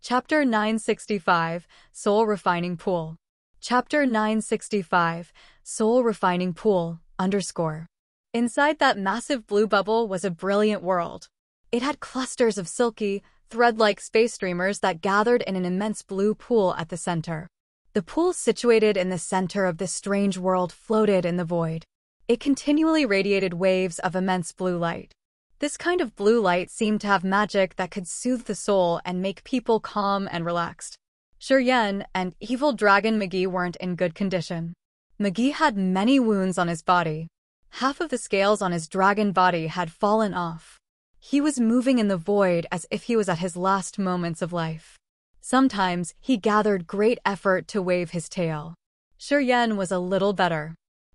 Chapter 965, Soul Refining Pool. Chapter 965, Soul Refining Pool, _. Inside that massive blue bubble was a brilliant world. It had clusters of silky, thread-like space streamers that gathered in an immense blue pool at the center. The pool situated in the center of this strange world floated in the void. It continually radiated waves of immense blue light. This kind of blue light seemed to have magic that could soothe the soul and make people calm and relaxed. Shiryen and evil dragon McGee weren't in good condition. McGee had many wounds on his body. Half of the scales on his dragon body had fallen off. He was moving in the void as if he was at his last moments of life. Sometimes he gathered great effort to wave his tail. Shiryen was a little better.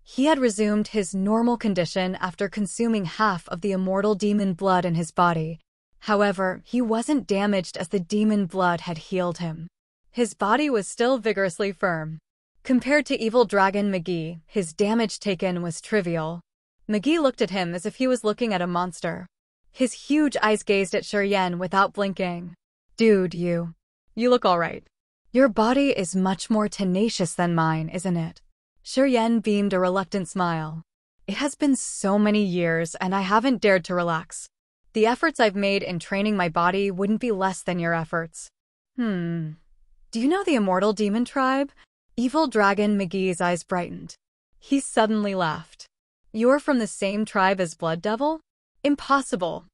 He had resumed his normal condition after consuming half of the immortal demon blood in his body. However, he wasn't damaged as the demon blood had healed him. His body was still vigorously firm. Compared to evil dragon McGee, his damage taken was trivial. McGee looked at him as if he was looking at a monster. His huge eyes gazed at Shiryen without blinking. "Dude, you look alright. Your body is much more tenacious than mine, isn't it?" Shiryen beamed a reluctant smile. "It has been so many years and I haven't dared to relax. The efforts I've made in training my body wouldn't be less than your efforts." Do you know the immortal demon tribe?" Evil dragon McGee's eyes brightened. He suddenly laughed. "You're from the same tribe as Blood Devil? Impossible.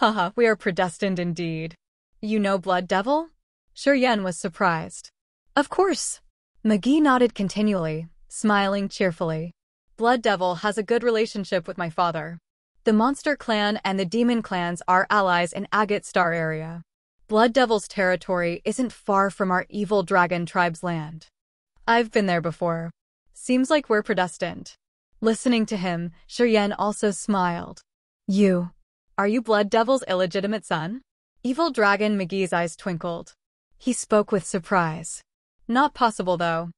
Haha, we are predestined indeed. You know Blood Devil?" Shiryen was surprised. "Of course." McGee nodded continually, smiling cheerfully. "Blood Devil has a good relationship with my father. The Monster Clan and the Demon Clans are allies in Agate Star area. Blood Devil's territory isn't far from our evil dragon tribe's land. I've been there before. Seems like we're predestined." Listening to him, Shiryen also smiled. Are you Blood Devil's illegitimate son?" Evil dragon McGee's eyes twinkled. He spoke with surprise. "Not possible though.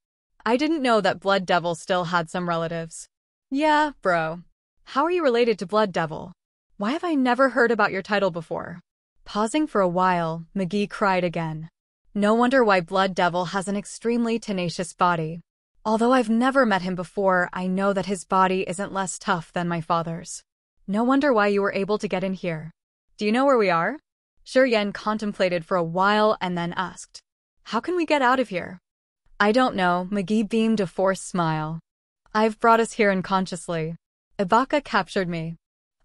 I didn't know that Blood Devil still had some relatives." "Yeah, bro. How are you related to Blood Devil? Why have I never heard about your title before?" Pausing for a while, McGee cried again. "No wonder why Blood Devil has an extremely tenacious body. Although I've never met him before, I know that his body isn't less tough than my father's. No wonder why you were able to get in here. Do you know where we are?" Shiryen contemplated for a while and then asked, "How can we get out of here?" "I don't know." McGee beamed a forced smile. "I've brought us here unconsciously. Ibaka captured me.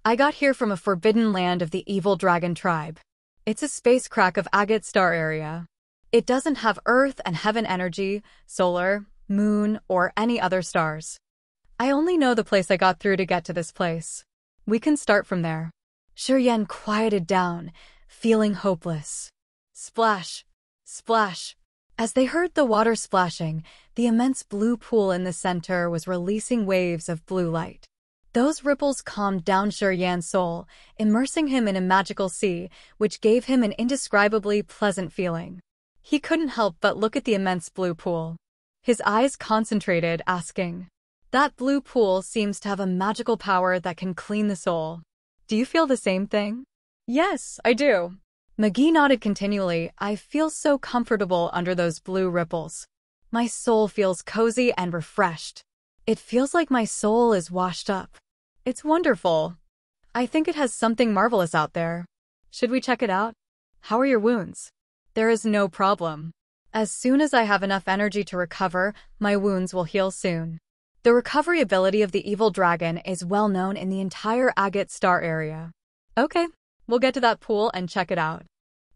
I got here from a forbidden land of the evil dragon tribe. It's a space crack of Agate Star area. It doesn't have Earth and Heaven energy, solar, moon, or any other stars. I only know the place I got through to get to this place. We can start from there." Shiryen quieted down, feeling hopeless. Splash! Splash! As they heard the water splashing, the immense blue pool in the center was releasing waves of blue light. Those ripples calmed down Shiryen's soul, immersing him in a magical sea, which gave him an indescribably pleasant feeling. He couldn't help but look at the immense blue pool. His eyes concentrated, asking, "That blue pool seems to have a magical power that can clean the soul. Do you feel the same thing?" "Yes, I do." McGee nodded continually. "I feel so comfortable under those blue ripples. My soul feels cozy and refreshed. It feels like my soul is washed up. It's wonderful. I think it has something marvelous out there. Should we check it out? How are your wounds?" "There is no problem. As soon as I have enough energy to recover, my wounds will heal soon." The recovery ability of the evil dragon is well known in the entire Agate Star area. "Okay, we'll get to that pool and check it out."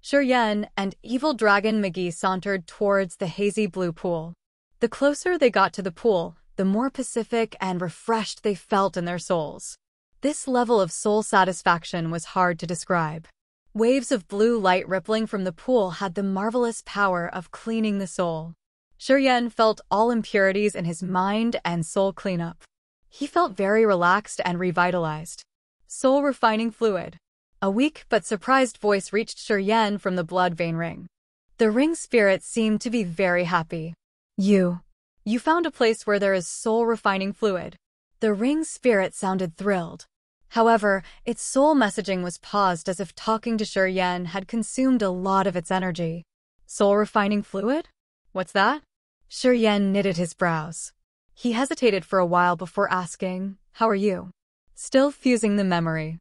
Shiryen and evil dragon McGee sauntered towards the hazy blue pool. The closer they got to the pool, the more pacific and refreshed they felt in their souls. This level of soul satisfaction was hard to describe. Waves of blue light rippling from the pool had the marvelous power of cleaning the soul. Shiryen felt all impurities in his mind and soul clean up. He felt very relaxed and revitalized. Soul refining fluid. A weak but surprised voice reached Shiryen from the blood vein ring. The ring spirit seemed to be very happy. You found a place where there is soul refining fluid." The ring spirit sounded thrilled. However, its soul messaging was paused as if talking to Shiryen had consumed a lot of its energy. Soul refining fluid? What's that? Yan knitted his brows. He hesitated for a while before asking, "How are you?" Still fusing the memory.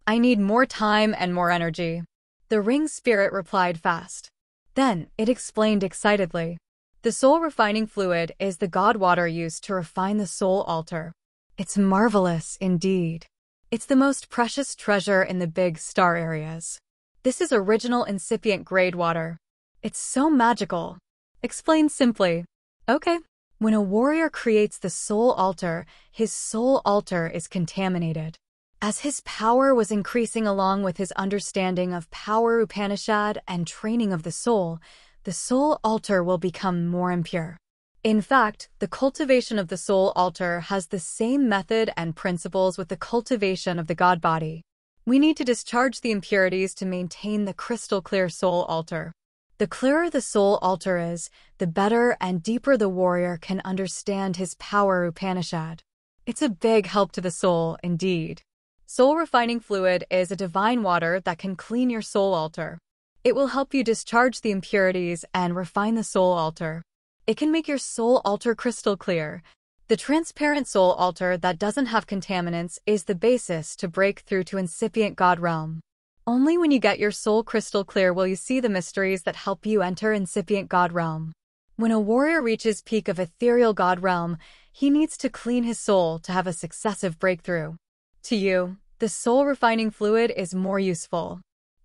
"I need more time and more energy." The ring spirit replied fast. Then, it explained excitedly. The soul refining fluid is the god water used to refine the soul altar. It's marvelous indeed. It's the most precious treasure in the big star areas. This is original incipient grade water. It's so magical. Explained simply. Okay. When a warrior creates the soul altar, his soul altar is contaminated. As his power was increasing along with his understanding of power Upanishad and training of the soul altar will become more impure. In fact, the cultivation of the soul altar has the same method and principles with the cultivation of the god body. We need to discharge the impurities to maintain the crystal clear soul altar. The clearer the soul altar is, the better and deeper the warrior can understand his power Upanishad. It's a big help to the soul, indeed. Soul refining fluid is a divine water that can clean your soul altar. It will help you discharge the impurities and refine the soul altar. It can make your soul altar crystal clear. The transparent soul altar that doesn't have contaminants is the basis to break through to incipient God realm. Only when you get your soul crystal clear will you see the mysteries that help you enter incipient God realm. When a warrior reaches peak of ethereal God realm, he needs to clean his soul to have a successive breakthrough. To you, the soul refining fluid is more useful.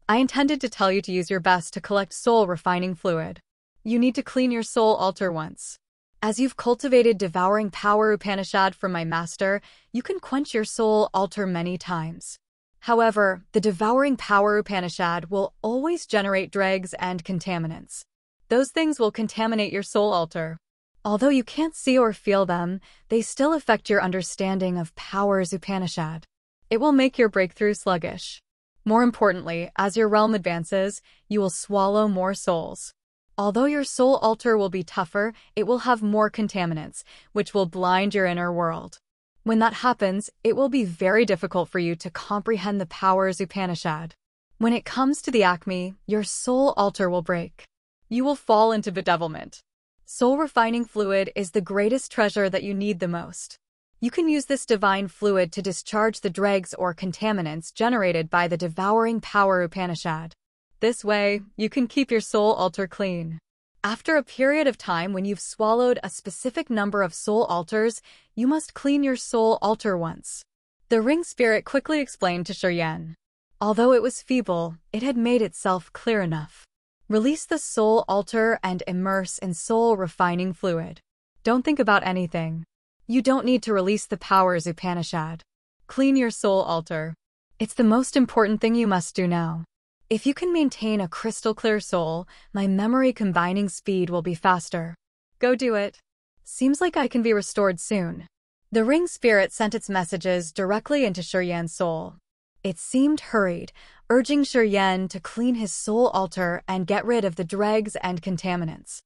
I intended to tell you to use your best to collect soul refining fluid. You need to clean your soul altar once. As you've cultivated devouring power Upanishad from my master, you can quench your soul altar many times. However, the devouring power Upanishad will always generate dregs and contaminants. Those things will contaminate your soul altar. Although you can't see or feel them, they still affect your understanding of powers Upanishad. It will make your breakthrough sluggish. More importantly, as your realm advances, you will swallow more souls. Although your soul altar will be tougher, it will have more contaminants, which will blind your inner world. When that happens, it will be very difficult for you to comprehend the powers Upanishad. When it comes to the acme, your soul altar will break. You will fall into bedevilment. Soul refining fluid is the greatest treasure that you need the most. You can use this divine fluid to discharge the dregs or contaminants generated by the devouring power Upanishad. This way, you can keep your soul altar clean. After a period of time when you've swallowed a specific number of soul altars, you must clean your soul altar once. The ring spirit quickly explained to Yan. Although it was feeble, it had made itself clear enough. Release the soul altar and immerse in soul refining fluid. Don't think about anything. You don't need to release the powers Upanishad. Clean your soul altar. It's the most important thing you must do now. If you can maintain a crystal clear soul, my memory combining speed will be faster. Go do it. Seems like I can be restored soon. The ring spirit sent its messages directly into Yan's soul. It seemed hurried, urging Yan to clean his soul altar and get rid of the dregs and contaminants.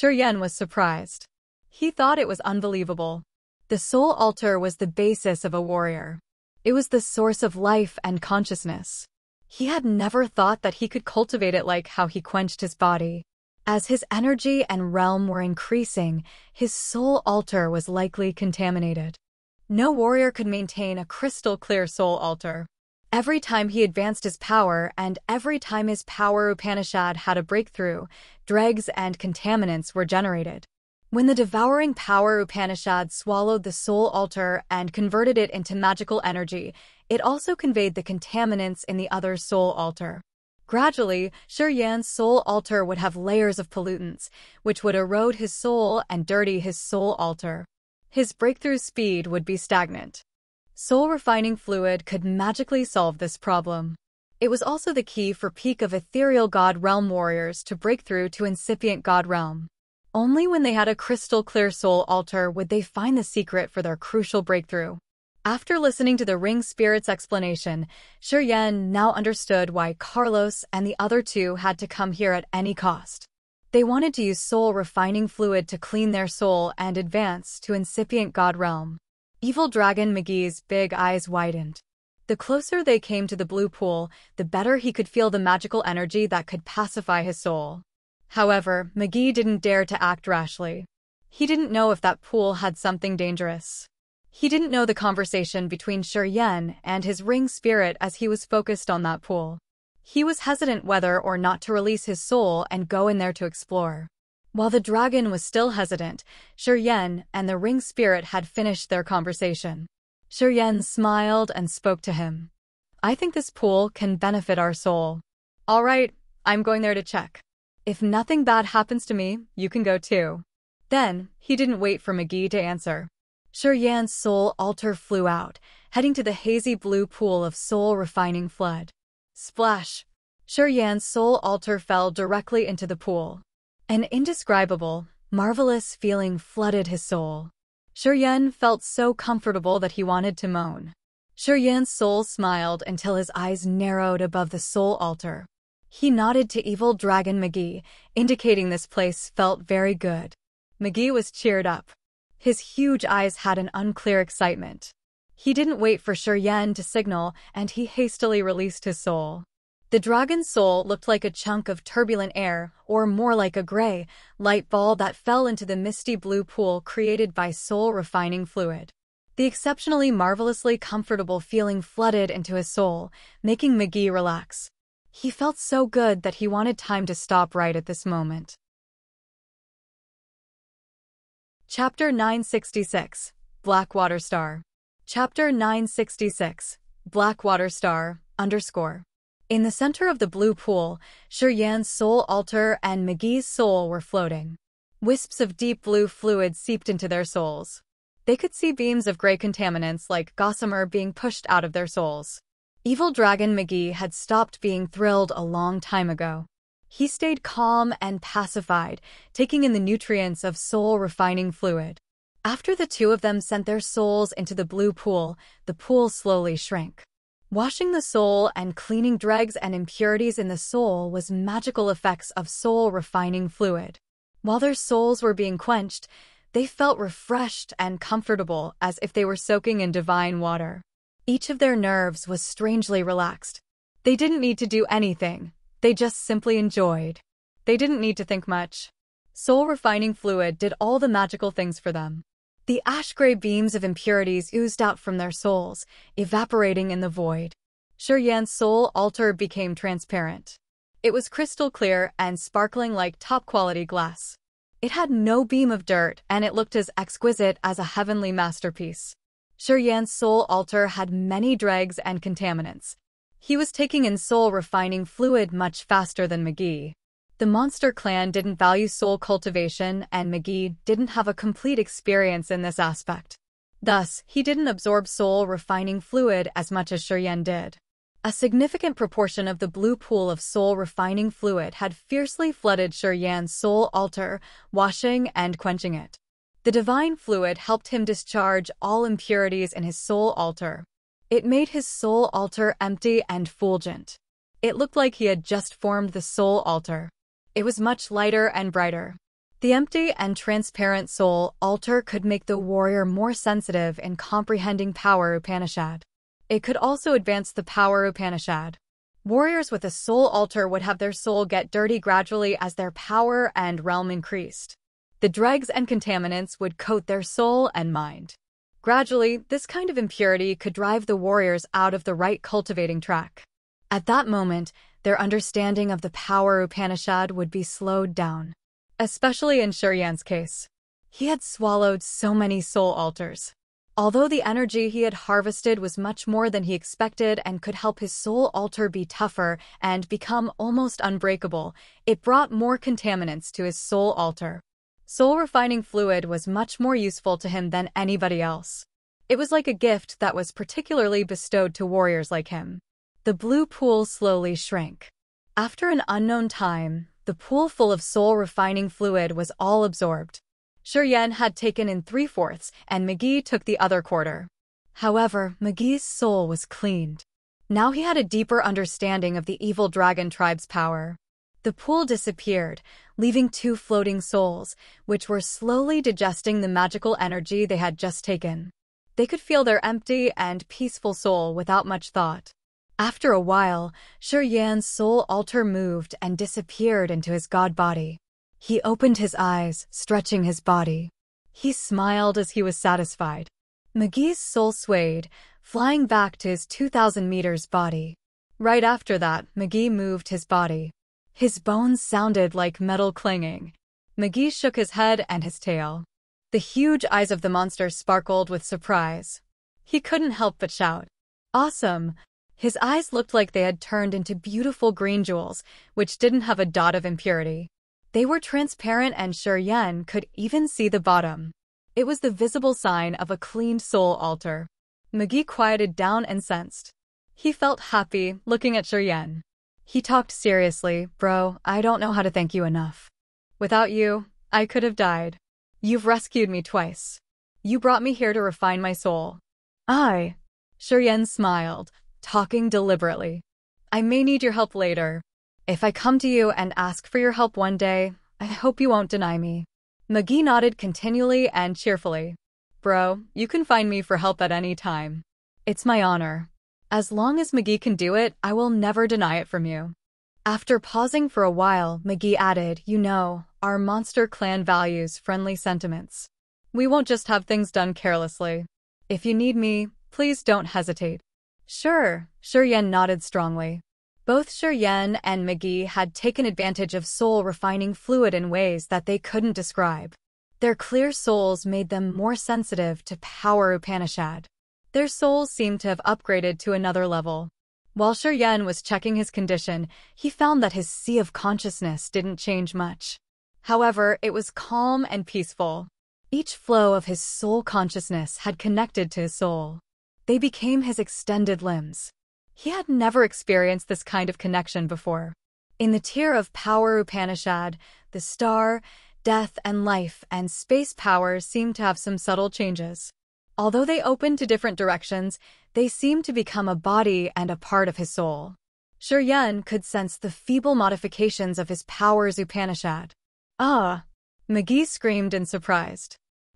Yan was surprised. He thought it was unbelievable. The soul altar was the basis of a warrior. It was the source of life and consciousness. He had never thought that he could cultivate it like how he quenched his body. As his energy and realm were increasing, his soul altar was likely contaminated. No warrior could maintain a crystal clear soul altar. Every time he advanced his power and every time his power Upanishad had a breakthrough, dregs and contaminants were generated. When the devouring power Upanishad swallowed the soul altar and converted it into magical energy, it also conveyed the contaminants in the other soul altar. Gradually, Yan's soul altar would have layers of pollutants, which would erode his soul and dirty his soul altar. His breakthrough speed would be stagnant. Soul refining fluid could magically solve this problem. It was also the key for peak of ethereal God realm warriors to break through to incipient God realm. Only when they had a crystal clear soul altar would they find the secret for their crucial breakthrough. After listening to the ring spirit's explanation, Yan now understood why Carlos and the other two had to come here at any cost. They wanted to use soul refining fluid to clean their soul and advance to incipient God realm. Evil Dragon McGee's big eyes widened. The closer they came to the blue pool, the better he could feel the magical energy that could pacify his soul. However, McGee didn't dare to act rashly. He didn't know if that pool had something dangerous. He didn't know the conversation between Yan and his ring spirit as he was focused on that pool. He was hesitant whether or not to release his soul and go in there to explore. While the dragon was still hesitant, Yan and the ring spirit had finished their conversation. Yan smiled and spoke to him. I think this pool can benefit our soul. All right, I'm going there to check. If nothing bad happens to me, you can go too. Then, he didn't wait for McGee to answer. Yan's soul altar flew out, heading to the hazy blue pool of soul-refining flood. Splash! Yan's soul altar fell directly into the pool. An indescribable, marvelous feeling flooded his soul. Yan felt so comfortable that he wanted to moan. Yan's soul smiled until his eyes narrowed above the soul altar. He nodded to evil dragon McGee, indicating this place felt very good. McGee was cheered up. His huge eyes had an unclear excitement. He didn't wait for Yan to signal, and he hastily released his soul. The dragon's soul looked like a chunk of turbulent air, or more like a gray, light ball that fell into the misty blue pool created by soul-refining fluid. The exceptionally marvelously comfortable feeling flooded into his soul, making McGee relax. He felt so good that he wanted time to stop right at this moment. Chapter 966, Blackwater Star. Chapter 966, Blackwater Star, _. In the center of the blue pool, Yan's soul altar and McGee's soul were floating. Wisps of deep blue fluid seeped into their souls. They could see beams of gray contaminants like gossamer being pushed out of their souls. Evil Dragon McGee had stopped being thrilled a long time ago. He stayed calm and pacified, taking in the nutrients of soul-refining fluid. After the two of them sent their souls into the blue pool, the pool slowly shrank. Washing the soul and cleaning dregs and impurities in the soul was magical effects of soul-refining fluid. While their souls were being quenched, they felt refreshed and comfortable as if they were soaking in divine water. Each of their nerves was strangely relaxed. They didn't need to do anything. They just simply enjoyed. They didn't need to think much. Soul-refining fluid did all the magical things for them. The ash-gray beams of impurities oozed out from their souls, evaporating in the void. Yan's soul altar became transparent. It was crystal clear and sparkling like top-quality glass. It had no beam of dirt, and it looked as exquisite as a heavenly masterpiece. Yan's soul altar had many dregs and contaminants. He was taking in soul-refining fluid much faster than McGee. The monster clan didn't value soul cultivation, and McGee didn't have a complete experience in this aspect. Thus, he didn't absorb soul-refining fluid as much as Yan did. A significant proportion of the blue pool of soul-refining fluid had fiercely flooded Yan's soul altar, washing and quenching it. The divine fluid helped him discharge all impurities in his soul altar. It made his soul altar empty and fulgent. It looked like he had just formed the soul altar. It was much lighter and brighter. The empty and transparent soul altar could make the warrior more sensitive in comprehending power Upanishad. It could also advance the power Upanishad. Warriors with a soul altar would have their soul get dirty gradually as their power and realm increased. The dregs and contaminants would coat their soul and mind. Gradually, this kind of impurity could drive the warriors out of the right cultivating track. At that moment, their understanding of the power Upanishad would be slowed down. Especially in Yan's case. He had swallowed so many soul altars. Although the energy he had harvested was much more than he expected and could help his soul altar be tougher and become almost unbreakable, it brought more contaminants to his soul altar. Soul-refining fluid was much more useful to him than anybody else. It was like a gift that was particularly bestowed to warriors like him. The blue pool slowly shrank. After an unknown time, the pool full of soul-refining fluid was all absorbed. Yan had taken in 3/4, and McGee took the other quarter. However, McGee's soul was cleaned. Now he had a deeper understanding of the evil dragon tribe's power. The pool disappeared, leaving 2 floating souls, which were slowly digesting the magical energy they had just taken. They could feel their empty and peaceful soul without much thought. After a while, Yan's soul altar moved and disappeared into his god body. He opened his eyes, stretching his body. He smiled as he was satisfied. McGee's soul swayed, flying back to his 2,000 meters body. Right after that, McGee moved his body. His bones sounded like metal clanging. McGee shook his head and his tail. The huge eyes of the monster sparkled with surprise. He couldn't help but shout, "Awesome!" His eyes looked like they had turned into beautiful green jewels, which didn't have a dot of impurity. They were transparent and Yan could even see the bottom. It was the visible sign of a cleaned soul altar. McGee quieted down and sensed. He felt happy looking at Yan. He talked seriously, "Bro, I don't know how to thank you enough. Without you, I could have died. You've rescued me twice. You brought me here to refine my soul." Yan smiled, talking deliberately. "I may need your help later. If I come to you and ask for your help one day, I hope you won't deny me." McGee nodded continually and cheerfully. "Bro, you can find me for help at any time. It's my honor. As long as McGee can do it, I will never deny it from you." After pausing for a while, McGee added, "You know, our monster clan values friendly sentiments. We won't just have things done carelessly. If you need me, please don't hesitate." "Sure," Yan nodded strongly. Both Yan and McGee had taken advantage of soul refining fluid in ways that they couldn't describe. Their clear souls made them more sensitive to power Upanishad. Their souls seemed to have upgraded to another level. While Yan was checking his condition, he found that his sea of consciousness didn't change much. However, it was calm and peaceful. Each flow of his soul consciousness had connected to his soul. They became his extended limbs. He had never experienced this kind of connection before. In the tier of power Upanishad, the star, death and life and space powers seemed to have some subtle changes. Although they opened to different directions, they seemed to become a body and a part of his soul. Yan could sense the feeble modifications of his powers Upanishad. "Ah!" McGee screamed in surprise.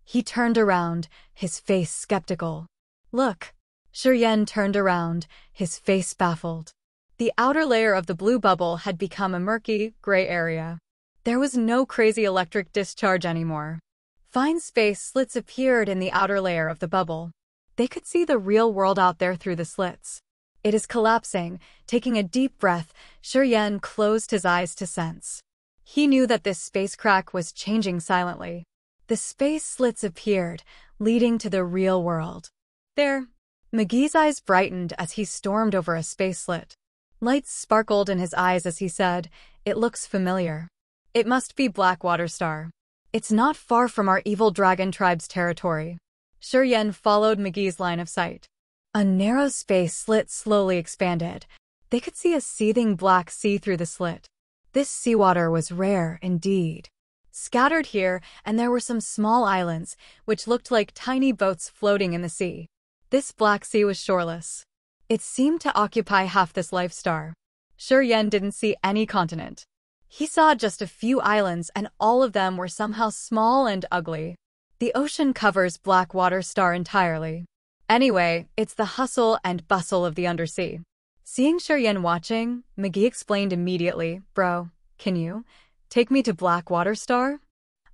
He turned around, his face skeptical. "Look!" Yan turned around, his face baffled. The outer layer of the blue bubble had become a murky, gray area. There was no crazy electric discharge anymore. Fine space slits appeared in the outer layer of the bubble. They could see the real world out there through the slits. "It is collapsing." Taking a deep breath, Yan closed his eyes to sense. He knew that this space crack was changing silently. The space slits appeared, leading to the real world. "There." McGee's eyes brightened as he stormed over a space slit. Lights sparkled in his eyes as he said, "It looks familiar. It must be Blackwater Star. It's not far from our evil dragon tribe's territory." Yan followed McGee's line of sight. A narrow space slit slowly expanded. They could see a seething black sea through the slit. This seawater was rare indeed. Scattered here, and there were some small islands, which looked like tiny boats floating in the sea. This black sea was shoreless. It seemed to occupy half this life star. Yan didn't see any continent. He saw just a few islands, and all of them were somehow small and ugly. The ocean covers Blackwater Star entirely. Anyway, it's the hustle and bustle of the undersea. Seeing Yan watching, McGee explained immediately, "Bro, can you take me to Blackwater Star?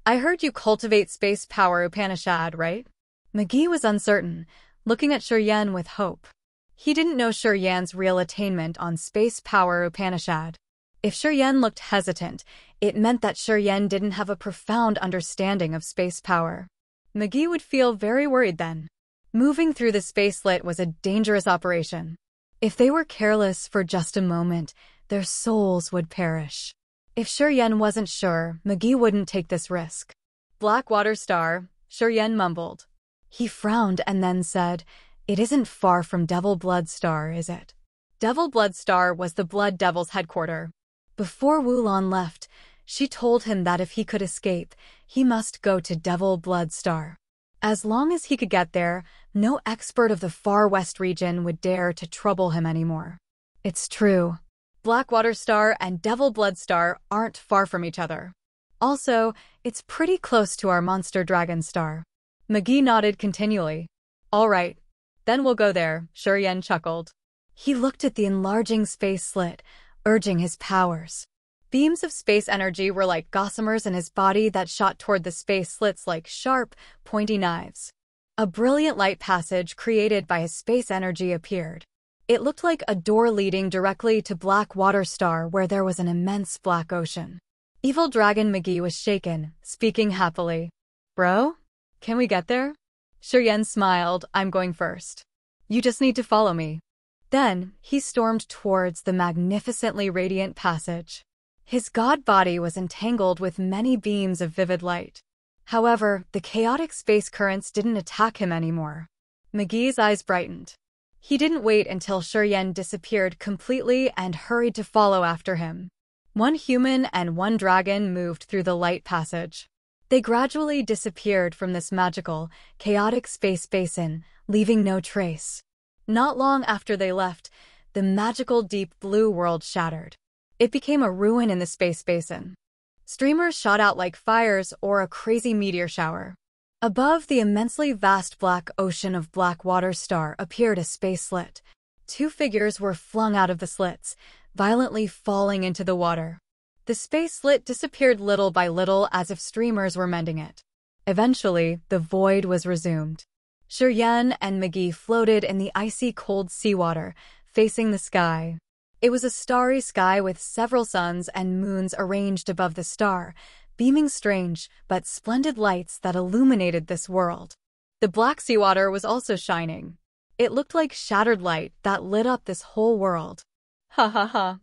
I heard you cultivate space power Upanishad, right?" McGee was uncertain, looking at Yan with hope. He didn't know Yan's real attainment on space power Upanishad. If Yan looked hesitant, it meant that Yan didn't have a profound understanding of space power. McGee would feel very worried then. Moving through the space slit was a dangerous operation. If they were careless for just a moment, their souls would perish. If Yan wasn't sure, McGee wouldn't take this risk. "Blackwater Star," Yan mumbled. He frowned and then said, "It isn't far from Devil Blood Star, is it?" Devil Blood Star was the Blood Devil's headquarters. Before Wulon left, she told him that if he could escape, he must go to Devil Blood Star. As long as he could get there, no expert of the Far West region would dare to trouble him anymore. It's true. Blackwater Star and Devil Blood Star aren't far from each other. Also, it's pretty close to our Monster Dragon Star. McGee nodded continually. "All right. Then we'll go there," Yan chuckled. He looked at the enlarging space slit, urging his powers. Beams of space energy were like gossamers in his body that shot toward the space slits like sharp, pointy knives. A brilliant light passage created by his space energy appeared. It looked like a door leading directly to Black Water Star where there was an immense black ocean. Evil Dragon McGee was shaken, speaking happily. Bro? Can we get there? Shiryen smiled. I'm going first. You just need to follow me. Then, he stormed towards the magnificently radiant passage. His god body was entangled with many beams of vivid light. However, the chaotic space currents didn't attack him anymore. McGee's eyes brightened. He didn't wait until Shiryen disappeared completely and hurried to follow after him. One human and one dragon moved through the light passage. They gradually disappeared from this magical, chaotic space basin, leaving no trace. Not long after they left, the magical deep blue world shattered. It became a ruin in the space basin. Streamers shot out like fires or a crazy meteor shower. Above the immensely vast black ocean of Black Water Star appeared a space slit. Two figures were flung out of the slits, violently falling into the water. The space slit disappeared little by little as if streamers were mending it. Eventually, the void was resumed. Shiryen and McGee floated in the icy cold seawater, facing the sky. It was a starry sky with several suns and moons arranged above the star, beaming strange but splendid lights that illuminated this world. The black seawater was also shining. It looked like shattered light that lit up this whole world. Ha ha ha.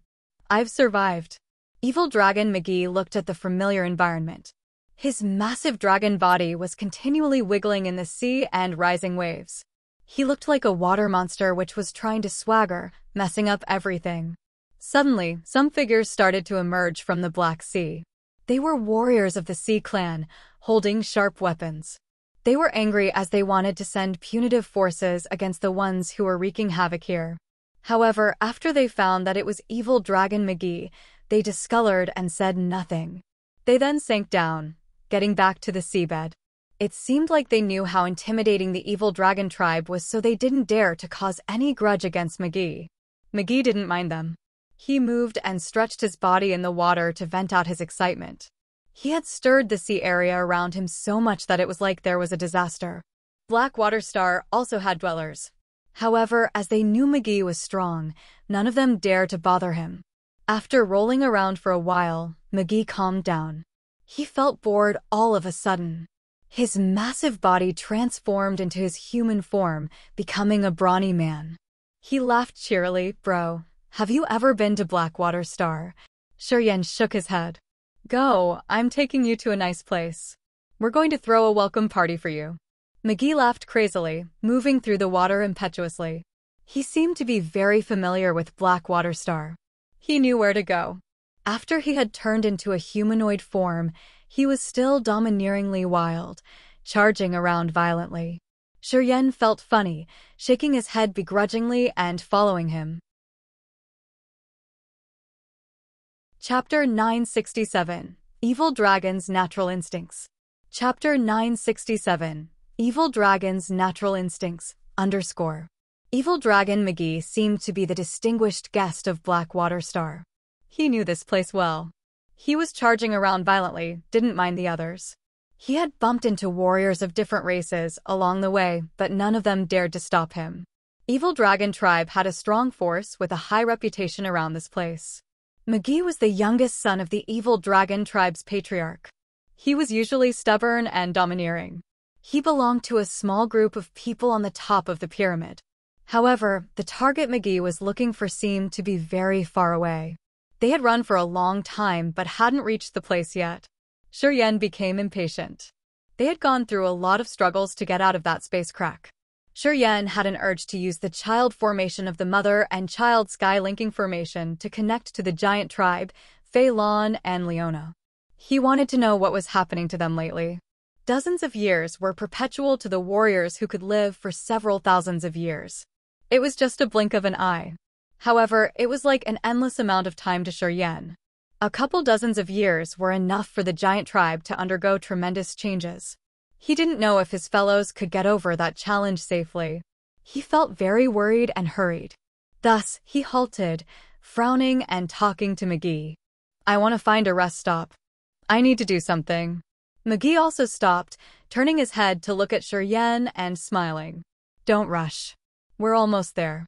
I've survived. Evil Dragon McGee looked at the familiar environment. His massive dragon body was continually wiggling in the sea and rising waves. He looked like a water monster which was trying to swagger, messing up everything. Suddenly, some figures started to emerge from the Black Sea. They were warriors of the Sea Clan, holding sharp weapons. They were angry as they wanted to send punitive forces against the ones who were wreaking havoc here. However, after they found that it was Evil Dragon McGee, they discolored and said nothing. They then sank down, getting back to the seabed. It seemed like they knew how intimidating the Evil Dragon tribe was, so they didn't dare to cause any grudge against McGee. McGee didn't mind them. He moved and stretched his body in the water to vent out his excitement. He had stirred the sea area around him so much that it was like there was a disaster. Black Water Star also had dwellers. However, as they knew McGee was strong, none of them dared to bother him. After rolling around for a while, McGee calmed down. He felt bored all of a sudden. His massive body transformed into his human form, becoming a brawny man. He laughed cheerily. Bro, have you ever been to Black Water Star? Shiryen shook his head. Go, I'm taking you to a nice place. We're going to throw a welcome party for you. McGee laughed crazily, moving through the water impetuously. He seemed to be very familiar with Black Water Star. He knew where to go. After he had turned into a humanoid form, he was still domineeringly wild, charging around violently. Shiryen felt funny, shaking his head begrudgingly and following him. Chapter 967. Evil Dragon's Natural Instincts. Chapter 967. Evil Dragon's Natural Instincts, _ Evil Dragon McGee seemed to be the distinguished guest of Black Water Star. He knew this place well. He was charging around violently, didn't mind the others. He had bumped into warriors of different races along the way, but none of them dared to stop him. Evil Dragon Tribe had a strong force with a high reputation around this place. McGee was the youngest son of the Evil Dragon Tribe's patriarch. He was usually stubborn and domineering. He belonged to a small group of people on the top of the pyramid. However, the target McGee was looking for seemed to be very far away. They had run for a long time but hadn't reached the place yet. Shiryen became impatient. They had gone through a lot of struggles to get out of that space crack. Shiryen had an urge to use the child formation of the mother and child sky linking formation to connect to the giant tribe, Fei Lan and Leona. He wanted to know what was happening to them lately. Dozens of years were perpetual to the warriors who could live for several thousands of years. It was just a blink of an eye. However, it was like an endless amount of time to Shiryen. A couple dozens of years were enough for the giant tribe to undergo tremendous changes. He didn't know if his fellows could get over that challenge safely. He felt very worried and hurried. Thus, he halted, frowning and talking to McGee. I want to find a rest stop. I need to do something. McGee also stopped, turning his head to look at Shiryen and smiling. Don't rush. We're almost there.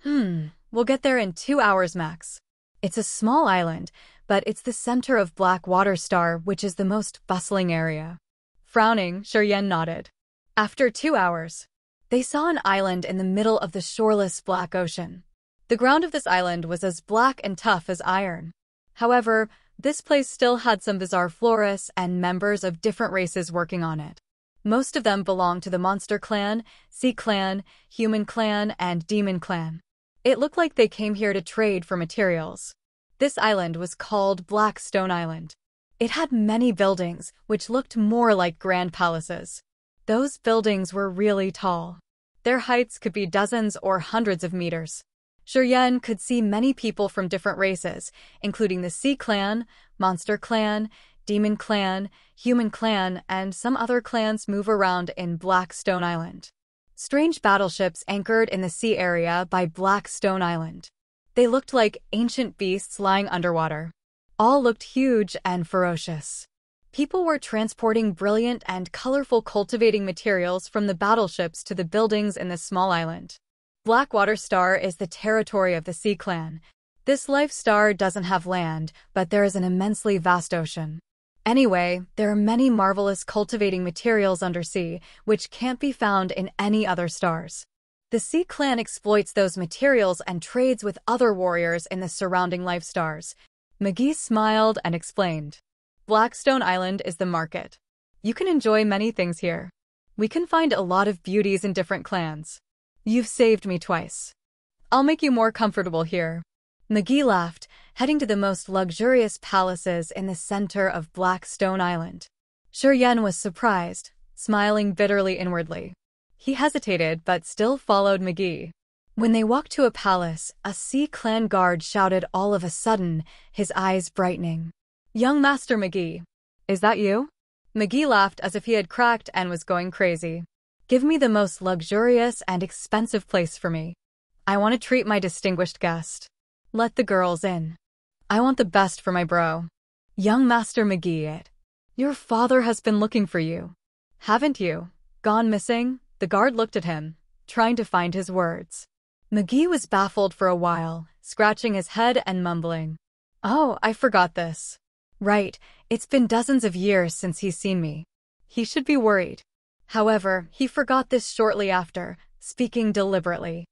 We'll get there in 2 hours max. It's a small island, but it's the center of Black Water Star, which is the most bustling area. Frowning, Shiryen nodded. After 2 hours, they saw an island in the middle of the shoreless Black Ocean. The ground of this island was as black and tough as iron. However, this place still had some bizarre florists and members of different races working on it. Most of them belonged to the Monster Clan, Sea Clan, Human Clan, and Demon Clan. It looked like they came here to trade for materials. This island was called Black Stone Island. It had many buildings, which looked more like grand palaces. Those buildings were really tall. Their heights could be dozens or hundreds of meters. Shiryen could see many people from different races, including the Sea Clan, Monster Clan, Demon Clan, Human Clan, and some other clans move around in Black Stone Island. Strange battleships anchored in the sea area by Black Stone Island. They looked like ancient beasts lying underwater. All looked huge and ferocious. People were transporting brilliant and colorful cultivating materials from the battleships to the buildings in this small island. Blackwater Star is the territory of the Sea Clan. This life star doesn't have land, but there is an immensely vast ocean. Anyway, there are many marvelous cultivating materials undersea, which can't be found in any other stars. The Sea Clan exploits those materials and trades with other warriors in the surrounding life stars. McGee smiled and explained. Blackstone Island is the market. You can enjoy many things here. We can find a lot of beauties in different clans. You've saved me twice. I'll make you more comfortable here. McGee laughed, heading to the most luxurious palaces in the center of Blackstone Island. Shiryen was surprised, smiling bitterly inwardly. He hesitated but still followed McGee. When they walked to a palace, a Sea Clan guard shouted all of a sudden, his eyes brightening. Young Master McGee, is that you? McGee laughed as if he had cracked and was going crazy. Give me the most luxurious and expensive place for me. I want to treat my distinguished guest. Let the girls in. I want the best for my bro. Young Master McGee, your father has been looking for you. Haven't you? Gone missing? The guard looked at him, trying to find his words. McGee was baffled for a while, scratching his head and mumbling. Oh, I forgot this. Right, it's been dozens of years since he's seen me. He should be worried. However, he forgot this shortly after, speaking deliberately.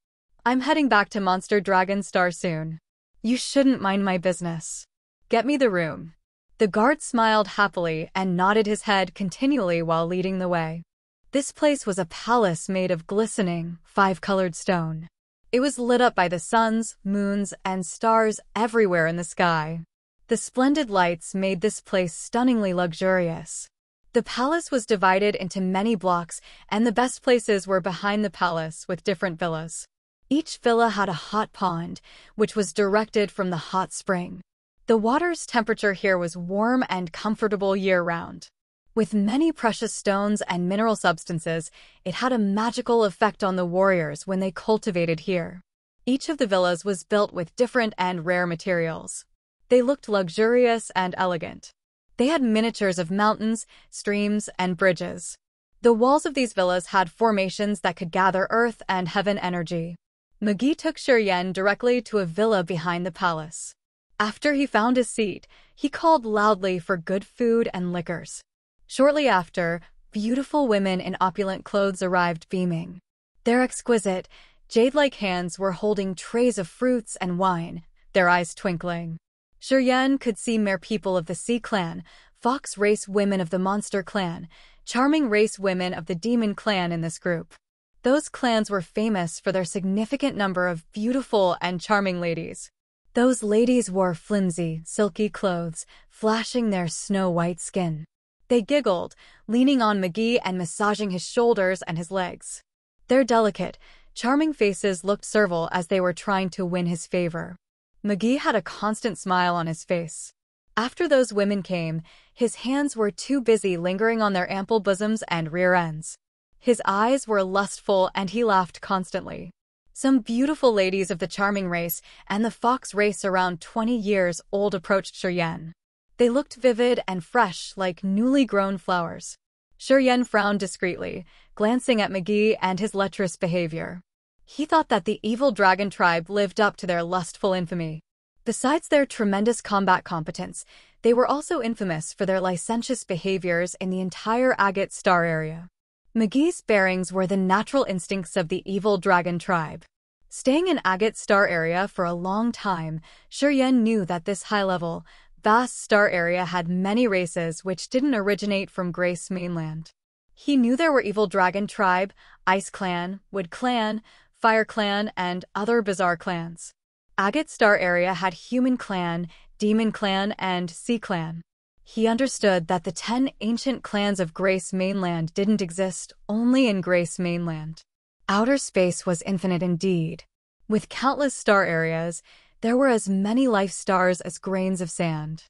I'm heading back to Monster Dragon Star soon. You shouldn't mind my business. Get me the room. The guard smiled happily and nodded his head continually while leading the way. This place was a palace made of glistening, 5-colored stone. It was lit up by the suns, moons, and stars everywhere in the sky. The splendid lights made this place stunningly luxurious. The palace was divided into many blocks, and the best places were behind the palace with different villas. Each villa had a hot pond, which was directed from the hot spring. The water's temperature here was warm and comfortable year-round. With many precious stones and mineral substances, it had a magical effect on the warriors when they cultivated here. Each of the villas was built with different and rare materials. They looked luxurious and elegant. They had miniatures of mountains, streams, and bridges. The walls of these villas had formations that could gather earth and heaven energy. McGee took Shiryen directly to a villa behind the palace. After he found his seat, he called loudly for good food and liquors. Shortly after, beautiful women in opulent clothes arrived beaming. Their exquisite, jade-like hands were holding trays of fruits and wine, their eyes twinkling. Shiryen could see mere people of the Sea Clan, fox race women of the Monster Clan, charming race women of the Demon Clan in this group. Those clans were famous for their significant number of beautiful and charming ladies. Those ladies wore flimsy, silky clothes, flashing their snow-white skin. They giggled, leaning on McGee and massaging his shoulders and his legs. Their delicate, charming faces looked servile as they were trying to win his favor. McGee had a constant smile on his face. After those women came, his hands were too busy lingering on their ample bosoms and rear ends. His eyes were lustful and he laughed constantly. Some beautiful ladies of the charming race and the fox race around 20 years old approached Shiryen. They looked vivid and fresh like newly grown flowers. Shiryen frowned discreetly, glancing at McGee and his lecherous behavior. He thought that the evil dragon tribe lived up to their lustful infamy. Besides their tremendous combat competence, they were also infamous for their licentious behaviors in the entire Agate Star area. McGee's bearings were the natural instincts of the evil dragon tribe. Staying in Agate Star area for a long time, Shiryen knew that this high-level, vast star area had many races which didn't originate from Grace mainland. He knew there were evil dragon tribe, ice clan, wood clan, fire clan, and other bizarre clans. Agate Star area had human clan, demon clan, and sea clan. He understood that the 10 ancient clans of Grace mainland didn't exist only in Grace mainland. Outer space was infinite indeed. With countless star areas, there were as many life stars as grains of sand.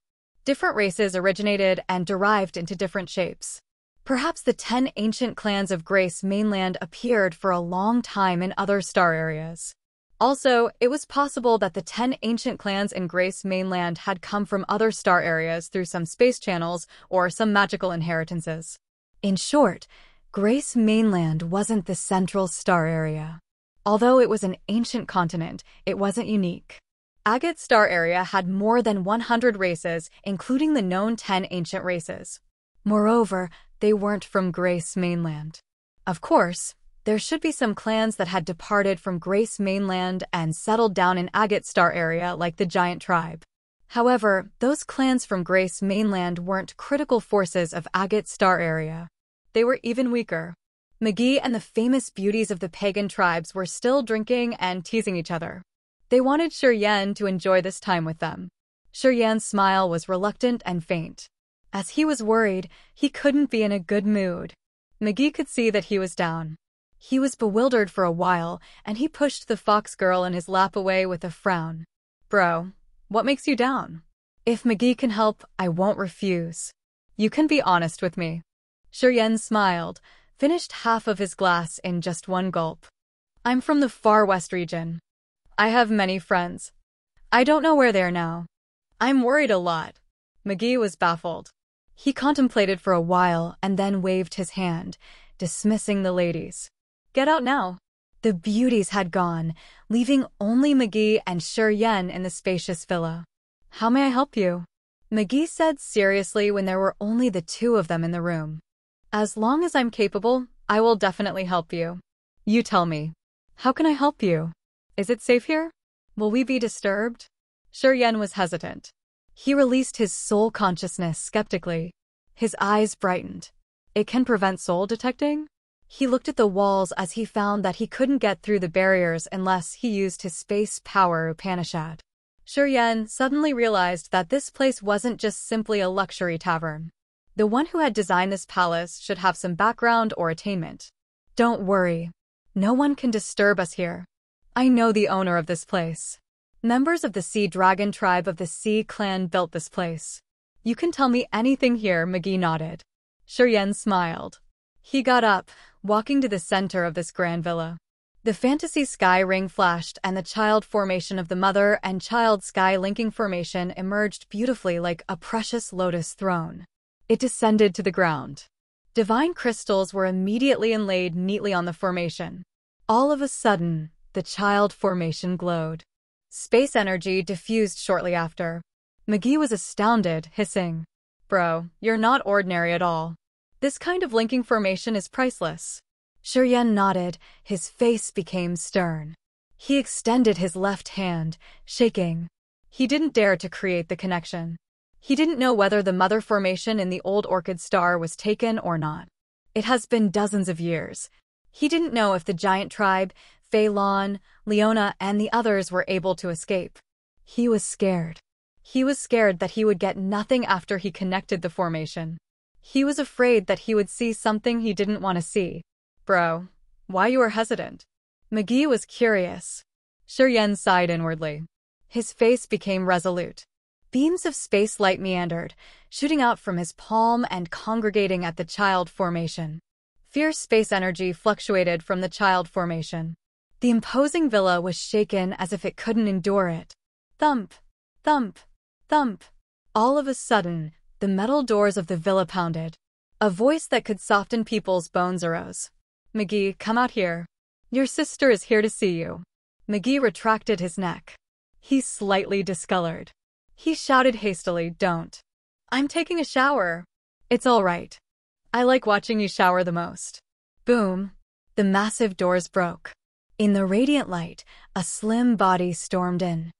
Different races originated and derived into different shapes. Perhaps the 10 ancient clans of Grace mainland appeared for a long time in other star areas. Also, it was possible that the 10 ancient clans in Grace mainland had come from other star areas through some space channels or some magical inheritances. In short, Grace mainland wasn't the central star area. Although it was an ancient continent, it wasn't unique. Agate Star area had more than 100 races, including the known 10 ancient races. Moreover, they weren't from Grace mainland. Of course, there should be some clans that had departed from Grace mainland and settled down in Agate Star area like the giant tribe. However, those clans from Grace mainland weren't critical forces of Agate Star area. They were even weaker. McGee and the famous beauties of the pagan tribes were still drinking and teasing each other. They wanted Shiryen to enjoy this time with them. Shiryen's smile was reluctant and faint. As he was worried, he couldn't be in a good mood. McGee could see that he was down. He was bewildered for a while, and he pushed the fox girl in his lap away with a frown. Bro, what makes you down? If McGee can help, I won't refuse. You can be honest with me. Shiryen smiled, finished half of his glass in just one gulp. I'm from the far west region. I have many friends. I don't know where they are now. I'm worried a lot. McGee was baffled. He contemplated for a while and then waved his hand, dismissing the ladies. Get out now. The beauties had gone, leaving only McGee and Shiryen in the spacious villa. How may I help you? McGee said seriously when there were only the two of them in the room. As long as I'm capable, I will definitely help you. You tell me. How can I help you? Is it safe here? Will we be disturbed? Shiryen was hesitant. He released his soul consciousness skeptically. His eyes brightened. It can prevent soul detecting? He looked at the walls as he found that he couldn't get through the barriers unless he used his space power Upanishad. Shiryen suddenly realized that this place wasn't just simply a luxury tavern. The one who had designed this palace should have some background or attainment. Don't worry. No one can disturb us here. I know the owner of this place. Members of the Sea Dragon tribe of the Sea clan built this place. You can tell me anything here, McGee nodded. Shiryen smiled. He got up, walking to the center of this grand villa. The fantasy sky ring flashed and the child formation of the mother and child sky linking formation emerged beautifully like a precious lotus throne. It descended to the ground. Divine crystals were immediately inlaid neatly on the formation. All of a sudden, the child formation glowed. Space energy diffused shortly after. McGee was astounded, hissing, "Bro, you're not ordinary at all. This kind of linking formation is priceless." Shiryen nodded, his face became stern. He extended his left hand, shaking. He didn't dare to create the connection. He didn't know whether the mother formation in the old Orchid Star was taken or not. It has been dozens of years. He didn't know if the giant tribe, Pavilion, Leona, and the others were able to escape. He was scared. He was scared that he would get nothing after he connected the formation. He was afraid that he would see something he didn't want to see. Bro, why you are hesitant? McGee was curious. Shiryen sighed inwardly. His face became resolute. Beams of space light meandered, shooting out from his palm and congregating at the child formation. Fierce space energy fluctuated from the child formation. The imposing villa was shaken as if it couldn't endure it. Thump, thump, thump. All of a sudden, the metal doors of the villa pounded. A voice that could soften people's bones arose. "McGee, come out here. Your sister is here to see you." McGee retracted his neck. He slightly discolored. He shouted hastily, "Don't. I'm taking a shower." "It's all right. I like watching you shower the most." Boom. The massive doors broke. In the radiant light, a slim body stormed in.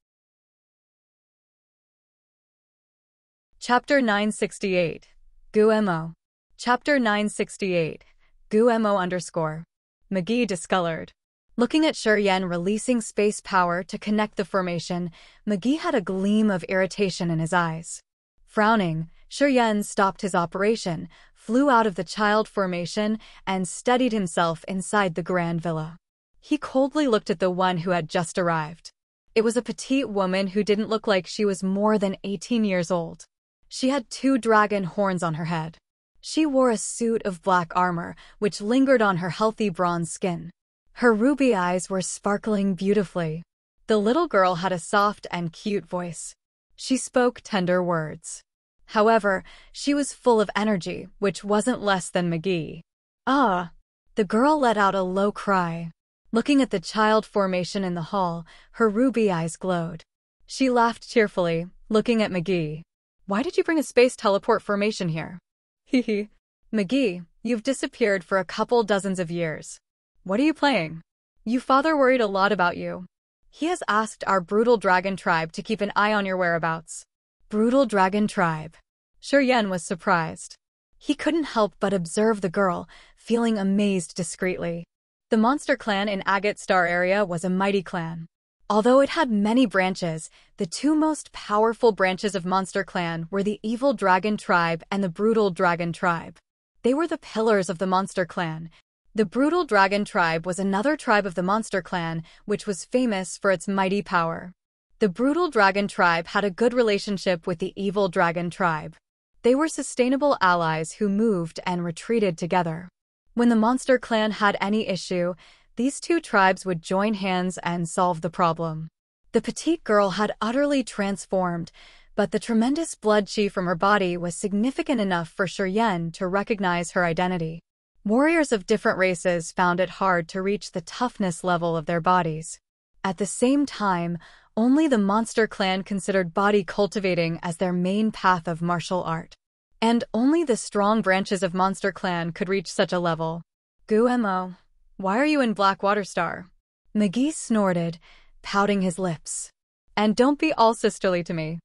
Chapter 968. GUMO. Chapter 968. GUMO_. McGee discolored. Looking at Shiryen releasing space power to connect the formation, McGee had a gleam of irritation in his eyes. Frowning, Shiryen stopped his operation, flew out of the child formation, and steadied himself inside the grand villa. He coldly looked at the one who had just arrived. It was a petite woman who didn't look like she was more than 18 years old. She had 2 dragon horns on her head. She wore a suit of black armor, which lingered on her healthy bronze skin. Her ruby eyes were sparkling beautifully. The little girl had a soft and cute voice. She spoke tender words. However, she was full of energy, which wasn't less than McGee. "Ah!" The girl let out a low cry. Looking at the child formation in the hall, her ruby eyes glowed. She laughed cheerfully, looking at McGee. "Why did you bring a space teleport formation here?" "Hee. McGee, you've disappeared for a couple dozens of years. What are you playing? Your father worried a lot about you. He has asked our brutal dragon tribe to keep an eye on your whereabouts." Brutal dragon tribe. Shiryen was surprised. He couldn't help but observe the girl, feeling amazed discreetly. The monster clan in Agate Star area was a mighty clan. Although it had many branches, the 2 most powerful branches of Monster Clan were the Evil Dragon Tribe and the Brutal Dragon Tribe. They were the pillars of the Monster Clan. The Brutal Dragon Tribe was another tribe of the Monster Clan, which was famous for its mighty power. The Brutal Dragon Tribe had a good relationship with the Evil Dragon Tribe. They were sustainable allies who moved and retreated together. When the Monster Clan had any issue, these 2 tribes would join hands and solve the problem. The petite girl had utterly transformed, but the tremendous blood chi from her body was significant enough for Shiryen to recognize her identity. Warriors of different races found it hard to reach the toughness level of their bodies. At the same time, only the Monster Clan considered body cultivating as their main path of martial art. And only the strong branches of Monster Clan could reach such a level. "GUMO, why are you in Blackwater Star?" McGee snorted, pouting his lips. "And don't be all sisterly to me.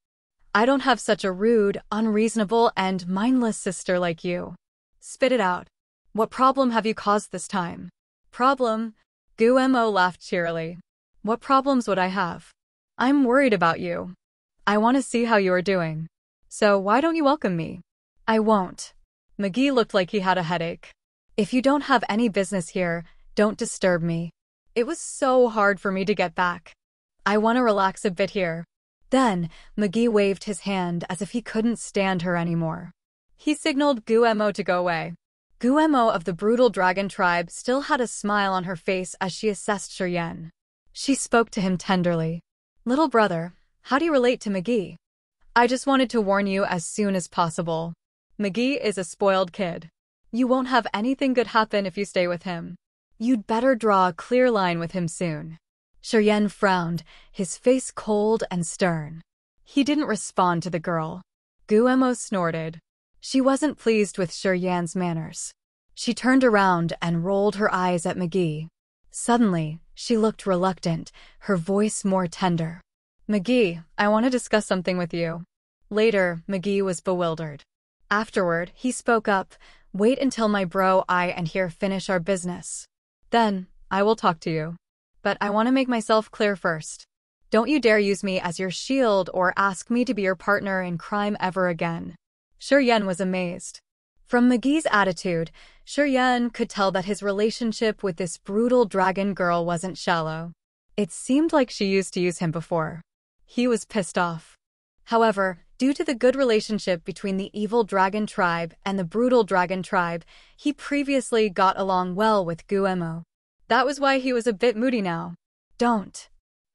I don't have such a rude, unreasonable, and mindless sister like you. Spit it out. What problem have you caused this time?" "Problem?" GUMO laughed cheerily. "What problems would I have? I'm worried about you. I want to see how you are doing. So why don't you welcome me?" "I won't." McGee looked like he had a headache. "If you don't have any business here, don't disturb me. It was so hard for me to get back. I want to relax a bit here." Then, McGee waved his hand as if he couldn't stand her anymore. He signaled GUMO to go away. GUMO of the Brutal Dragon Tribe still had a smile on her face as she assessed Shiryen. She spoke to him tenderly. "Little brother, how do you relate to McGee? I just wanted to warn you as soon as possible. McGee is a spoiled kid. You won't have anything good happen if you stay with him. You'd better draw a clear line with him soon." Shiryen frowned, his face cold and stern. He didn't respond to the girl. GUMO snorted. She wasn't pleased with Shiryen's manners. She turned around and rolled her eyes at McGee. Suddenly, she looked reluctant, her voice more tender. "McGee, I want to discuss something with you." Later, McGee was bewildered. Afterward, he spoke up, "Wait until my bro I and here finish our business. Then, I will talk to you. But I want to make myself clear first. Don't you dare use me as your shield or ask me to be your partner in crime ever again." Shiryen was amazed. From McGee's attitude, Shiryen could tell that his relationship with this brutal dragon girl wasn't shallow. It seemed like she used to use him before. He was pissed off. However, due to the good relationship between the Evil Dragon Tribe and the Brutal Dragon Tribe, he previously got along well with GUMO. That was why he was a bit moody now. Don't.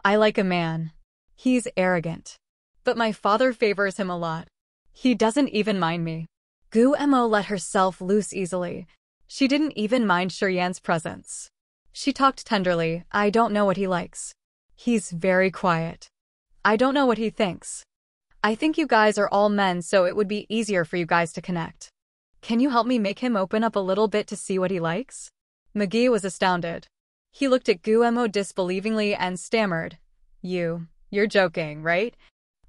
I like a man. He's arrogant. But my father favors him a lot. He doesn't even mind me. Guemo let herself loose easily. She didn't even mind Shurian's presence. She talked tenderly. I don't know what he likes. He's very quiet. I don't know what he thinks. I think you guys are all men, so it would be easier for you guys to connect. Can you help me make him open up a little bit to see what he likes? McGee was astounded. He looked at Guemo disbelievingly and stammered. You're joking, right?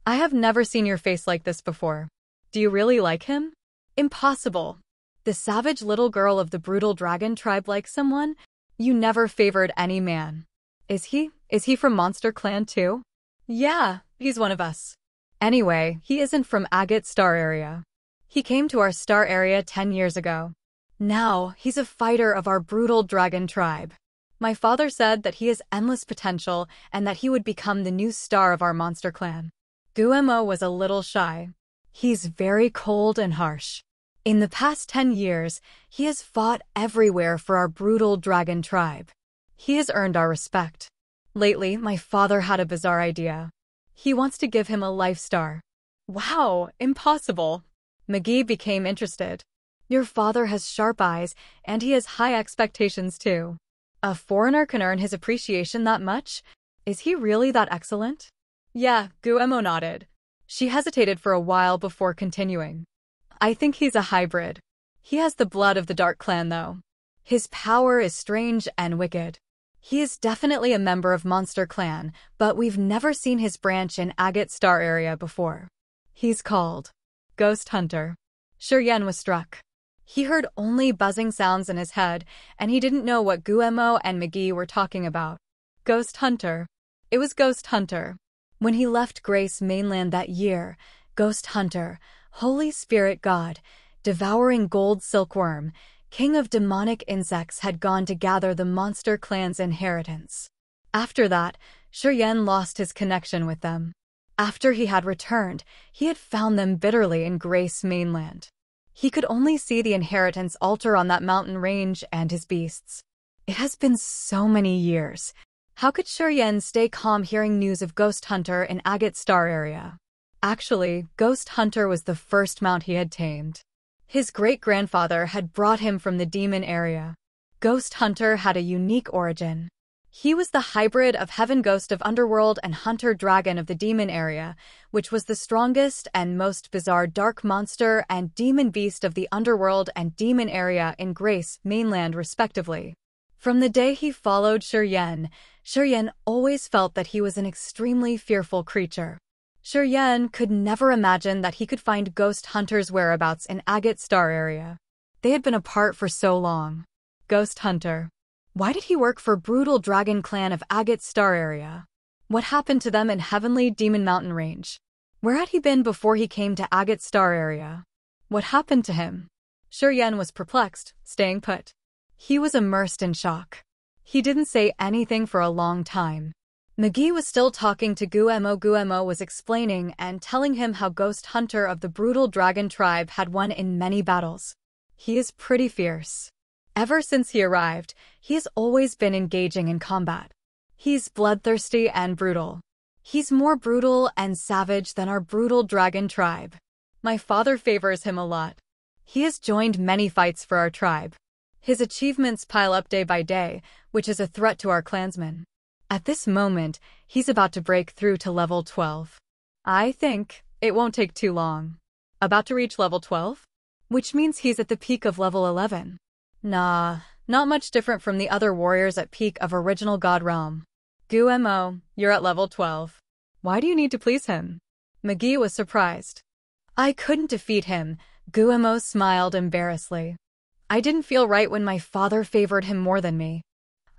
I have never seen your face like this before. Do you really like him? Impossible. The savage little girl of the brutal dragon tribe likes someone? You never favored any man. Is he from Monster Clan too? Yeah, he's one of us. Anyway, he isn't from Agate Star Area. He came to our star area 10 years ago. Now, he's a fighter of our brutal dragon tribe. My father said that he has endless potential and that he would become the new star of our monster clan. Guemo was a little shy. He's very cold and harsh. In the past 10 years, he has fought everywhere for our brutal dragon tribe. He has earned our respect. Lately, my father had a bizarre idea. He wants to give him a life star. Wow, impossible. McGee became interested. Your father has sharp eyes, and he has high expectations too. A foreigner can earn his appreciation that much? Is he really that excellent? Yeah, Guemo nodded. She hesitated for a while before continuing. I think he's a hybrid. He has the blood of the Dark Clan, though. His power is strange and wicked. He is definitely a member of Monster Clan, but we've never seen his branch in Agate Star Area before. He's called Ghost Hunter. Shurian was struck. He heard only buzzing sounds in his head, and he didn't know what Guemo and McGee were talking about. Ghost Hunter. It was Ghost Hunter. When he left Grace Mainland that year, Ghost Hunter, Holy Spirit God, devouring gold silkworm, king of demonic insects, had gone to gather the monster clan's inheritance. After that, Shurian lost his connection with them. After he had returned, he had found them bitterly in Grace Mainland. He could only see the inheritance altar on that mountain range and his beasts. It has been so many years. How could Shurian stay calm hearing news of Ghost Hunter in Agate Star Area? Actually, Ghost Hunter was the first mount he had tamed. His great-grandfather had brought him from the demon area. Ghost Hunter had a unique origin. He was the hybrid of Heaven Ghost of Underworld and Hunter Dragon of the demon area, which was the strongest and most bizarre dark monster and demon beast of the underworld and demon area in Grace Mainland respectively. From the day he followed Shurian always felt that he was an extremely fearful creature. Shurian could never imagine that he could find Ghost Hunter's whereabouts in Agate Star Area. They had been apart for so long. Ghost Hunter. Why did he work for Brutal Dragon Clan of Agate Star Area? What happened to them in Heavenly Demon Mountain Range? Where had he been before he came to Agate Star Area? What happened to him? Shurian was perplexed, staying put. He was immersed in shock. He didn't say anything for a long time. McGee was still talking to Guemo. Guemo was explaining and telling him how Ghost Hunter of the Brutal Dragon Tribe had won in many battles. He is pretty fierce. Ever since he arrived, he has always been engaging in combat. He's bloodthirsty and brutal. He's more brutal and savage than our Brutal Dragon Tribe. My father favors him a lot. He has joined many fights for our tribe. His achievements pile up day by day, which is a threat to our clansmen. At this moment, he's about to break through to level 12. I think it won't take too long. About to reach level 12? Which means he's at the peak of level 11. Nah, not much different from the other warriors at peak of Original God Realm. Guemo, you're at level 12. Why do you need to please him? McGee was surprised. I couldn't defeat him, Guemo smiled embarrassedly. I didn't feel right when my father favored him more than me.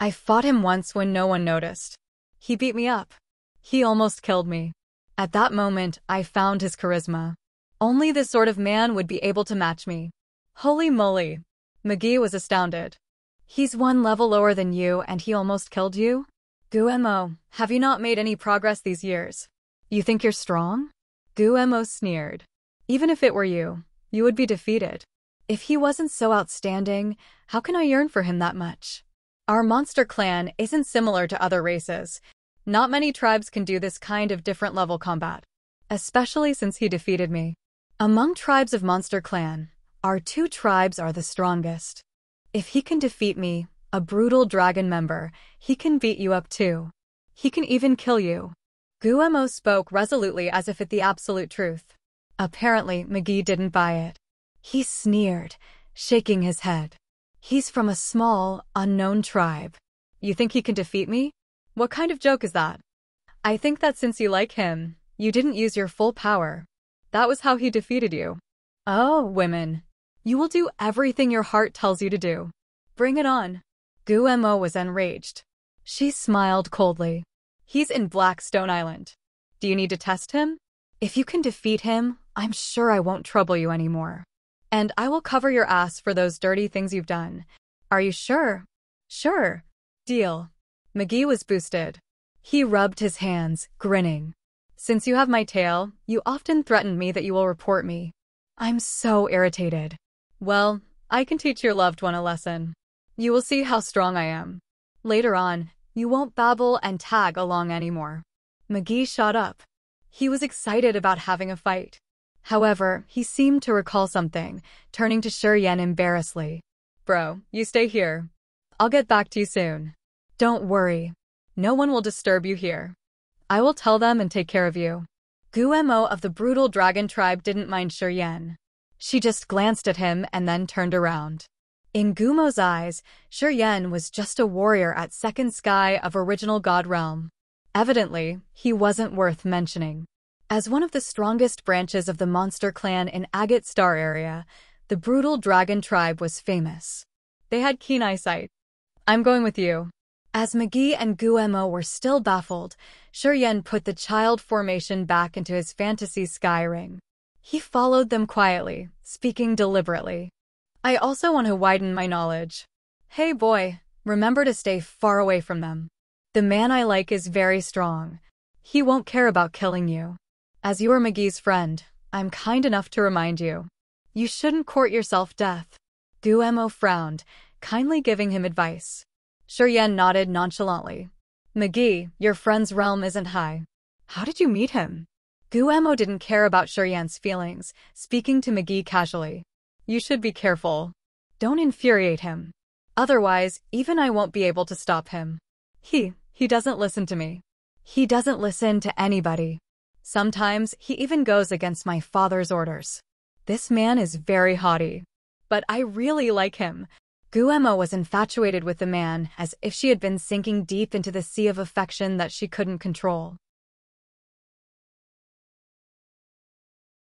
I fought him once when no one noticed. He beat me up. He almost killed me. At that moment, I found his charisma. Only this sort of man would be able to match me. Holy moly. McGee was astounded. He's one level lower than you and he almost killed you? Guemo, have you not made any progress these years? You think you're strong? Guemo sneered. Even if it were you, you would be defeated. If he wasn't so outstanding, how can I yearn for him that much? Our monster clan isn't similar to other races. Not many tribes can do this kind of different level combat, especially since he defeated me. Among tribes of Monster Clan, our two tribes are the strongest. If he can defeat me, a brutal dragon member, he can beat you up too. He can even kill you. Guemo spoke resolutely as if it the absolute truth. Apparently, McGee didn't buy it. He sneered, shaking his head. He's from a small, unknown tribe. You think he can defeat me? What kind of joke is that? I think that since you like him, you didn't use your full power. That was how he defeated you. Oh, women. You will do everything your heart tells you to do. Bring it on. Guemo was enraged. She smiled coldly. He's in Blackstone Island. Do you need to test him? If you can defeat him, I'm sure I won't trouble you anymore. And I will cover your ass for those dirty things you've done. Are you sure? Sure. Deal. McGee was boosted. He rubbed his hands, grinning. Since you have my tail, you often threaten me that you will report me. I'm so irritated. Well, I can teach your loved one a lesson. You will see how strong I am. Later on, you won't babble and tag along anymore. McGee shot up. He was excited about having a fight. However, he seemed to recall something, turning to Shiryen embarrassedly. Bro, you stay here. I'll get back to you soon. Don't worry. No one will disturb you here. I will tell them and take care of you. Guemo of the brutal dragon tribe didn't mind Shiryen. She just glanced at him and then turned around. In Gumo's eyes, Shiryen was just a warrior at second sky of original god realm. Evidently, he wasn't worth mentioning. As one of the strongest branches of the monster clan in Agate Star area, the brutal dragon tribe was famous. They had keen eyesight. I'm going with you. As McGee and Guemo were still baffled, Shiryen put the child formation back into his fantasy sky ring. He followed them quietly, speaking deliberately. I also want to widen my knowledge. Hey boy, remember to stay far away from them. The man I like is very strong. He won't care about killing you. As you are McGee's friend, I'm kind enough to remind you. You shouldn't court yourself death. Guemo frowned, kindly giving him advice. Shiryen nodded nonchalantly. McGee, your friend's realm isn't high. How did you meet him? Guemo didn't care about Shiryen's feelings, speaking to McGee casually. You should be careful. Don't infuriate him. Otherwise, even I won't be able to stop him. He doesn't listen to me. He doesn't listen to anybody. Sometimes he even goes against my father's orders. This man is very haughty. But I really like him. Guemo was infatuated with the man as if she had been sinking deep into the sea of affection that she couldn't control.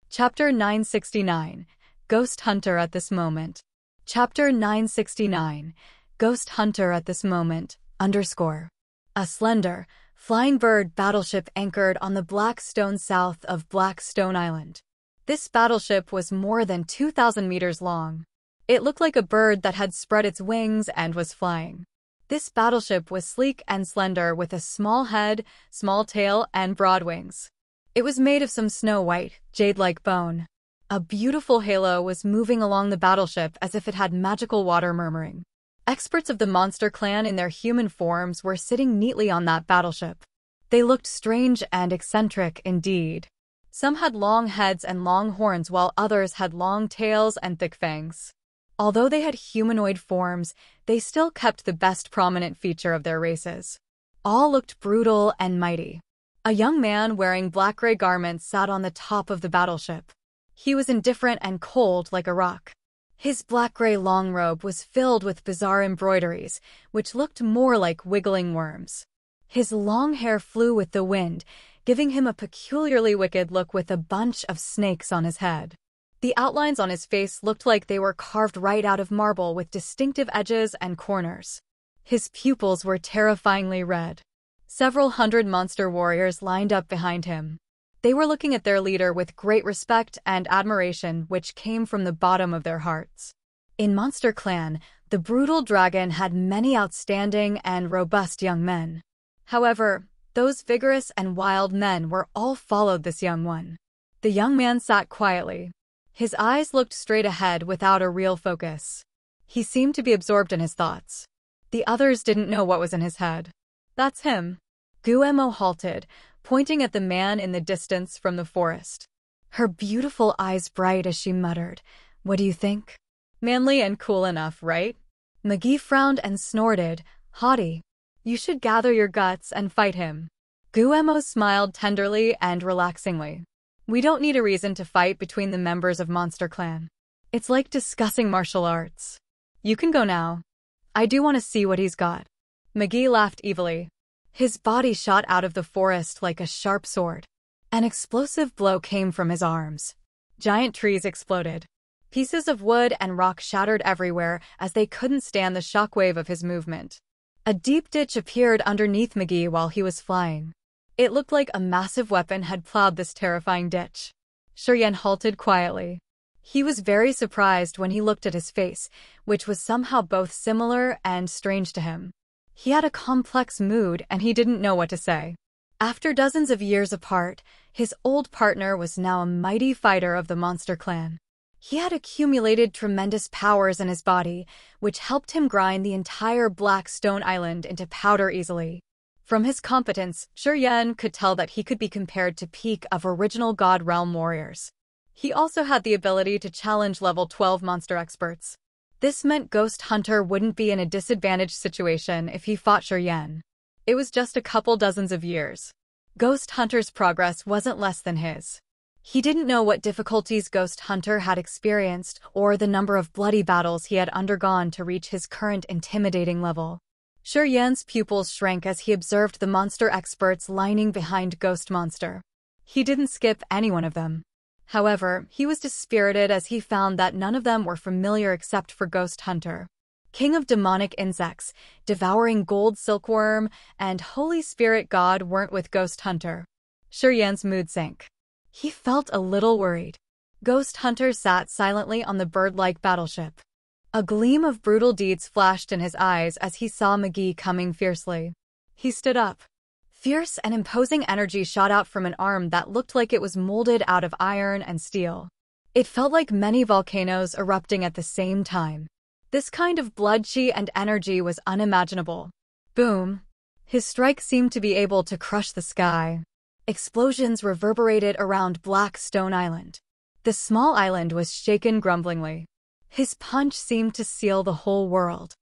Chapter 969. Ghost Hunter at this moment. Chapter 969. Ghost Hunter at this moment, _ A slender, flying bird battleship anchored on the black stone south of Blackstone Island. This battleship was more than 2,000 meters long. It looked like a bird that had spread its wings and was flying. This battleship was sleek and slender with a small head, small tail, and broad wings. It was made of some snow-white, jade-like bone. A beautiful halo was moving along the battleship as if it had magical water murmuring. Experts of the monster clan in their human forms were sitting neatly on that battleship. They looked strange and eccentric indeed. Some had long heads and long horns while others had long tails and thick fangs. Although they had humanoid forms, they still kept the best prominent feature of their races. All looked brutal and mighty. A young man wearing black-gray garments sat on the top of the battleship. He was indifferent and cold like a rock. His black-gray long robe was filled with bizarre embroideries, which looked more like wiggling worms. His long hair flew with the wind, giving him a peculiarly wicked look with a bunch of snakes on his head. The outlines on his face looked like they were carved right out of marble with distinctive edges and corners. His pupils were terrifyingly red. Several hundred monster warriors lined up behind him. They were looking at their leader with great respect and admiration which came from the bottom of their hearts. In Monster Clan, the brutal dragon had many outstanding and robust young men. However, those vigorous and wild men were all followed this young one. The young man sat quietly. His eyes looked straight ahead without a real focus. He seemed to be absorbed in his thoughts. The others didn't know what was in his head. That's him. Guemo halted, pointing at the man in the distance from the forest. Her beautiful eyes bright as she muttered, "What do you think? Manly and cool enough, right?" McGee frowned and snorted, "Haughty. You should gather your guts and fight him." Guemo smiled tenderly and relaxingly. "We don't need a reason to fight between the members of Monster Clan. It's like discussing martial arts. You can go now. I do want to see what he's got." McGee laughed evilly. His body shot out of the forest like a sharp sword. An explosive blow came from his arms. Giant trees exploded. Pieces of wood and rock shattered everywhere as they couldn't stand the shockwave of his movement. A deep ditch appeared underneath McGee while he was flying. It looked like a massive weapon had plowed this terrifying ditch. Shiryen halted quietly. He was very surprised when he looked at his face, which was somehow both similar and strange to him. He had a complex mood and he didn't know what to say. After dozens of years apart, his old partner was now a mighty fighter of the Monster Clan. He had accumulated tremendous powers in his body, which helped him grind the entire Black Stone Island into powder easily. From his competence, Shiryen could tell that he could be compared to peak of original God Realm warriors. He also had the ability to challenge level 12 monster experts. This meant Ghost Hunter wouldn't be in a disadvantaged situation if he fought Shiryen. It was just a couple dozens of years. Ghost Hunter's progress wasn't less than his. He didn't know what difficulties Ghost Hunter had experienced or the number of bloody battles he had undergone to reach his current intimidating level. Shiryen's pupils shrank as he observed the monster experts lining behind Ghost Monster. He didn't skip any one of them. However, he was dispirited as he found that none of them were familiar except for Ghost Hunter. King of demonic insects, devouring gold silkworm, and Holy Spirit God weren't with Ghost Hunter. Shiryen's mood sank. He felt a little worried. Ghost Hunter sat silently on the bird-like battleship. A gleam of brutal deeds flashed in his eyes as he saw McGee coming fiercely. He stood up. Fierce and imposing energy shot out from an arm that looked like it was molded out of iron and steel. It felt like many volcanoes erupting at the same time. This kind of blood chi and energy was unimaginable. Boom! His strike seemed to be able to crush the sky. Explosions reverberated around Black Stone Island. The small island was shaken grumblingly. His punch seemed to seal the whole world.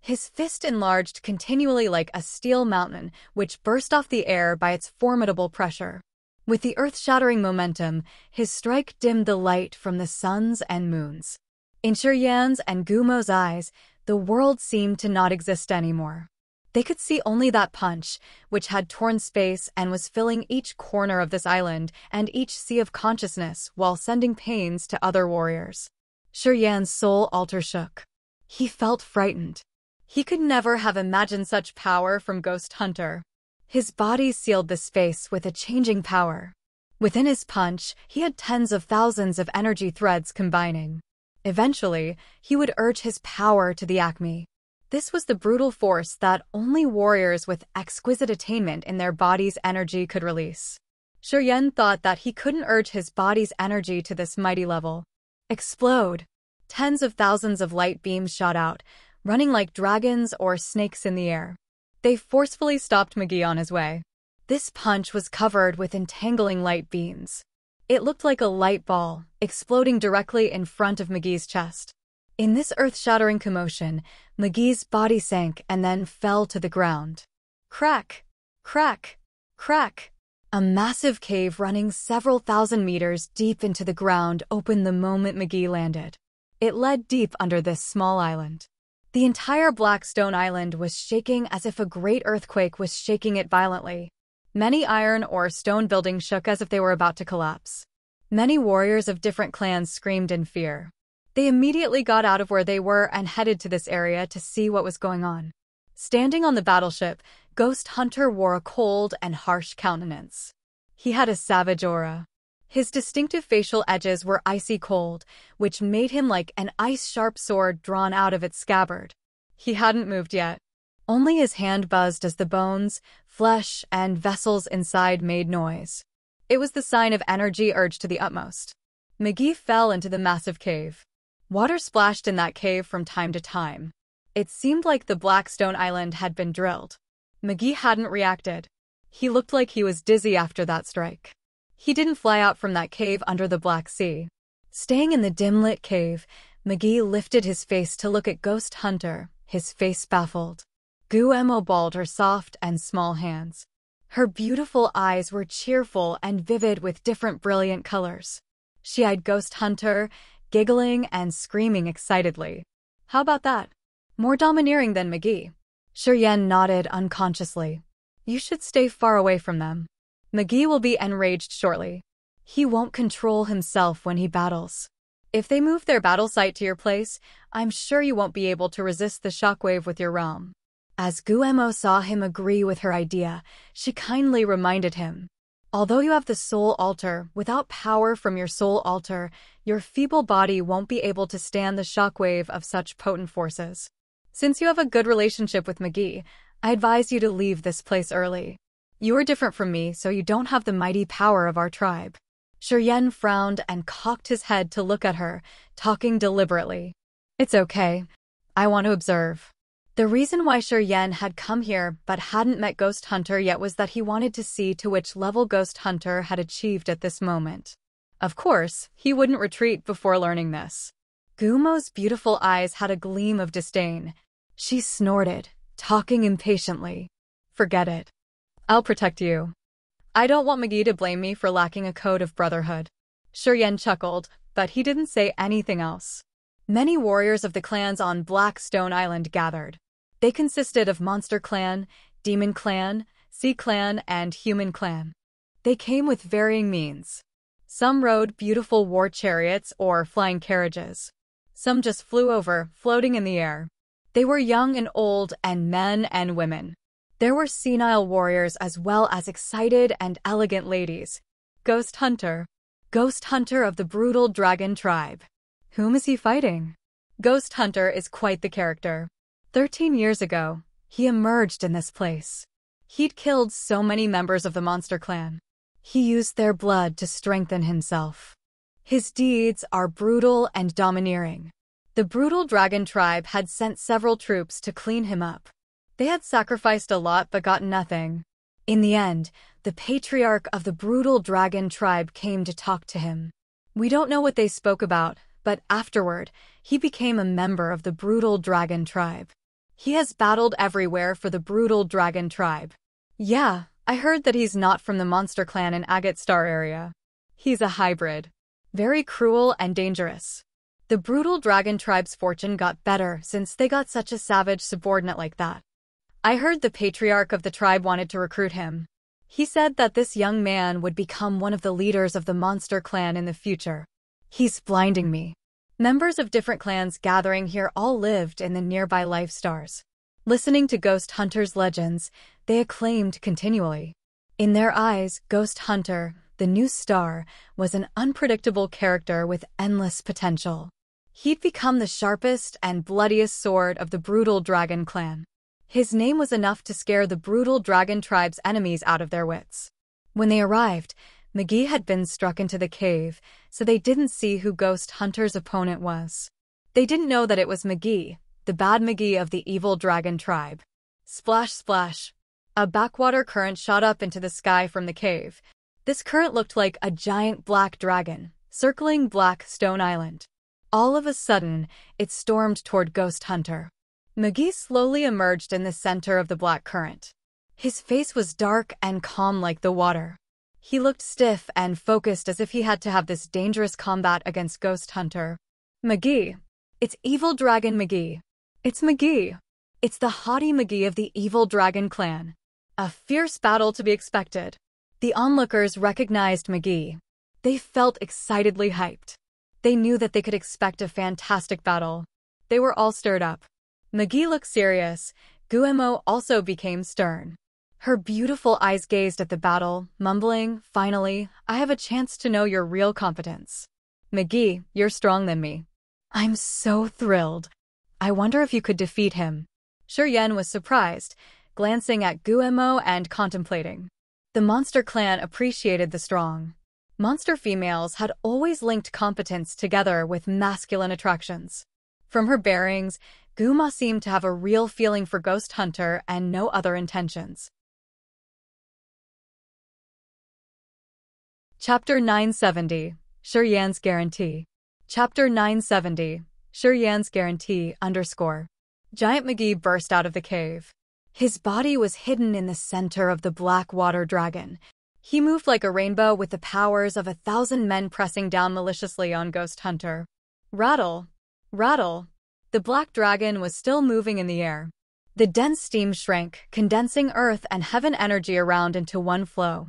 His fist enlarged continually like a steel mountain, which burst off the air by its formidable pressure. With the earth-shattering momentum, his strike dimmed the light from the suns and moons. In Shiryen's and Gumo's eyes, the world seemed to not exist anymore. They could see only that punch, which had torn space and was filling each corner of this island and each sea of consciousness while sending pains to other warriors. Shiryen's soul altar shook. He felt frightened. He could never have imagined such power from Ghost Hunter. His body sealed the space with a changing power. Within his punch, he had tens of thousands of energy threads combining. Eventually, he would urge his power to the acme. This was the brutal force that only warriors with exquisite attainment in their body's energy could release. Shiryen thought that he couldn't urge his body's energy to this mighty level. Explode! Tens of thousands of light beams shot out, running like dragons or snakes in the air. They forcefully stopped McGee on his way. This punch was covered with entangling light beams. It looked like a light ball, exploding directly in front of McGee's chest. In this earth-shattering commotion, McGee's body sank and then fell to the ground. Crack! Crack! Crack! A massive cave running several thousand meters deep into the ground opened the moment McGee landed. It led deep under this small island. The entire Black Stone Island was shaking as if a great earthquake was shaking it violently. Many iron or stone buildings shook as if they were about to collapse. Many warriors of different clans screamed in fear. They immediately got out of where they were and headed to this area to see what was going on. Standing on the battleship, Ghost Hunter wore a cold and harsh countenance. He had a savage aura. His distinctive facial edges were icy cold, which made him like an ice-sharp sword drawn out of its scabbard. He hadn't moved yet. Only his hand buzzed as the bones, flesh, and vessels inside made noise. It was the sign of energy urged to the utmost. McGee fell into the massive cave. Water splashed in that cave from time to time. It seemed like the black stone island had been drilled. McGee hadn't reacted. He looked like he was dizzy after that strike. He didn't fly out from that cave under the Black Sea. Staying in the dim-lit cave, McGee lifted his face to look at Ghost Hunter, his face baffled. Guemo balled her soft and small hands. Her beautiful eyes were cheerful and vivid with different brilliant colors. She eyed Ghost Hunter, giggling and screaming excitedly. How about that? More domineering than McGee. Shiryen nodded unconsciously. You should stay far away from them. McGee will be enraged shortly. He won't control himself when he battles. If they move their battle site to your place, I'm sure you won't be able to resist the shockwave with your realm. As Guemo saw him agree with her idea, she kindly reminded him. Although you have the soul altar, without power from your soul altar, your feeble body won't be able to stand the shockwave of such potent forces. Since you have a good relationship with McGee, I advise you to leave this place early. You are different from me, so you don't have the mighty power of our tribe. Shiryen frowned and cocked his head to look at her, talking deliberately. It's okay. I want to observe. The reason why Shiryen had come here but hadn't met Ghost Hunter yet was that he wanted to see to which level Ghost Hunter had achieved at this moment. Of course, he wouldn't retreat before learning this. Gumo's beautiful eyes had a gleam of disdain. She snorted, talking impatiently. Forget it. I'll protect you. I don't want McGee to blame me for lacking a code of brotherhood. Shiryen chuckled, but he didn't say anything else. Many warriors of the clans on Black Stone Island gathered. They consisted of Monster Clan, Demon Clan, Sea Clan, and Human Clan. They came with varying means. Some rode beautiful war chariots or flying carriages. Some just flew over, floating in the air. They were young and old, and men and women. There were senile warriors as well as excited and elegant ladies. Ghost Hunter. Ghost Hunter of the brutal dragon tribe. Whom is he fighting? Ghost Hunter is quite the character. 13 years ago, he emerged in this place. He'd killed so many members of the Monster Clan. He used their blood to strengthen himself. His deeds are brutal and domineering. The brutal dragon tribe had sent several troops to clean him up. They had sacrificed a lot but got nothing. In the end, the patriarch of the brutal dragon tribe came to talk to him. We don't know what they spoke about, but afterward, he became a member of the brutal dragon tribe. He has battled everywhere for the brutal dragon tribe. Yeah, I heard that he's not from the Monster Clan in Agate Star area. He's a hybrid. Very cruel and dangerous. The brutal dragon tribe's fortune got better since they got such a savage subordinate like that. I heard the patriarch of the tribe wanted to recruit him. He said that this young man would become one of the leaders of the Monster Clan in the future. He's blinding me. Members of different clans gathering here all lived in the nearby life stars. Listening to Ghost Hunter's legends, they acclaimed continually. In their eyes, Ghost Hunter, the new star, was an unpredictable character with endless potential. He'd become the sharpest and bloodiest sword of the brutal dragon clan. His name was enough to scare the brutal dragon tribe's enemies out of their wits. When they arrived, McGee had been struck into the cave, so they didn't see who Ghost Hunter's opponent was. They didn't know that it was McGee, the bad McGee of the evil dragon tribe. Splash, splash. A backwater current shot up into the sky from the cave. This current looked like a giant black dragon, circling Black Stone Island. All of a sudden, it stormed toward Ghost Hunter. McGee slowly emerged in the center of the black current. His face was dark and calm like the water. He looked stiff and focused as if he had to have this dangerous combat against Ghost Hunter. McGee. It's Evil Dragon McGee. It's McGee. It's the haughty McGee of the Evil Dragon clan. A fierce battle to be expected. The onlookers recognized McGee. They felt excitedly hyped. They knew that they could expect a fantastic battle. They were all stirred up. McGee looked serious. Guemo also became stern. Her beautiful eyes gazed at the battle, mumbling, "Finally, I have a chance to know your real competence. McGee, you're stronger than me. I'm so thrilled. I wonder if you could defeat him." Shiryen was surprised, glancing at Guemo and contemplating. The Monster Clan appreciated the strong. Monster females had always linked competence together with masculine attractions. From her bearings, Guma seemed to have a real feeling for Ghost Hunter and no other intentions. Chapter 970, Shuriyan's Guarantee. Chapter 970, Shuriyan's Guarantee _ Giant McGee burst out of the cave. His body was hidden in the center of the black water dragon. He moved like a rainbow with the powers of 1,000 men pressing down maliciously on Ghost Hunter. Rattle! Rattle! The black dragon was still moving in the air. The dense steam shrank, condensing earth and heaven energy around into one flow.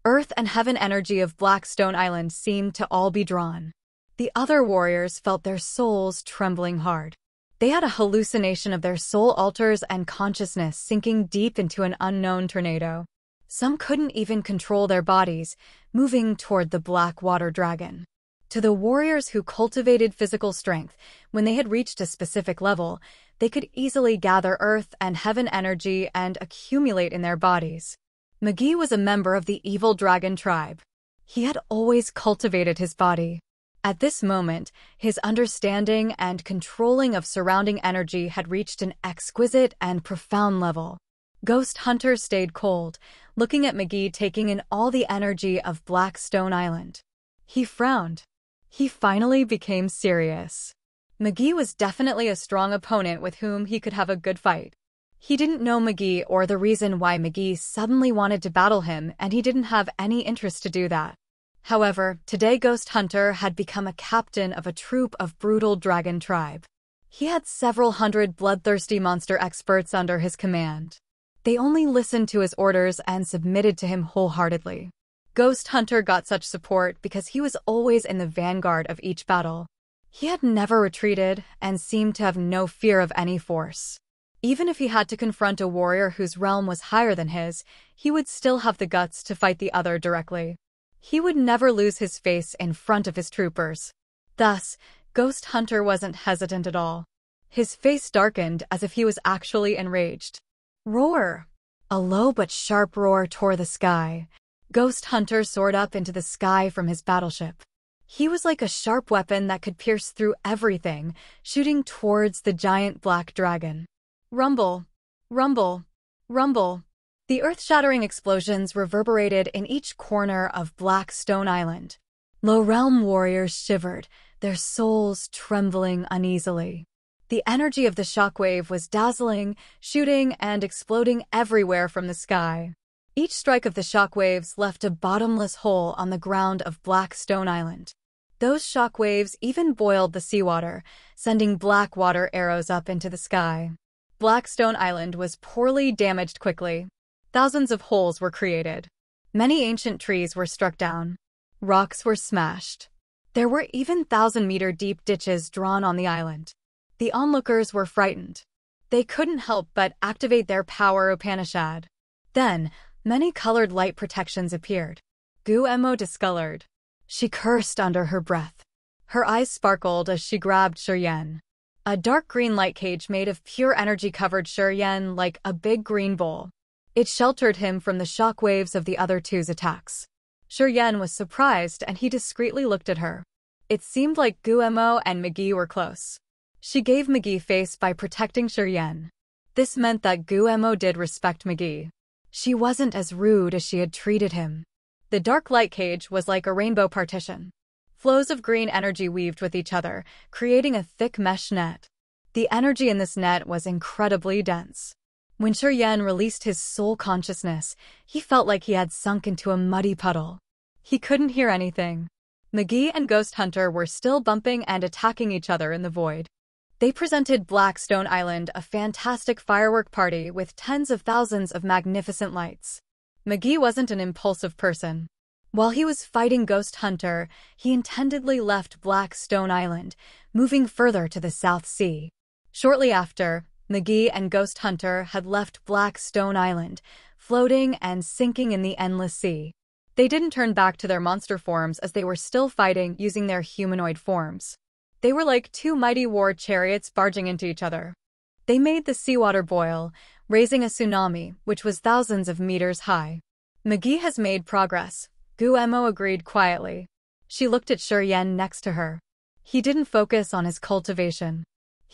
Earth and heaven energy of Black Stone Island seemed to all be drawn. The other warriors felt their souls trembling hard. They had a hallucination of their soul altars and consciousness sinking deep into an unknown tornado. Some couldn't even control their bodies, moving toward the black water dragon. To the warriors who cultivated physical strength, when they had reached a specific level, they could easily gather earth and heaven energy and accumulate in their bodies. McGee was a member of the evil dragon tribe. He had always cultivated his body. At this moment, his understanding and controlling of surrounding energy had reached an exquisite and profound level. Ghost Hunter stayed cold, looking at McGee taking in all the energy of Black Stone Island. He frowned. He finally became serious. McGee was definitely a strong opponent with whom he could have a good fight. He didn't know McGee or the reason why McGee suddenly wanted to battle him, and he didn't have any interest to do that. However, today Ghost Hunter had become a captain of a troop of brutal dragon tribe. He had several hundred bloodthirsty monster experts under his command. They only listened to his orders and submitted to him wholeheartedly. Ghost Hunter got such support because he was always in the vanguard of each battle. He had never retreated and seemed to have no fear of any force. Even if he had to confront a warrior whose realm was higher than his, he would still have the guts to fight the other directly. He would never lose his face in front of his troopers. Thus, Ghost Hunter wasn't hesitant at all. His face darkened as if he was actually enraged. Roar! A low but sharp roar tore the sky. Ghost Hunter soared up into the sky from his battleship. He was like a sharp weapon that could pierce through everything, shooting towards the giant black dragon. Rumble! Rumble! Rumble! The earth-shattering explosions reverberated in each corner of Black Stone Island. Low-realm warriors shivered, their souls trembling uneasily. The energy of the shockwave was dazzling, shooting and exploding everywhere from the sky. Each strike of the shockwaves left a bottomless hole on the ground of Black Stone Island. Those shockwaves even boiled the seawater, sending black water arrows up into the sky. Black Stone Island was poorly damaged quickly. Thousands of holes were created. Many ancient trees were struck down. Rocks were smashed. There were even 1,000-meter-deep ditches drawn on the island. The onlookers were frightened. They couldn't help but activate their power Upanishad. Then, many colored light protections appeared. Guemo discolored. She cursed under her breath. Her eyes sparkled as she grabbed Shuriyan. A dark green light cage made of pure energy covered Shuriyan like a big green bowl. It sheltered him from the shock waves of the other two's attacks. Shuriyan was surprised and he discreetly looked at her. It seemed like Guemo and McGee were close. She gave McGee face by protecting Shuriyan. This meant that Guemo did respect McGee. She wasn't as rude as she had treated him. The dark light cage was like a rainbow partition. Flows of green energy weaved with each other, creating a thick mesh net. The energy in this net was incredibly dense. When Shuriyan released his soul consciousness, he felt like he had sunk into a muddy puddle. He couldn't hear anything. McGee and Ghost Hunter were still bumping and attacking each other in the void. They presented Black Stone Island a fantastic firework party with tens of thousands of magnificent lights. McGee wasn't an impulsive person. While he was fighting Ghost Hunter, he intendedly left Black Stone Island, moving further to the South Sea. Shortly after, McGee and Ghost Hunter had left Black Stone Island, floating and sinking in the endless sea. They didn't turn back to their monster forms as they were still fighting using their humanoid forms. They were like two mighty war chariots barging into each other. They made the seawater boil, raising a tsunami, which was thousands of meters high. McGee has made progress, Guemo agreed quietly. She looked at Shuriyan next to her. He didn't focus on his cultivation.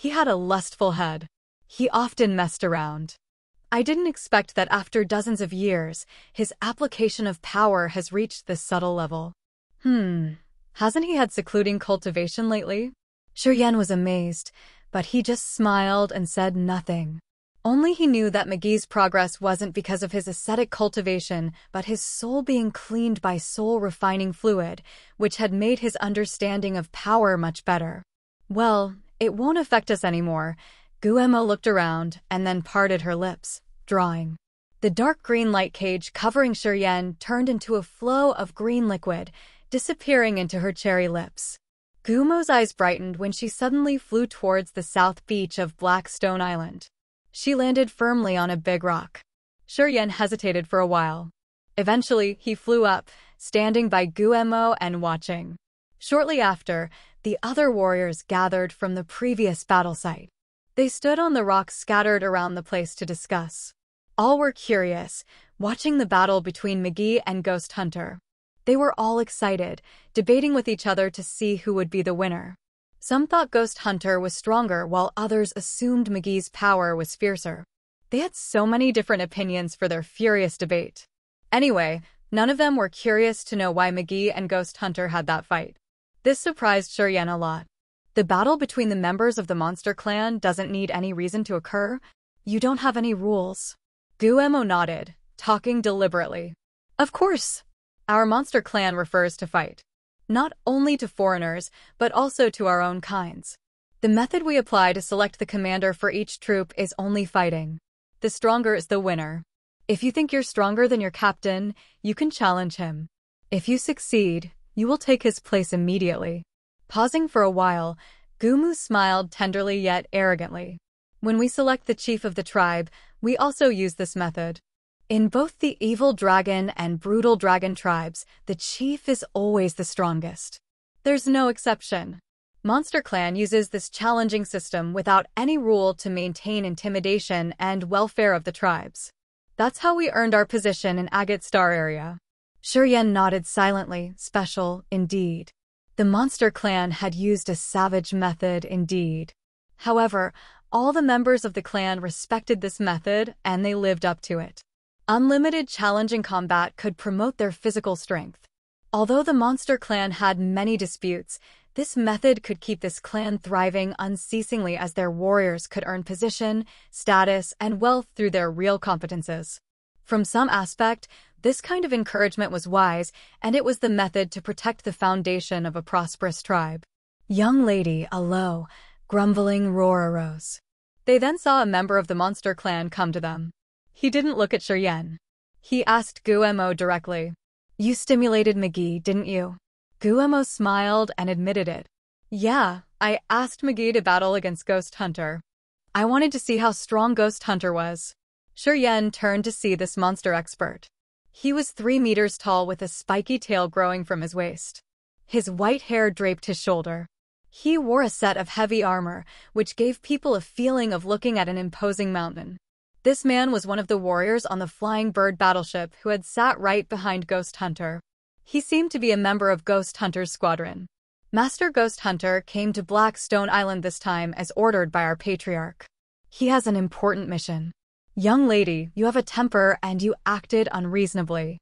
He had a lustful head. He often messed around. I didn't expect that after dozens of years, his application of power has reached this subtle level. Hasn't he had secluding cultivation lately? Shiryen was amazed, but he just smiled and said nothing. Only he knew that McGee's progress wasn't because of his ascetic cultivation, but his soul being cleaned by soul-refining fluid, which had made his understanding of power much better. Well, it won't affect us anymore. Guemo looked around and then parted her lips, drawing. The dark green light cage covering Shiryen turned into a flow of green liquid, disappearing into her cherry lips. Gumo's eyes brightened when she suddenly flew towards the south beach of Black Stone Island. She landed firmly on a big rock. Shiryen hesitated for a while. Eventually, he flew up, standing by Guemo and watching. Shortly after, the other warriors gathered from the previous battle site. They stood on the rocks scattered around the place to discuss. All were curious, watching the battle between McGee and Ghost Hunter. They were all excited, debating with each other to see who would be the winner. Some thought Ghost Hunter was stronger, while others assumed McGee's power was fiercer. They had so many different opinions for their furious debate. Anyway, none of them were curious to know why McGee and Ghost Hunter had that fight. This surprised Shiryen a lot. The battle between the members of the monster clan doesn't need any reason to occur. You don't have any rules. Guemo nodded, talking deliberately. Of course. Our monster clan refers to fight. Not only to foreigners, but also to our own kinds. The method we apply to select the commander for each troop is only fighting. The stronger is the winner. If you think you're stronger than your captain, you can challenge him. If you succeed, you will take his place immediately. Pausing for a while, Gumu smiled tenderly yet arrogantly. When we select the chief of the tribe, we also use this method. In both the evil dragon and brutal dragon tribes, the chief is always the strongest. There's no exception. Monster Clan uses this challenging system without any rule to maintain intimidation and welfare of the tribes. That's how we earned our position in Agate Star area. Shiryen nodded silently, special, indeed. The Monster Clan had used a savage method indeed. However, all the members of the clan respected this method and they lived up to it. Unlimited challenge in combat could promote their physical strength. Although the Monster Clan had many disputes, this method could keep this clan thriving unceasingly as their warriors could earn position, status, and wealth through their real competences. From some aspect, this kind of encouragement was wise, and it was the method to protect the foundation of a prosperous tribe. Young lady, a low, grumbling roar arose. They then saw a member of the Monster Clan come to them. He didn't look at Shiryen. He asked Guemo directly. You stimulated McGee, didn't you? Guemo smiled and admitted it. Yeah, I asked McGee to battle against Ghost Hunter. I wanted to see how strong Ghost Hunter was. Shiryen turned to see this monster expert. He was 3 meters tall with a spiky tail growing from his waist. His white hair draped his shoulder. He wore a set of heavy armor, which gave people a feeling of looking at an imposing mountain. This man was one of the warriors on the Flying Bird battleship who had sat right behind Ghost Hunter. He seemed to be a member of Ghost Hunter's squadron. Master Ghost Hunter came to Black Stone Island this time as ordered by our patriarch. He has an important mission. Young lady, you have a temper and you acted unreasonably.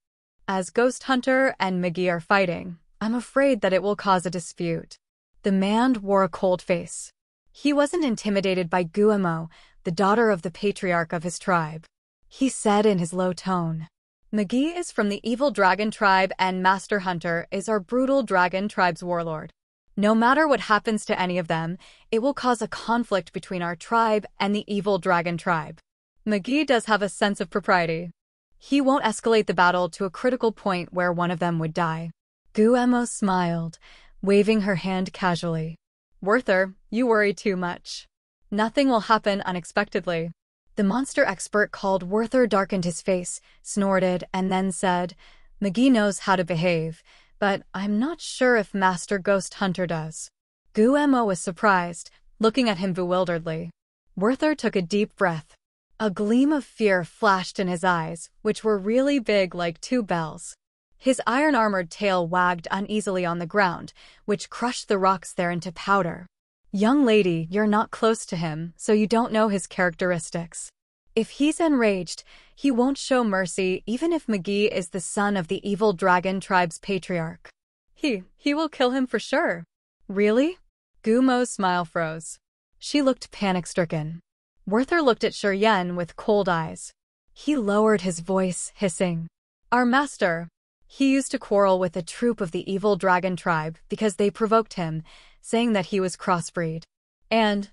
As Ghost Hunter and McGee are fighting, I'm afraid that it will cause a dispute. The man wore a cold face. He wasn't intimidated by Guemo, the daughter of the patriarch of his tribe. He said in his low tone, McGee is from the evil dragon tribe and Master Hunter is our brutal dragon tribe's warlord. No matter what happens to any of them, it will cause a conflict between our tribe and the evil dragon tribe. McGee does have a sense of propriety. He won't escalate the battle to a critical point where one of them would die. Guemo smiled, waving her hand casually. Werther, you worry too much. Nothing will happen unexpectedly. The monster expert called Werther darkened his face, snorted, and then said, McGee knows how to behave, but I'm not sure if Master Ghost Hunter does. Guemo was surprised, looking at him bewilderedly. Werther took a deep breath. A gleam of fear flashed in his eyes, which were really big like 2 bells. His iron-armored tail wagged uneasily on the ground, which crushed the rocks there into powder. Young lady, you're not close to him, so you don't know his characteristics. If he's enraged, he won't show mercy even if McGee is the son of the evil dragon tribe's patriarch. He will kill him for sure. Really? Gumo's smile froze. She looked panic-stricken. Werther looked at Shiryen with cold eyes. He lowered his voice, hissing. Our master. He used to quarrel with a troop of the evil dragon tribe because they provoked him, saying that he was crossbreed. And,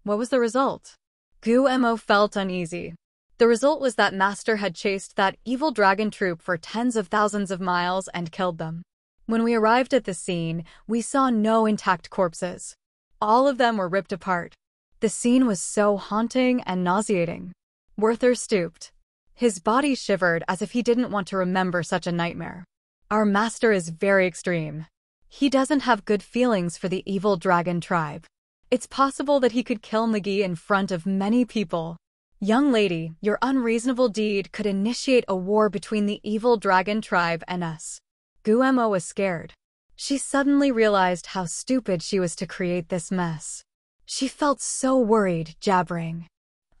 what was the result? Gumo felt uneasy. The result was that Master had chased that evil dragon troop for tens of thousands of miles and killed them. When we arrived at the scene, we saw no intact corpses. All of them were ripped apart. The scene was so haunting and nauseating. Werther stooped. His body shivered as if he didn't want to remember such a nightmare. Our master is very extreme. He doesn't have good feelings for the evil dragon tribe. It's possible that he could kill McGee in front of many people. Young lady, your unreasonable deed could initiate a war between the evil dragon tribe and us. Gumo was scared. She suddenly realized how stupid she was to create this mess. She felt so worried, jabbering.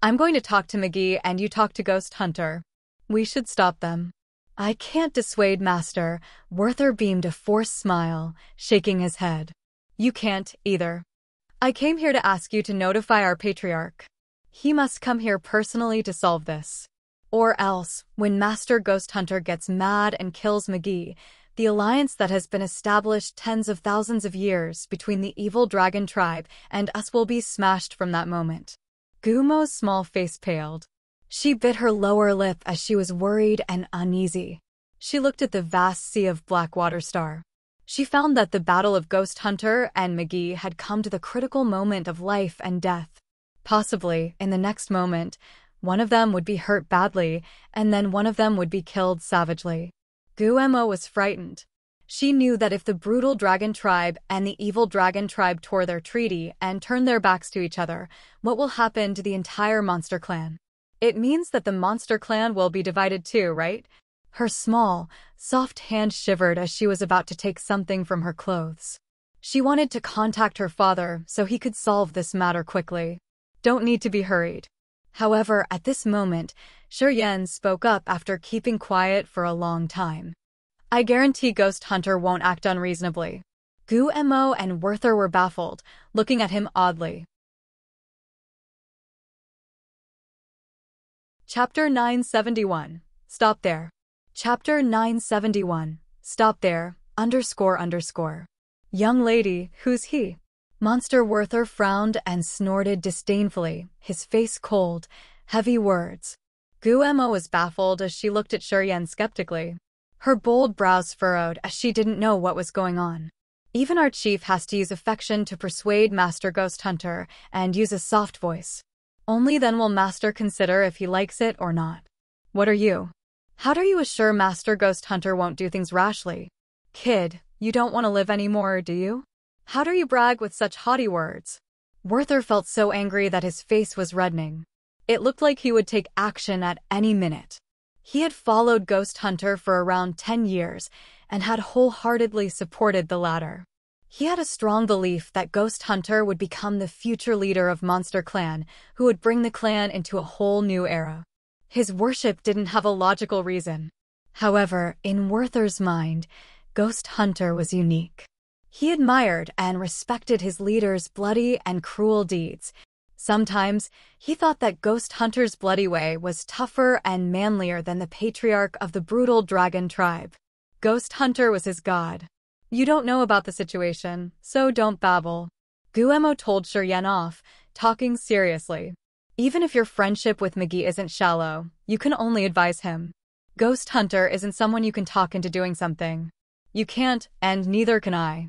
I'm going to talk to McGee and you talk to Ghost Hunter. We should stop them. I can't dissuade Master. Werther beamed a forced smile, shaking his head. You can't, either. I came here to ask you to notify our patriarch. He must come here personally to solve this. Or else, when Master Ghost Hunter gets mad and kills McGee, the alliance that has been established tens of thousands of years between the evil dragon tribe and us will be smashed from that moment. Gumo's small face paled. She bit her lower lip as she was worried and uneasy. She looked at the vast sea of Blackwater Star. She found that the battle of Ghost Hunter and McGee had come to the critical moment of life and death. Possibly, in the next moment, one of them would be hurt badly, and then one of them would be killed savagely. Gumo was frightened. She knew that if the brutal dragon tribe and the evil dragon tribe tore their treaty and turned their backs to each other, what will happen to the entire monster clan? It means that the monster clan will be divided too, right? Her small, soft hand shivered as she was about to take something from her clothes. She wanted to contact her father so he could solve this matter quickly. Don't need to be hurried. However, at this moment, Shiryen spoke up after keeping quiet for a long time. I guarantee Ghost Hunter won't act unreasonably. Gumo and Werther were baffled, looking at him oddly. Chapter 971. Stop there. Chapter 971. Stop there, __. Young lady, who's he? Monster Werther frowned and snorted disdainfully, his face cold, heavy words. Gumo was baffled as she looked at Shiryen skeptically. Her bold brows furrowed as she didn't know what was going on. Even our chief has to use affection to persuade Master Ghost Hunter and use a soft voice. Only then will Master consider if he likes it or not. What are you? How do you assure Master Ghost Hunter won't do things rashly? Kid, you don't want to live anymore, do you? How do you brag with such haughty words? Werther felt so angry that his face was reddening. It looked like he would take action at any minute. He had followed Ghost Hunter for around 10 years and had wholeheartedly supported the latter. He had a strong belief that Ghost Hunter would become the future leader of Monster Clan, who would bring the clan into a whole new era. His worship didn't have a logical reason. However, in Werther's mind, Ghost Hunter was unique. He admired and respected his leader's bloody and cruel deeds. Sometimes, he thought that Ghost Hunter's bloody way was tougher and manlier than the patriarch of the brutal dragon tribe. Ghost Hunter was his god. You don't know about the situation, so don't babble. Gumo told Shiryen off, talking seriously. Even if your friendship with McGee isn't shallow, you can only advise him. Ghost Hunter isn't someone you can talk into doing something. You can't, and neither can I.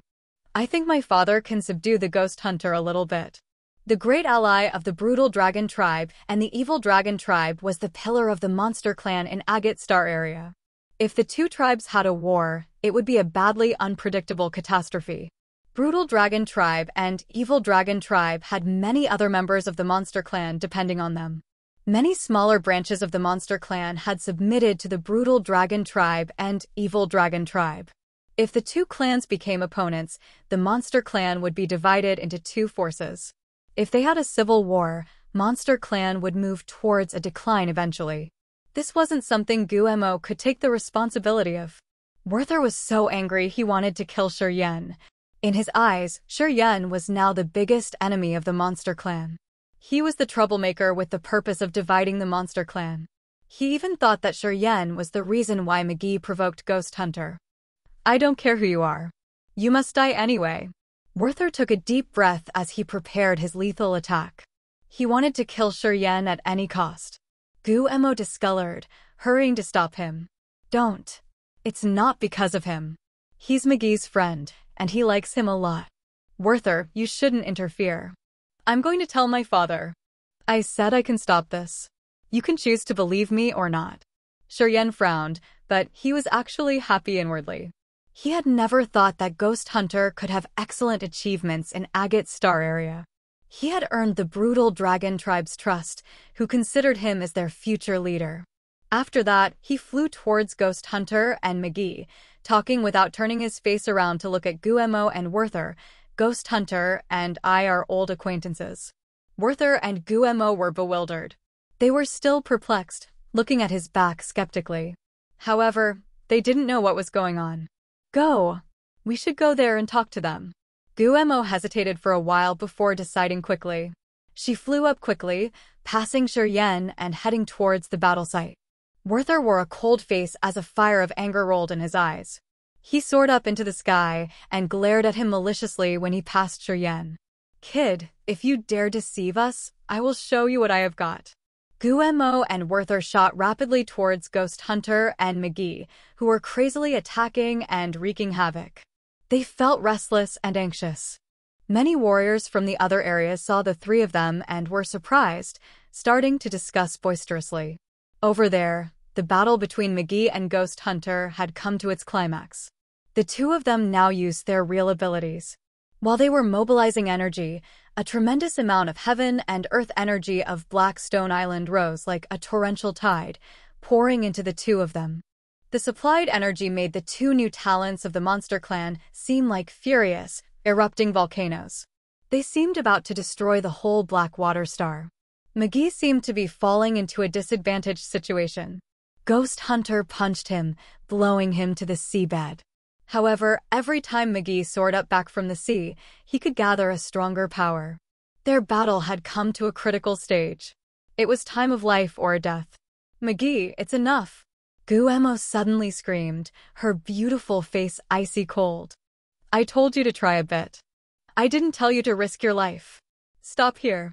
I think my father can subdue the Ghost Hunter a little bit. The great ally of the brutal dragon tribe and the evil dragon tribe was the pillar of the monster clan in Agate Star area. If the two tribes had a war, it would be a badly unpredictable catastrophe. Brutal Dragon Tribe and Evil Dragon Tribe had many other members of the Monster Clan depending on them. Many smaller branches of the Monster Clan had submitted to the Brutal Dragon Tribe and Evil Dragon Tribe. If the two clans became opponents, the Monster Clan would be divided into two forces. If they had a civil war, Monster Clan would move towards a decline eventually. This wasn't something Guemo could take the responsibility of. Werther was so angry he wanted to kill Shi Yan. In his eyes, Shi Yan was now the biggest enemy of the Monster Clan. He was the troublemaker with the purpose of dividing the Monster Clan. He even thought that Shi Yan was the reason why McGee provoked Ghost Hunter. I don't care who you are. You must die anyway. Werther took a deep breath as he prepared his lethal attack. He wanted to kill Shi Yan at any cost. Guemo discolored, hurrying to stop him. Don't. It's not because of him. He's McGee's friend, and he likes him a lot. Werther, you shouldn't interfere. I'm going to tell my father. I said I can stop this. You can choose to believe me or not. Shi Yan frowned, but he was actually happy inwardly. He had never thought that Ghost Hunter could have excellent achievements in Agate's star area. He had earned the brutal dragon tribe's trust, who considered him as their future leader. After that, he flew towards Ghost Hunter and McGee, talking without turning his face around to look at Guemo and Werther. Ghost Hunter and I are old acquaintances. Werther and Guemo were bewildered. They were still perplexed, looking at his back skeptically. However, they didn't know what was going on. Go. We should go there and talk to them. Guemo hesitated for a while before deciding quickly. She flew up quickly, passing Shi Yan and heading towards the battle site. Werther wore a cold face as a fire of anger rolled in his eyes. He soared up into the sky and glared at him maliciously when he passed Shi Yan. Kid, if you dare deceive us, I will show you what I have got. Guemo and Werther shot rapidly towards Ghost Hunter and McGee, who were crazily attacking and wreaking havoc. They felt restless and anxious. Many warriors from the other areas saw the three of them and were surprised, starting to discuss boisterously. Over there, the battle between McGee and Ghost Hunter had come to its climax. The two of them now used their real abilities. While they were mobilizing energy, a tremendous amount of heaven and earth energy of Blackstone Island rose like a torrential tide, pouring into the two of them. The supplied energy made the two new talents of the Monster Clan seem like furious, erupting volcanoes. They seemed about to destroy the whole Blackwater Star. McGee seemed to be falling into a disadvantaged situation. Ghost Hunter punched him, blowing him to the seabed. However, every time McGee soared up back from the sea, he could gather a stronger power. Their battle had come to a critical stage. It was time of life or death. McGee, it's enough. Guemo suddenly screamed, her beautiful face icy cold. I told you to try a bit. I didn't tell you to risk your life. Stop here.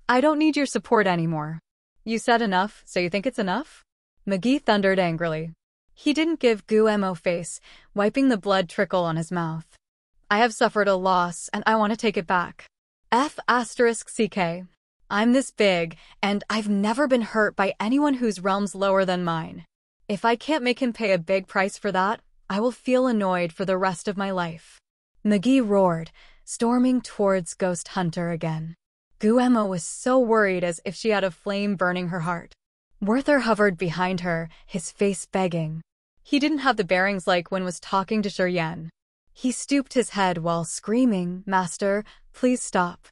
I don't need your support anymore. You said enough, so you think it's enough? McGee thundered angrily. He didn't give Guemo face, wiping the blood trickle on his mouth. I have suffered a loss, and I want to take it back. F***CK. I'm this big, and I've never been hurt by anyone whose realm's lower than mine. If I can't make him pay a big price for that, I will feel annoyed for the rest of my life. McGee roared, storming towards Ghost Hunter again. Guemo was so worried as if she had a flame burning her heart. Werther hovered behind her, his face begging. He didn't have the bearings like when was talking to Shi Yan. He stooped his head while screaming, Master, please stop.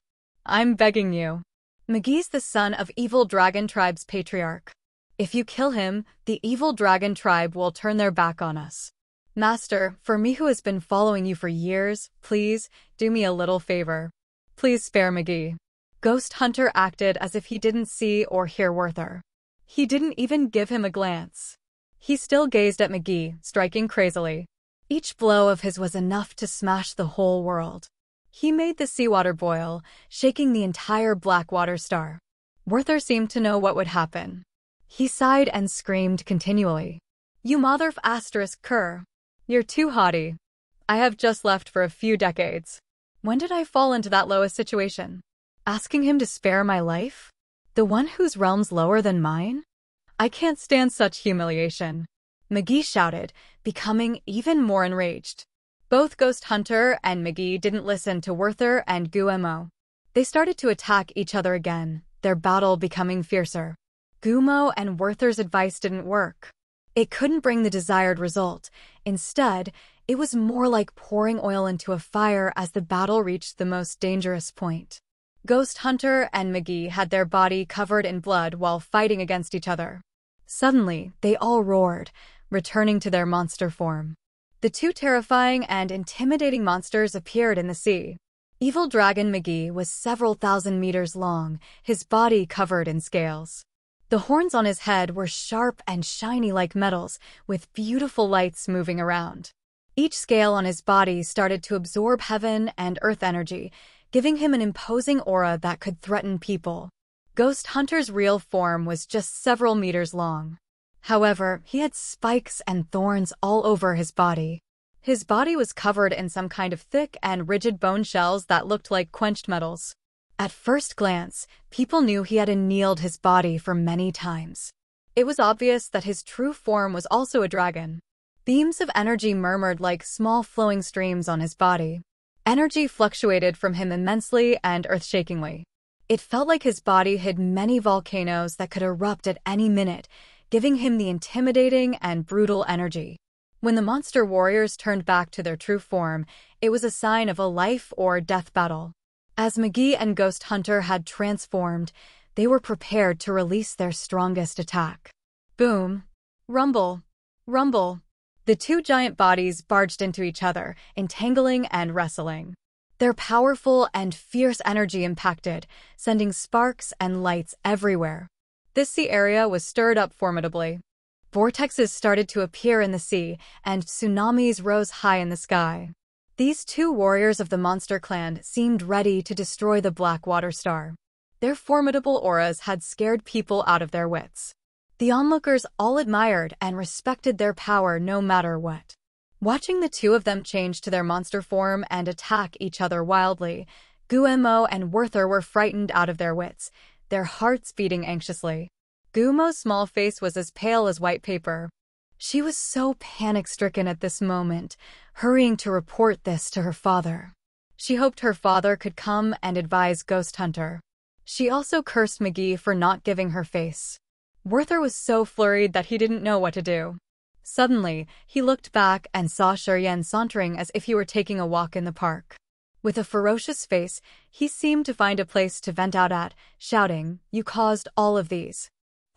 I'm begging you. McGee's the son of Evil Dragon Tribe's patriarch. If you kill him, the Evil Dragon Tribe will turn their back on us. Master, for me who has been following you for years, please, do me a little favor. Please spare McGee. Ghost Hunter acted as if he didn't see or hear Werther. He didn't even give him a glance. He still gazed at McGee, striking crazily. Each blow of his was enough to smash the whole world. He made the seawater boil, shaking the entire Blackwater Star. Werther seemed to know what would happen. He sighed and screamed continually. You mother*****. You're too haughty. I have just left for a few decades. When did I fall into that lowest situation? Asking him to spare my life? The one whose realm's lower than mine? I can't stand such humiliation. McGee shouted, becoming even more enraged. Both Ghost Hunter and McGee didn't listen to Werther and Guemo. They started to attack each other again, their battle becoming fiercer. Guemo and Werther's advice didn't work. It couldn't bring the desired result. Instead, It was more like pouring oil into a fire as the battle reached the most dangerous point. Ghost Hunter and McGee had their body covered in blood while fighting against each other. Suddenly, they all roared, returning to their monster form. The two terrifying and intimidating monsters appeared in the sea. Evil Dragon McGee was several thousand meters long, his body covered in scales. The horns on his head were sharp and shiny like metals, with beautiful lights moving around. Each scale on his body started to absorb heaven and earth energy, giving him an imposing aura that could threaten people. Ghost Hunter's real form was just several meters long. However, he had spikes and thorns all over his body. His body was covered in some kind of thick and rigid bone shells that looked like quenched metals. At first glance, people knew he had annealed his body for many times. It was obvious that his true form was also a dragon. Beams of energy murmured like small flowing streams on his body. Energy fluctuated from him immensely and earth-shakingly. It felt like his body hid many volcanoes that could erupt at any minute, giving him the intimidating and brutal energy. When the monster warriors turned back to their true form, it was a sign of a life or death battle. As McGee and Ghost Hunter had transformed, they were prepared to release their strongest attack. Boom! Rumble! Rumble! The two giant bodies barged into each other, entangling and wrestling. Their powerful and fierce energy impacted, sending sparks and lights everywhere. This sea area was stirred up formidably. Vortexes started to appear in the sea, and tsunamis rose high in the sky. These two warriors of the monster clan seemed ready to destroy the Black Water Star. Their formidable auras had scared people out of their wits. The onlookers all admired and respected their power no matter what. Watching the two of them change to their monster form and attack each other wildly, Guillermo and Werther were frightened out of their wits, their hearts beating anxiously. Guillermo's small face was as pale as white paper. She was so panic-stricken at this moment, hurrying to report this to her father. She hoped her father could come and advise Ghost Hunter. She also cursed McGee for not giving her face. Werther was so flurried that he didn't know what to do. Suddenly, he looked back and saw Shiryen sauntering as if he were taking a walk in the park. With a ferocious face, he seemed to find a place to vent out at, shouting, "You caused all of these.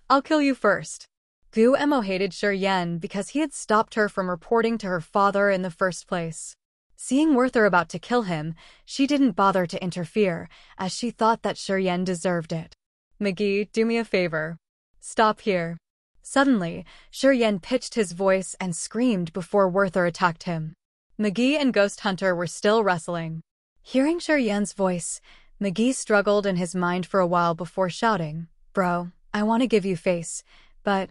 I'll kill you first." Guillermo hated Shiryen because he had stopped her from reporting to her father in the first place. Seeing Werther about to kill him, she didn't bother to interfere, as she thought that Shiryen deserved it. "McGee, do me a favor. Stop here." Suddenly, Shiryen pitched his voice and screamed before Werther attacked him. McGee and Ghost Hunter were still wrestling. Hearing Shiryen's voice, McGee struggled in his mind for a while before shouting, "Bro, I want to give you face, but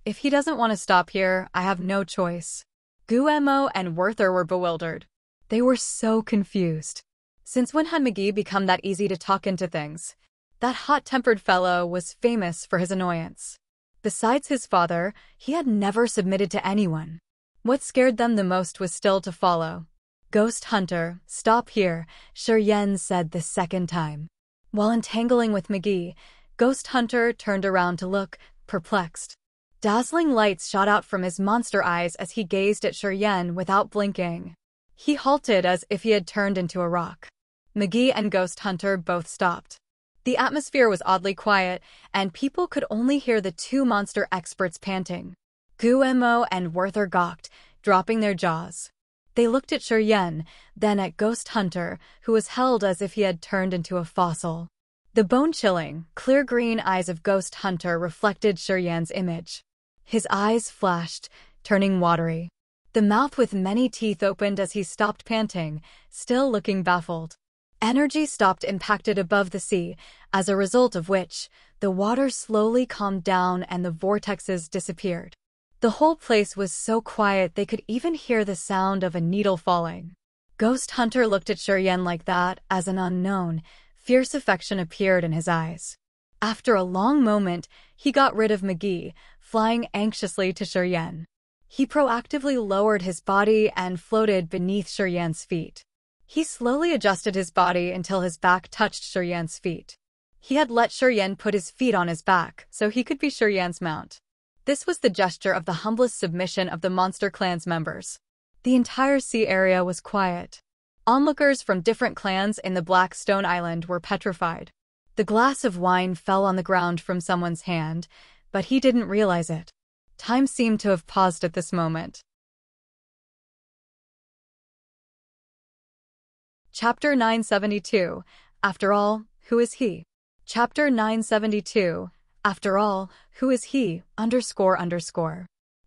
if he doesn't want to stop here, I have no choice." Guillermo and Werther were bewildered. They were so confused. Since when had McGee become that easy to talk into things? That hot-tempered fellow was famous for his annoyance. Besides his father, he had never submitted to anyone. What scared them the most was still to follow. "Ghost Hunter, stop here," Shiryen said the second time. While entangling with McGee, Ghost Hunter turned around to look, perplexed. Dazzling lights shot out from his monster eyes as he gazed at Shiryen without blinking. He halted as if he had turned into a rock. McGee and Ghost Hunter both stopped. The atmosphere was oddly quiet, and people could only hear the two monster experts panting. Guillermo and Werther gawked, dropping their jaws. They looked at Shiryen, then at Ghost Hunter, who was held as if he had turned into a fossil. The bone-chilling, clear-green eyes of Ghost Hunter reflected Shiryen's image. His eyes flashed, turning watery. The mouth with many teeth opened as he stopped panting, still looking baffled. Energy stopped impacted above the sea, as a result of which, the water slowly calmed down and the vortexes disappeared. The whole place was so quiet they could even hear the sound of a needle falling. Ghost Hunter looked at Shiryen like that, as an unknown, fierce affection appeared in his eyes. After a long moment, he got rid of McGee, flying anxiously to Shiryen. He proactively lowered his body and floated beneath Shiryen's feet. He slowly adjusted his body until his back touched Shiryen's feet. He had let Shiryen put his feet on his back, so he could be Shiryen's mount. This was the gesture of the humblest submission of the Monster Clan's members. The entire sea area was quiet. Onlookers from different clans in the Black Stone Island were petrified. The glass of wine fell on the ground from someone's hand, but he didn't realize it. Time seemed to have paused at this moment. Chapter 972. After all, who is he? Chapter 972. After all, who is he?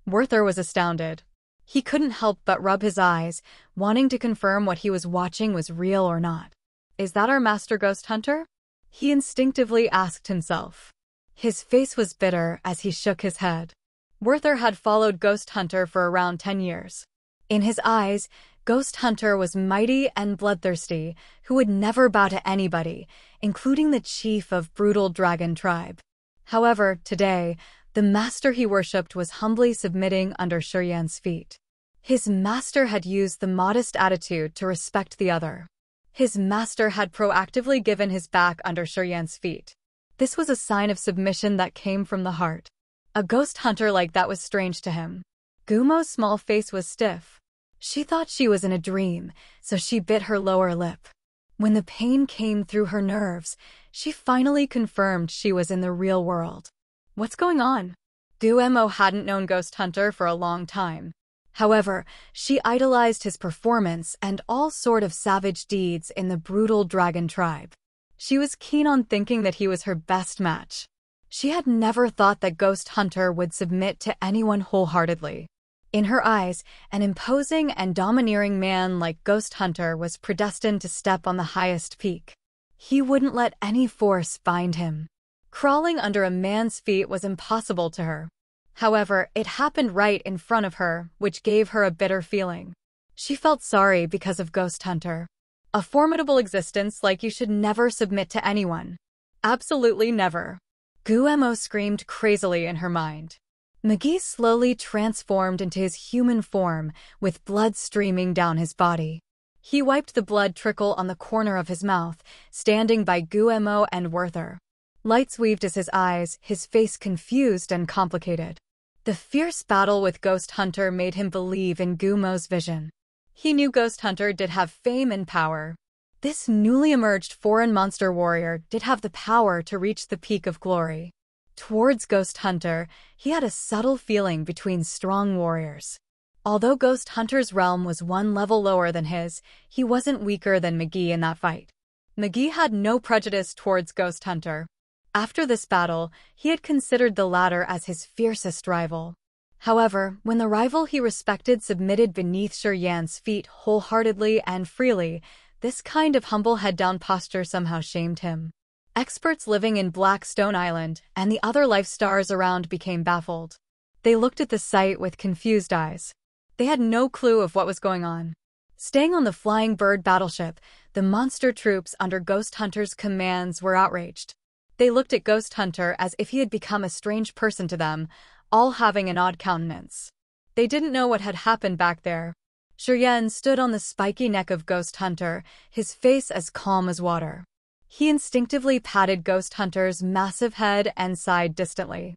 Werther was astounded. He couldn't help but rub his eyes, wanting to confirm what he was watching was real or not. Is that our master ghost hunter? He instinctively asked himself. His face was bitter as he shook his head. Werther had followed Ghost Hunter for around 10 years. In his eyes, Ghost Hunter was mighty and bloodthirsty, who would never bow to anybody, including the chief of brutal dragon tribe. However, today, the master he worshipped was humbly submitting under Shurian's feet. His master had used the modest attitude to respect the other. His master had proactively given his back under Shurian's feet. This was a sign of submission that came from the heart. A ghost hunter like that was strange to him. Gumo's small face was stiff. She thought she was in a dream, so she bit her lower lip. When the pain came through her nerves, she finally confirmed she was in the real world. What's going on? Gumo hadn't known Ghost Hunter for a long time. However, she idolized his performance and all sort of savage deeds in the brutal dragon tribe. She was keen on thinking that he was her best match. She had never thought that Ghost Hunter would submit to anyone wholeheartedly. In her eyes, an imposing and domineering man like Ghost Hunter was predestined to step on the highest peak. He wouldn't let any force bind him. Crawling under a man's feet was impossible to her. However, it happened right in front of her, which gave her a bitter feeling. She felt sorry because of Ghost Hunter. A formidable existence like you should never submit to anyone. Absolutely never. Gumo screamed crazily in her mind. McGee slowly transformed into his human form, with blood streaming down his body. He wiped the blood trickle on the corner of his mouth, standing by Gumo and Werther. Lights weaved as his eyes, his face confused and complicated. The fierce battle with Ghost Hunter made him believe in Gumo's vision. He knew Ghost Hunter did have fame and power. This newly emerged foreign monster warrior did have the power to reach the peak of glory. Towards Ghost Hunter, he had a subtle feeling between strong warriors. Although Ghost Hunter's realm was one level lower than his, he wasn't weaker than McGee in that fight. McGee had no prejudice towards Ghost Hunter. After this battle, he had considered the latter as his fiercest rival. However, when the rival he respected submitted beneath Shurian's feet wholeheartedly and freely, this kind of humble head-down posture somehow shamed him. Experts living in Black Stone Island and the other life stars around became baffled. They looked at the sight with confused eyes. They had no clue of what was going on. Staying on the Flying Bird battleship, the monster troops under Ghost Hunter's commands were outraged. They looked at Ghost Hunter as if he had become a strange person to them, all having an odd countenance. They didn't know what had happened back there. Shurian stood on the spiky neck of Ghost Hunter, his face as calm as water. He instinctively patted Ghost Hunter's massive head and sighed distantly.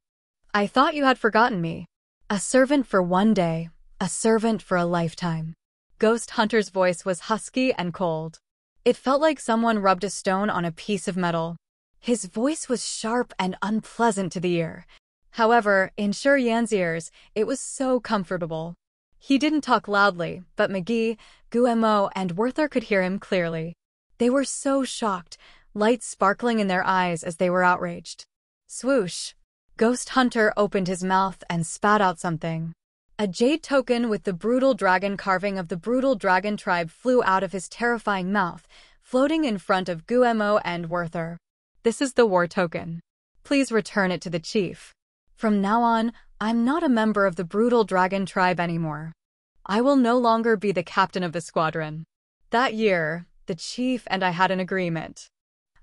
I thought you had forgotten me. A servant for one day, a servant for a lifetime. Ghost Hunter's voice was husky and cold. It felt like someone rubbed a stone on a piece of metal. His voice was sharp and unpleasant to the ear. However, in Shurian's ears, it was so comfortable. He didn't talk loudly, but McGee, Gumo, and Werther could hear him clearly. They were so shocked, lights sparkling in their eyes as they were outraged. Swoosh! Ghost Hunter opened his mouth and spat out something. A jade token with the brutal dragon carving of the brutal dragon tribe flew out of his terrifying mouth, floating in front of Gumo and Werther. This is the war token. Please return it to the chief. From now on, I'm not a member of the brutal dragon tribe anymore. I will no longer be the captain of the squadron. That year, the chief and I had an agreement.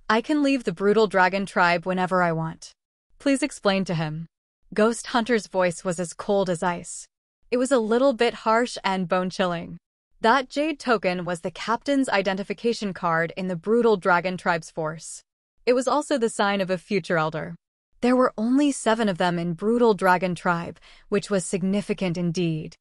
I can leave the brutal dragon tribe whenever I want. Please explain to him. Ghost Hunter's voice was as cold as ice. It was a little bit harsh and bone-chilling. That jade token was the captain's identification card in the brutal dragon tribe's force. It was also the sign of a future elder. There were only 7 of them in brutal dragon tribe, which was significant indeed.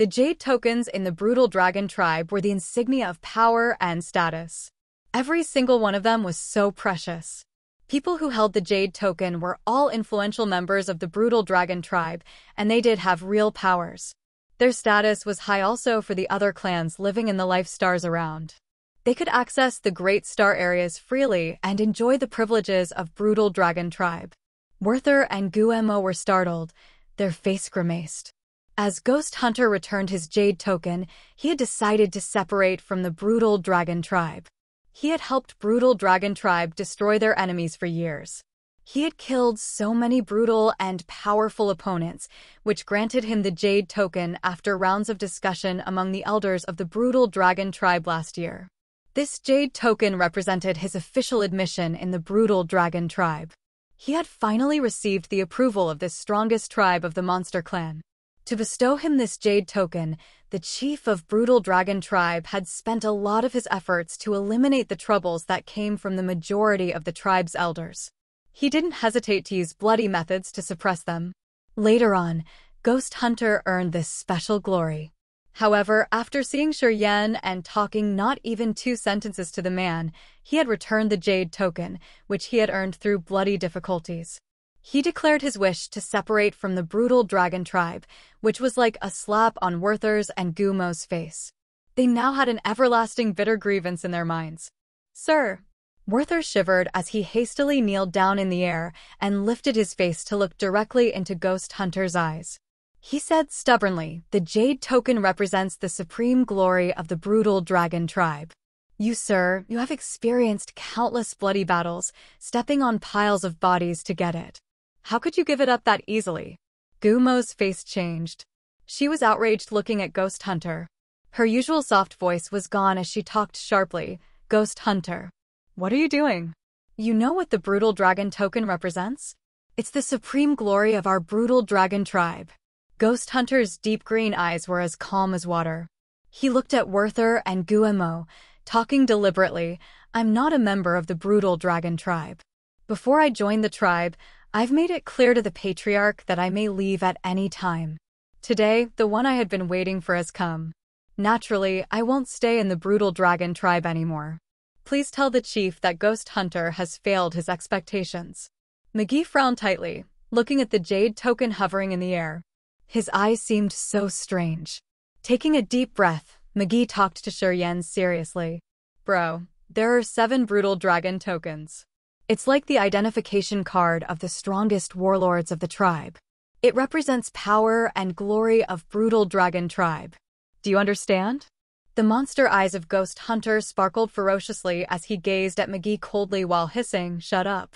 The jade tokens in the brutal dragon tribe were the insignia of power and status. Every single one of them was so precious. People who held the jade token were all influential members of the brutal dragon tribe, and they did have real powers. Their status was high also for the other clans living in the life stars around. They could access the great star areas freely and enjoy the privileges of brutal dragon tribe. Werther and Guemo were startled, their face grimaced. As Ghost Hunter returned his jade token, he had decided to separate from the brutal dragon tribe. He had helped brutal dragon tribe destroy their enemies for years. He had killed so many brutal and powerful opponents, which granted him the jade token after rounds of discussion among the elders of the brutal dragon tribe last year. This jade token represented his official admission in the brutal dragon tribe. He had finally received the approval of this strongest tribe of the monster clan. To bestow him this jade token, the chief of brutal dragon tribe had spent a lot of his efforts to eliminate the troubles that came from the majority of the tribe's elders. He didn't hesitate to use bloody methods to suppress them. Later on, Ghost Hunter earned this special glory. However, after seeing Shiryen and talking not even 2 sentences to the man, he had returned the jade token, which he had earned through bloody difficulties. He declared his wish to separate from the brutal dragon tribe, which was like a slap on Werther's and Gumo's face. They now had an everlasting bitter grievance in their minds. "Sir." Werther shivered as he hastily kneeled down in the air and lifted his face to look directly into Ghost Hunter's eyes. He said stubbornly, "The jade token represents the supreme glory of the brutal dragon tribe. You, sir, you have experienced countless bloody battles, stepping on piles of bodies to get it. How could you give it up that easily?" Gumo's face changed. She was outraged looking at Ghost Hunter. Her usual soft voice was gone as she talked sharply. "Ghost Hunter, what are you doing? You know what the brutal dragon token represents? It's the supreme glory of our brutal dragon tribe." Ghost Hunter's deep green eyes were as calm as water. He looked at Werther and Guemo, talking deliberately. "I'm not a member of the brutal dragon tribe. Before I joined the tribe, I've made it clear to the patriarch that I may leave at any time. Today, the one I had been waiting for has come. Naturally, I won't stay in the brutal dragon tribe anymore. Please tell the chief that Ghost Hunter has failed his expectations." McGee frowned tightly, looking at the jade token hovering in the air. His eyes seemed so strange. Taking a deep breath, McGee talked to Shiryen seriously. "Bro, there are 7 brutal dragon tokens. It's like the identification card of the strongest warlords of the tribe. It represents power and glory of brutal dragon tribe. Do you understand?" The monster eyes of Ghost Hunter sparkled ferociously as he gazed at McGee coldly while hissing, "Shut up."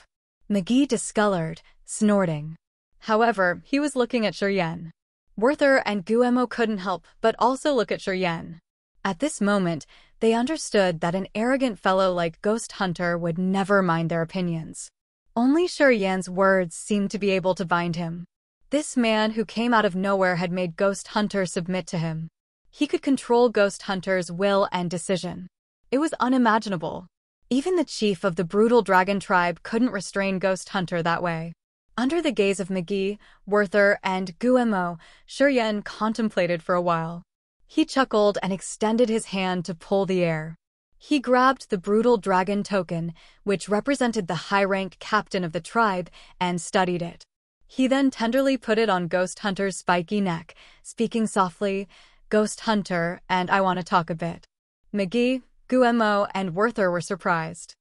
McGee discolored, snorting. However, he was looking at Shiryen. Werther and Guemo couldn't help but also look at Shiryen. At this moment, they understood that an arrogant fellow like Ghost Hunter would never mind their opinions. Only Shiryen's words seemed to be able to bind him. This man who came out of nowhere had made Ghost Hunter submit to him. He could control Ghost Hunter's will and decision. It was unimaginable. Even the chief of the brutal dragon tribe couldn't restrain Ghost Hunter that way. Under the gaze of McGee, Werther, and Guemo, Shiryen contemplated for a while. He chuckled and extended his hand to pull the air. He grabbed the brutal dragon token, which represented the high-rank captain of the tribe, and studied it. He then tenderly put it on Ghost Hunter's spiky neck, speaking softly, "Ghost Hunter, and I want to talk a bit." McGee, Guemo, and Werther were surprised.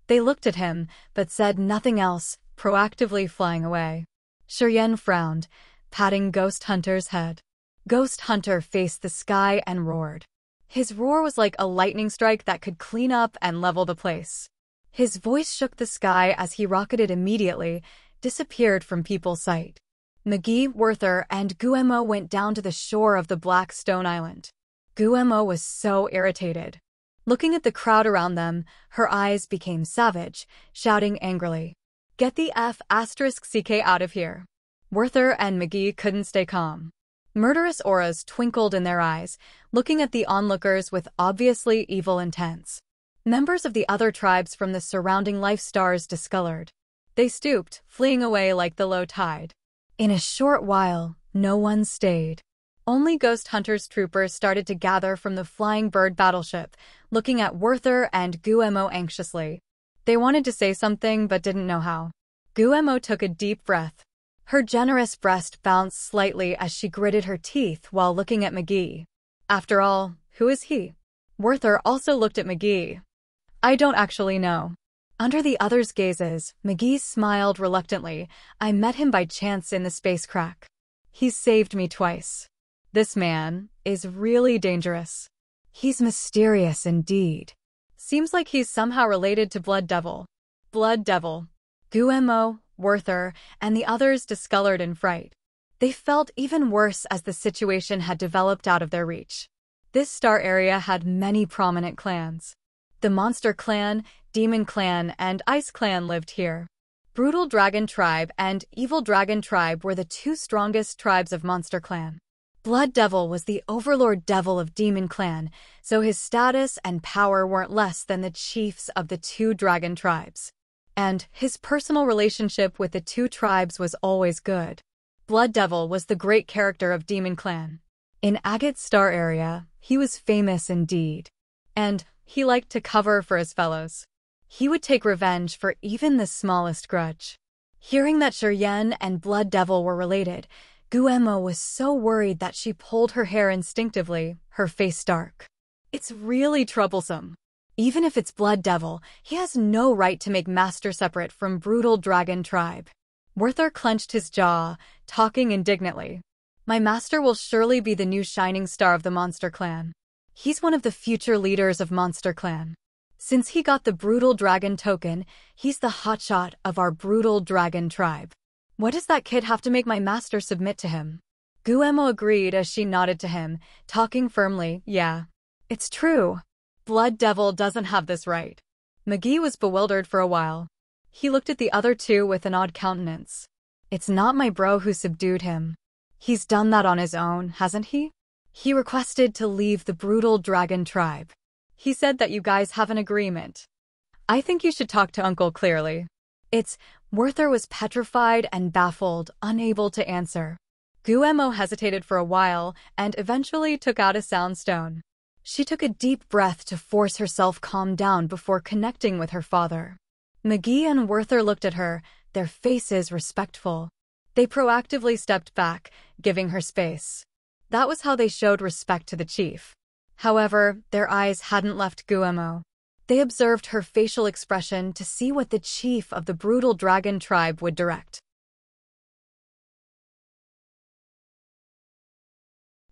They looked at him, but said nothing else, proactively flying away. Shiryen frowned, patting Ghost Hunter's head. Ghost Hunter faced the sky and roared. His roar was like a lightning strike that could clean up and level the place. His voice shook the sky as he rocketed immediately, disappeared from people's sight. McGee, Werther, and Guemo went down to the shore of the Black Stone Island. Guemo was so irritated. Looking at the crowd around them, her eyes became savage, shouting angrily, "Get the F***CK out of here." Werther and McGee couldn't stay calm. Murderous auras twinkled in their eyes, looking at the onlookers with obviously evil intents. Members of the other tribes from the surrounding life stars discolored. They stooped, fleeing away like the low tide. In a short while, no one stayed. Only Ghost Hunter's troopers started to gather from the flying bird battleship, looking at Werther and Guillermo anxiously. They wanted to say something but didn't know how. Guillermo took a deep breath. Her generous breast bounced slightly as she gritted her teeth while looking at McGee. After all, who is he? Werther also looked at McGee. I don't actually know. Under the others' gazes, McGee smiled reluctantly. I met him by chance in the space crack. He's saved me twice. This man is really dangerous. He's mysterious indeed. Seems like he's somehow related to Blood Devil. Blood Devil. Guillermo, Werther, and the others discolored in fright. They felt even worse as the situation had developed out of their reach. This star area had many prominent clans. The Monster Clan, Demon Clan, and Ice Clan lived here. Brutal Dragon Tribe and Evil Dragon Tribe were the two strongest tribes of Monster Clan. Blood Devil was the overlord devil of Demon Clan, so his status and power weren't less than the chiefs of the two dragon tribes. And his personal relationship with the two tribes was always good. Blood Devil was the great character of Demon Clan. In Agate's star area, he was famous indeed. And he liked to cover for his fellows. He would take revenge for even the smallest grudge. Hearing that Shiryen and Blood Devil were related, Guillermo was so worried that she pulled her hair instinctively, her face dark. It's really troublesome. Even if it's Blood Devil, he has no right to make Master separate from Brutal Dragon Tribe. Werther clenched his jaw, talking indignantly. My master will surely be the new shining star of the Monster Clan. He's one of the future leaders of Monster Clan. Since he got the Brutal Dragon token, he's the hotshot of our Brutal Dragon Tribe. What does that kid have to make my master submit to him? Guillermo agreed as she nodded to him, talking firmly. Yeah, it's true. Blood Devil doesn't have this right. McGee was bewildered for a while. He looked at the other two with an odd countenance. It's not my bro who subdued him. He's done that on his own, hasn't he? He requested to leave the Brutal Dragon Tribe. He said that you guys have an agreement. I think you should talk to Uncle clearly. Werther was petrified and baffled, unable to answer. Guillermo hesitated for a while and eventually took out a sound stone. She took a deep breath to force herself calm down before connecting with her father. McGee and Werther looked at her, their faces respectful. They proactively stepped back, giving her space. That was how they showed respect to the chief. However, their eyes hadn't left Guillermo. They observed her facial expression to see what the chief of the Brutal Dragon Tribe would direct.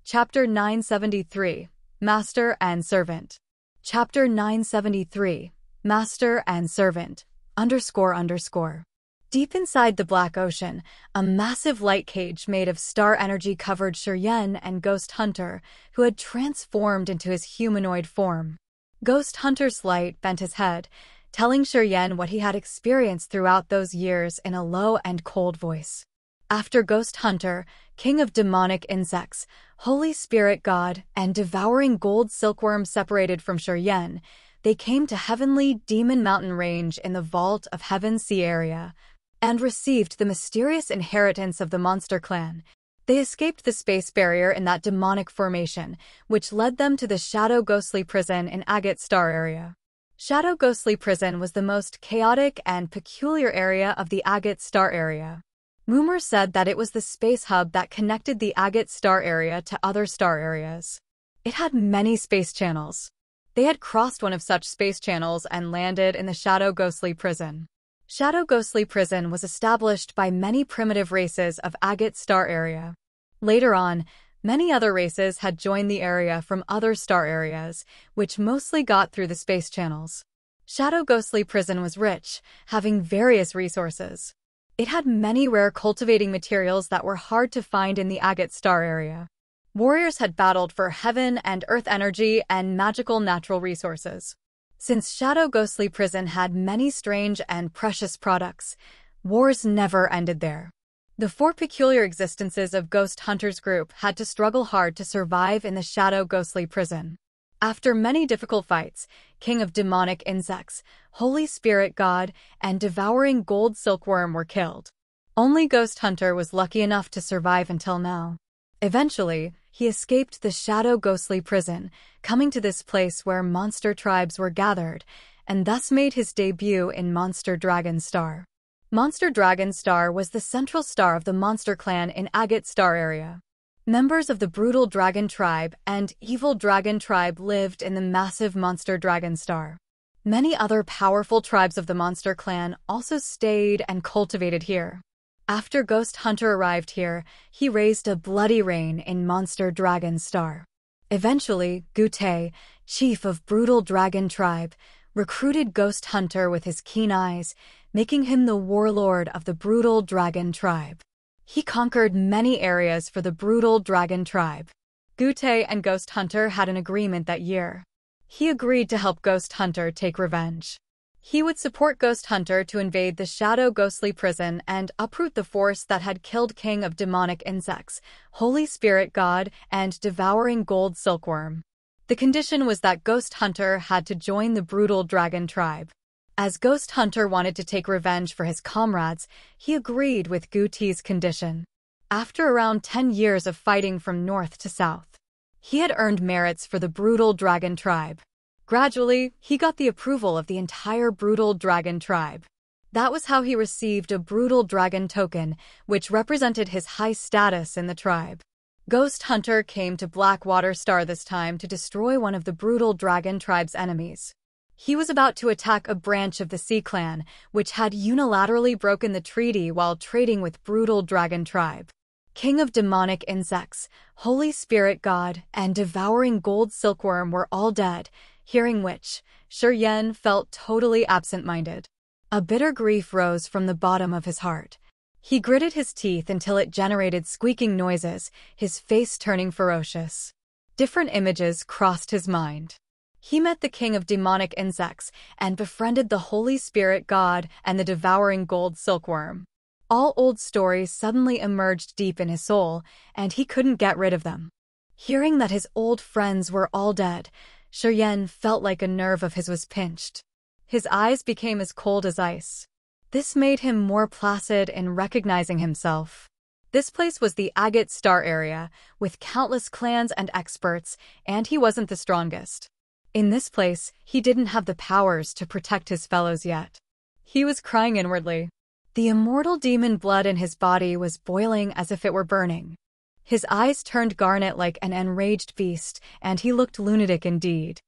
Chapter 973. Master and Servant. Chapter 973. Master and Servant. __. Deep inside the Black Ocean, a massive light cage made of star energy covered Shiryen and Ghost Hunter, who had transformed into his humanoid form. Ghost Hunter's light bent his head, telling Shiryen what he had experienced throughout those years in a low and cold voice. After Ghost Hunter, king of demonic insects, Holy Spirit God, and devouring gold silkworm separated from Shiryen, they came to heavenly Demon Mountain Range in the vault of Heaven Sea area, and received the mysterious inheritance of the Monster Clan. They escaped the space barrier in that demonic formation, which led them to the Shadow Ghostly Prison in Agate Star area. Shadow Ghostly Prison was the most chaotic and peculiar area of the Agate Star area. Rumor said that it was the space hub that connected the Agate Star area to other star areas. It had many space channels. They had crossed one of such space channels and landed in the Shadow Ghostly Prison. Shadow Ghostly Prison was established by many primitive races of Agate Star area. Later on, many other races had joined the area from other star areas, which mostly got through the space channels. Shadow Ghostly Prison was rich, having various resources. It had many rare cultivating materials that were hard to find in the Agate Star area. Warriors had battled for heaven and earth energy and magical natural resources. Since Shadow Ghostly Prison had many strange and precious products, wars never ended there. The four peculiar existences of Ghost Hunter's group had to struggle hard to survive in the Shadow Ghostly Prison. After many difficult fights, King of Demonic Insects, Holy Spirit God, and Devouring Gold Silkworm were killed. Only Ghost Hunter was lucky enough to survive until now. Eventually, he escaped the shadow ghostly prison, coming to this place where monster tribes were gathered, and thus made his debut in Monster Dragon Star. Monster Dragon Star was the central star of the monster clan in Agate Star area. Members of the brutal dragon tribe and evil dragon tribe lived in the massive Monster Dragon Star. Many other powerful tribes of the monster clan also stayed and cultivated here. After Ghost Hunter arrived here, he raised a bloody reign in Monster Dragon Star. Eventually, Gute, chief of brutal dragon tribe, recruited Ghost Hunter with his keen eyes, making him the warlord of the brutal dragon tribe. He conquered many areas for the brutal dragon tribe. Gute and Ghost Hunter had an agreement that year. He agreed to help Ghost Hunter take revenge. He would support Ghost Hunter to invade the Shadow Ghostly Prison and uproot the force that had killed King of Demonic Insects, Holy Spirit God, and Devouring Gold Silkworm. The condition was that Ghost Hunter had to join the brutal dragon tribe. As Ghost Hunter wanted to take revenge for his comrades, he agreed with Gute's condition. After around 10 years of fighting from north to south, he had earned merits for the brutal dragon tribe. Gradually, he got the approval of the entire brutal dragon tribe. That was how he received a brutal dragon token, which represented his high status in the tribe. Ghost Hunter came to Blackwater Star this time to destroy one of the brutal dragon tribe's enemies. He was about to attack a branch of the Sea Clan, which had unilaterally broken the treaty while trading with brutal dragon tribe. King of Demonic Insects, Holy Spirit God, and Devouring Gold Silkworm were all dead, hearing which, Shuryen felt totally absent-minded. A bitter grief rose from the bottom of his heart. He gritted his teeth until it generated squeaking noises, his face turning ferocious. Different images crossed his mind. He met the King of Demonic Insects and befriended the Holy Spirit God and the Devouring Gold Silkworm. All old stories suddenly emerged deep in his soul, and he couldn't get rid of them. Hearing that his old friends were all dead, Shuryen felt like a nerve of his was pinched. His eyes became as cold as ice. This made him more placid in recognizing himself. This place was the Agate Star area, with countless clans and experts, and he wasn't the strongest. In this place, he didn't have the powers to protect his fellows yet. He was crying inwardly. The immortal demon blood in his body was boiling as if it were burning. His eyes turned garnet like an enraged beast, and he looked lunatic indeed.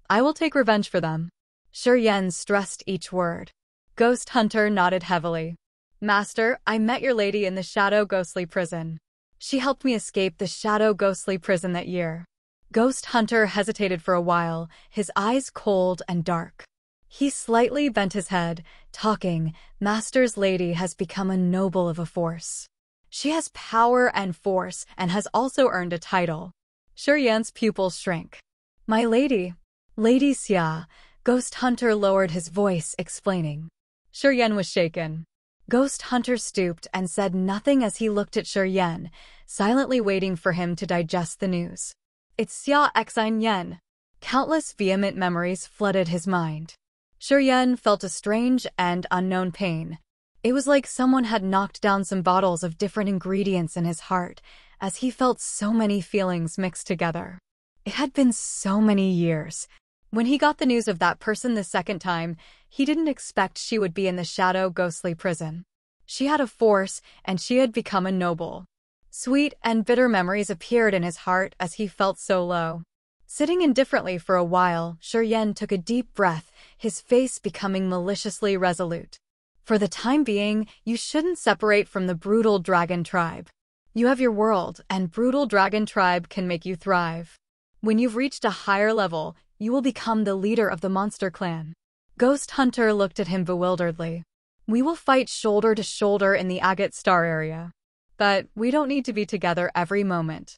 I will take revenge for them. Shuryen stressed each word. Ghost Hunter nodded heavily. Master, I met your lady in the Shadow Ghostly Prison. She helped me escape the Shadow Ghostly Prison that year. Ghost Hunter hesitated for a while, his eyes cold and dark. He slightly bent his head, talking, Master's lady has become a noble of a force. She has power and force and has also earned a title. Shuryen's pupils shrank. My lady, Lady Xia, Ghost Hunter lowered his voice, explaining. Shuryen was shaken. Ghost Hunter stooped and said nothing as he looked at Shuryen, silently waiting for him to digest the news. It's Xia Xin Yen. Countless vehement memories flooded his mind. Shuryen felt a strange and unknown pain. It was like someone had knocked down some bottles of different ingredients in his heart, as he felt so many feelings mixed together. It had been so many years. When he got the news of that person the second time, he didn't expect she would be in the Shadow Ghostly Prison. She had a force, and she had become a noble. Sweet and bitter memories appeared in his heart as he felt so low. Sitting indifferently for a while, Shuryen took a deep breath, his face becoming maliciously resolute. For the time being, you shouldn't separate from the brutal dragon tribe. You have your world, and brutal dragon tribe can make you thrive. When you've reached a higher level, you will become the leader of the monster clan. Ghost Hunter looked at him bewilderedly. We will fight shoulder to shoulder in the Agate Star area. But we don't need to be together every moment.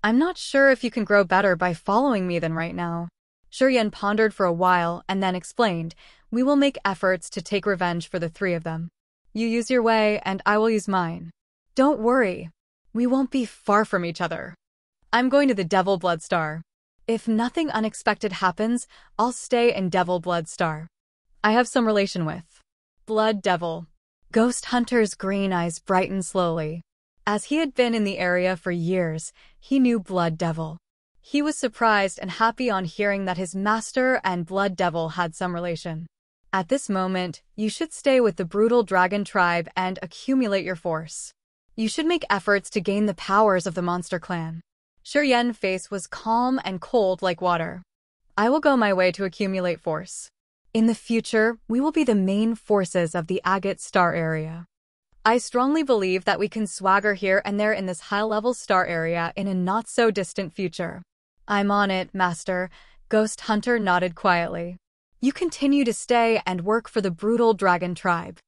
I'm not sure if you can grow better by following me than right now. Shuryen pondered for a while and then explained, we will make efforts to take revenge for the three of them. You use your way and I will use mine. Don't worry. We won't be far from each other. I'm going to the Devil Blood Star. If nothing unexpected happens, I'll stay in Devil Blood Star. I have some relation with Blood Devil. Ghost Hunter's green eyes brightened slowly. As he had been in the area for years, he knew Blood Devil. He was surprised and happy on hearing that his master and Blood Devil had some relation. At this moment, you should stay with the brutal dragon tribe and accumulate your force. You should make efforts to gain the powers of the monster clan. Shiryen's face was calm and cold like water. I will go my way to accumulate force. In the future, we will be the main forces of the Agate Star area. I strongly believe that we can swagger here and there in this high-level star area in a not-so-distant future. I'm on it, Master. Ghost Hunter nodded quietly. You continue to stay and work for the brutal dragon tribe.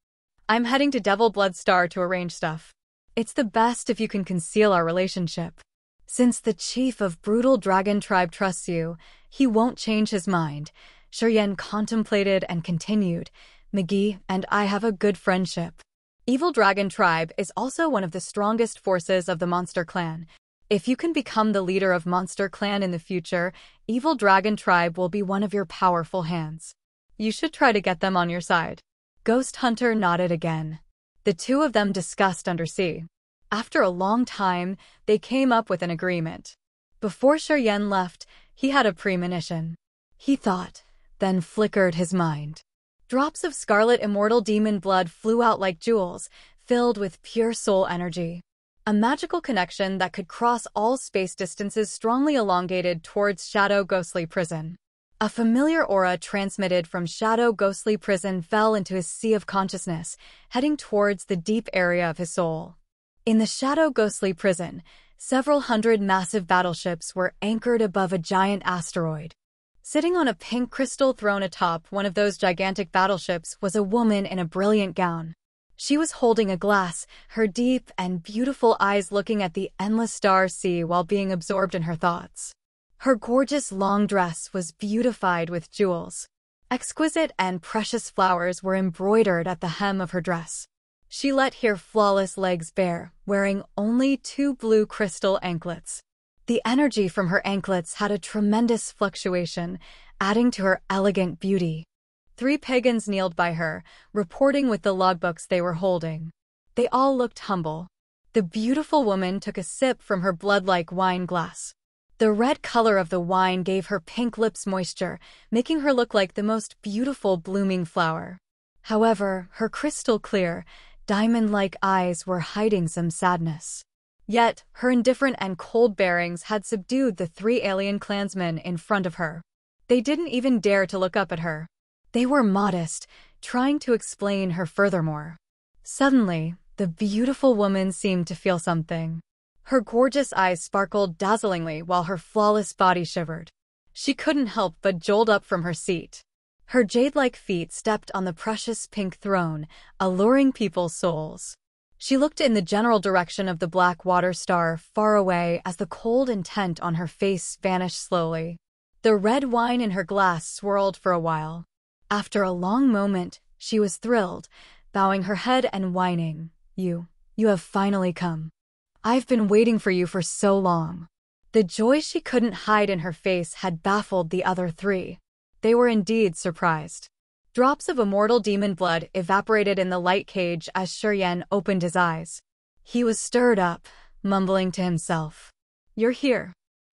I'm heading to Devil Blood Star to arrange stuff. It's the best if you can conceal our relationship. Since the chief of brutal dragon tribe trusts you, he won't change his mind. Shiryen contemplated and continued. McGee and I have a good friendship. Evil Dragon Tribe is also one of the strongest forces of the Monster Clan. If you can become the leader of Monster Clan in the future, Evil Dragon Tribe will be one of your powerful hands. You should try to get them on your side. Ghost Hunter nodded again. The two of them discussed undersea. After a long time, they came up with an agreement. Before Shiryen left, he had a premonition. He thought, then flickered his mind. Drops of scarlet immortal demon blood flew out like jewels, filled with pure soul energy. A magical connection that could cross all space distances strongly elongated towards Shadow Ghostly Prison. A familiar aura transmitted from Shadow Ghostly Prison fell into his sea of consciousness, heading towards the deep area of his soul. In the Shadow Ghostly Prison, several hundred massive battleships were anchored above a giant asteroid. Sitting on a pink crystal throne atop one of those gigantic battleships was a woman in a brilliant gown. She was holding a glass, her deep and beautiful eyes looking at the endless star sea while being absorbed in her thoughts. Her gorgeous long dress was beautified with jewels. Exquisite and precious flowers were embroidered at the hem of her dress. She let her flawless legs bare, wearing only 2 blue crystal anklets. The energy from her anklets had a tremendous fluctuation, adding to her elegant beauty. 3 pagans kneeled by her, reporting with the logbooks they were holding. They all looked humble. The beautiful woman took a sip from her blood-like wine glass. The red color of the wine gave her pink lips moisture, making her look like the most beautiful blooming flower. However, her crystal-clear, diamond-like eyes were hiding some sadness. Yet, her indifferent and cold bearings had subdued the 3 alien clansmen in front of her. They didn't even dare to look up at her. They were modest, trying to explain her furthermore. Suddenly, the beautiful woman seemed to feel something. Her gorgeous eyes sparkled dazzlingly while her flawless body shivered. She couldn't help but jolt up from her seat. Her jade-like feet stepped on the precious pink throne, alluring people's souls. She looked in the general direction of the black water star far away as the cold intent on her face vanished slowly. The red wine in her glass swirled for a while. After a long moment, she was thrilled, bowing her head and whining, You have finally come. I've been waiting for you for so long." The joy she couldn't hide in her face had baffled the other 3. They were indeed surprised. Drops of immortal demon blood evaporated in the light cage as Shiryen opened his eyes. He was stirred up, mumbling to himself. "You're here."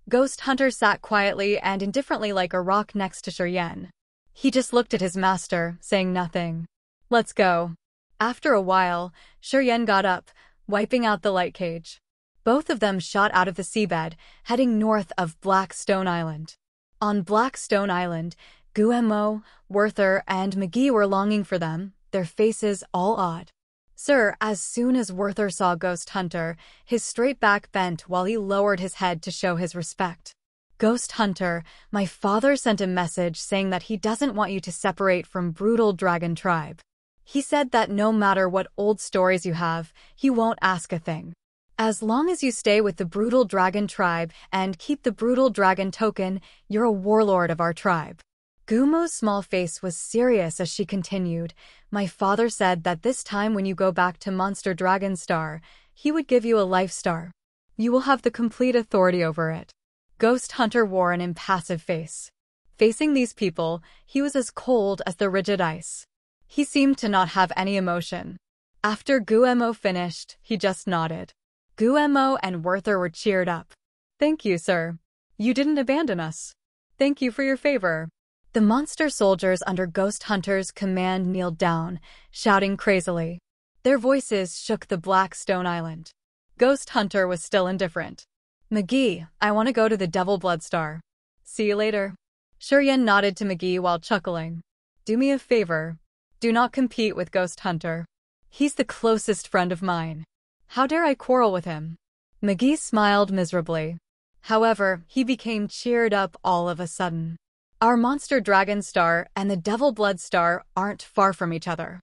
Ghost Hunter sat quietly and indifferently like a rock next to Shiryen. He just looked at his master, saying nothing. "Let's go." After a while, Shiryen got up, wiping out the light cage. Both of them shot out of the seabed, heading north of Black Stone Island. On Black Stone Island, Guillermo, Werther, and McGee were longing for them, their faces all odd. "Sir," as soon as Werther saw Ghost Hunter, his straight back bent while he lowered his head to show his respect. "Ghost Hunter, my father sent a message saying that he doesn't want you to separate from Brutal Dragon Tribe. He said that no matter what old stories you have, he won't ask a thing. As long as you stay with the Brutal Dragon Tribe and keep the Brutal Dragon token, you're a warlord of our tribe." Gumo's small face was serious as she continued, "My father said that this time when you go back to Monster Dragon Star, he would give you a life star. You will have the complete authority over it." Ghost Hunter wore an impassive face. Facing these people, he was as cold as the rigid ice. He seemed to not have any emotion. After Guillermo finished, he just nodded. Guemo and Werther were cheered up. "Thank you, sir. You didn't abandon us. Thank you for your favor." The monster soldiers under Ghost Hunter's command kneeled down, shouting crazily. Their voices shook the black stone island. Ghost Hunter was still indifferent. "McGee, I want to go to the Devil Bloodstar. See you later." Shuryen nodded to McGee while chuckling. "Do me a favor. Do not compete with Ghost Hunter. He's the closest friend of mine. How dare I quarrel with him?" McGee smiled miserably. However, he became cheered up all of a sudden. "Our monster Dragon Star and the Devil Blood Star aren't far from each other.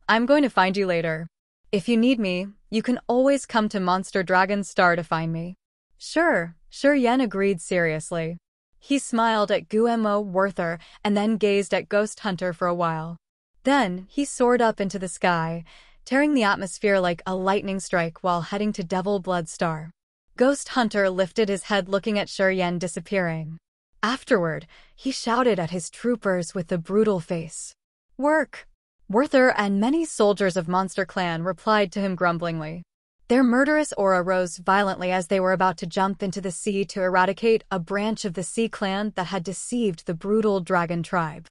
I'm going to find you later. If you need me, you can always come to Monster Dragon Star to find me." "Sure," Shuryen agreed seriously. He smiled at Guemo Werther and then gazed at Ghost Hunter for a while. Then, he soared up into the sky, tearing the atmosphere like a lightning strike while heading to Devil Blood Star. Ghost Hunter lifted his head looking at Shuryen disappearing. Afterward, he shouted at his troopers with a brutal face. "Work!" Werther and many soldiers of Monster Clan replied to him grumblingly. Their murderous aura rose violently as they were about to jump into the sea to eradicate a branch of the Sea Clan that had deceived the brutal dragon tribe.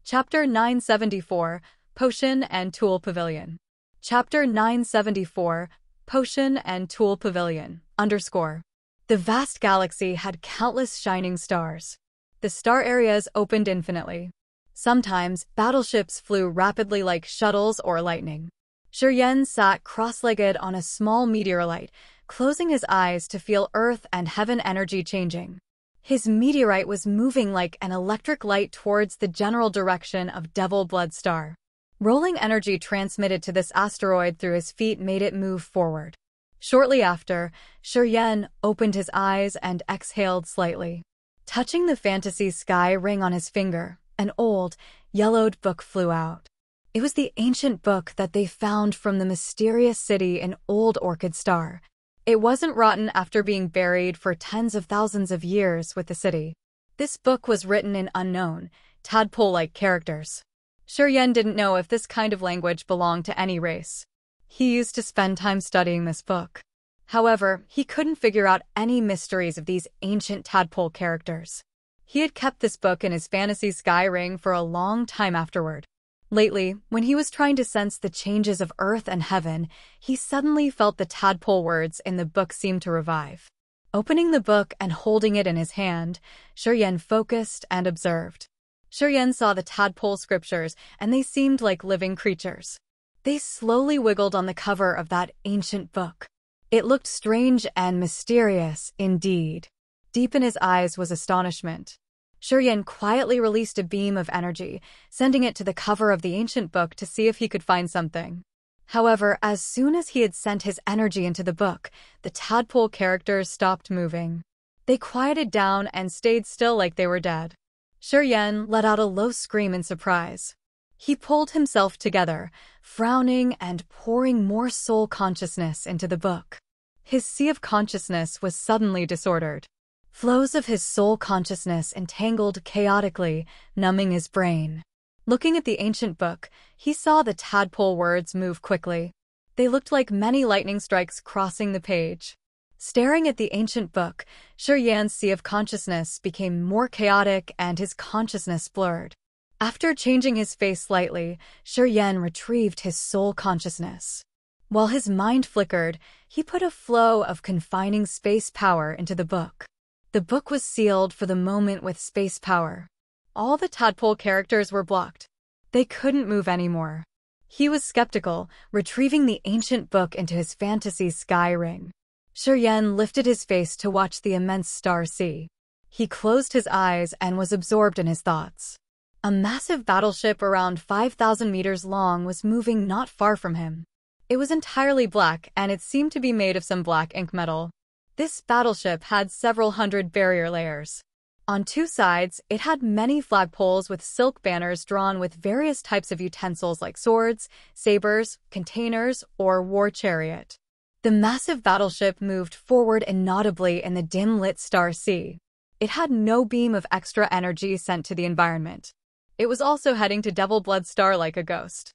Chapter 974, Potion and Tool Pavilion. Chapter 974, Potion and Tool Pavilion, _. The vast galaxy had countless shining stars. The star areas opened infinitely. Sometimes, battleships flew rapidly like shuttles or lightning. Shuryen sat cross-legged on a small meteorite, closing his eyes to feel Earth and heaven energy changing. His meteorite was moving like an electric light towards the general direction of Devil Blood Star. Rolling energy transmitted to this asteroid through his feet made it move forward. Shortly after, Shuryen opened his eyes and exhaled slightly. Touching the fantasy sky ring on his finger, an old, yellowed book flew out. It was the ancient book that they found from the mysterious city in Old Orchid Star. It wasn't rotten after being buried for tens of thousands of years with the city. This book was written in unknown, tadpole-like characters. Shuryen didn't know if this kind of language belonged to any race. He used to spend time studying this book. However, he couldn't figure out any mysteries of these ancient tadpole characters. He had kept this book in his fantasy sky ring for a long time afterward. Lately, when he was trying to sense the changes of Earth and Heaven, he suddenly felt the tadpole words in the book seem to revive. Opening the book and holding it in his hand, Shuryen focused and observed. Shuryen saw the tadpole scriptures, and they seemed like living creatures. They slowly wiggled on the cover of that ancient book. It looked strange and mysterious, indeed. Deep in his eyes was astonishment. Shuryen quietly released a beam of energy, sending it to the cover of the ancient book to see if he could find something. However, as soon as he had sent his energy into the book, the tadpole characters stopped moving. They quieted down and stayed still like they were dead. Shuryen let out a low scream in surprise. He pulled himself together, frowning and pouring more soul consciousness into the book. His sea of consciousness was suddenly disordered. Flows of his soul consciousness entangled chaotically, numbing his brain. Looking at the ancient book, he saw the tadpole words move quickly. They looked like many lightning strikes crossing the page. Staring at the ancient book, Shuryen's sea of consciousness became more chaotic and his consciousness blurred. After changing his face slightly, Shuryen retrieved his soul consciousness. While his mind flickered, he put a flow of confining space power into the book. The book was sealed for the moment with space power. All the tadpole characters were blocked. They couldn't move anymore. He was skeptical, retrieving the ancient book into his fantasy sky ring. Shuryen lifted his face to watch the immense star sea. He closed his eyes and was absorbed in his thoughts. A massive battleship around 5,000 meters long was moving not far from him. It was entirely black and it seemed to be made of some black ink metal. This battleship had several hundred barrier layers. On two sides, it had many flagpoles with silk banners drawn with various types of utensils like swords, sabers, containers, or war chariot. The massive battleship moved forward inaudibly in the dim-lit star sea. It had no beam of extra energy sent to the environment. It was also heading to Devil Blood Star like a ghost.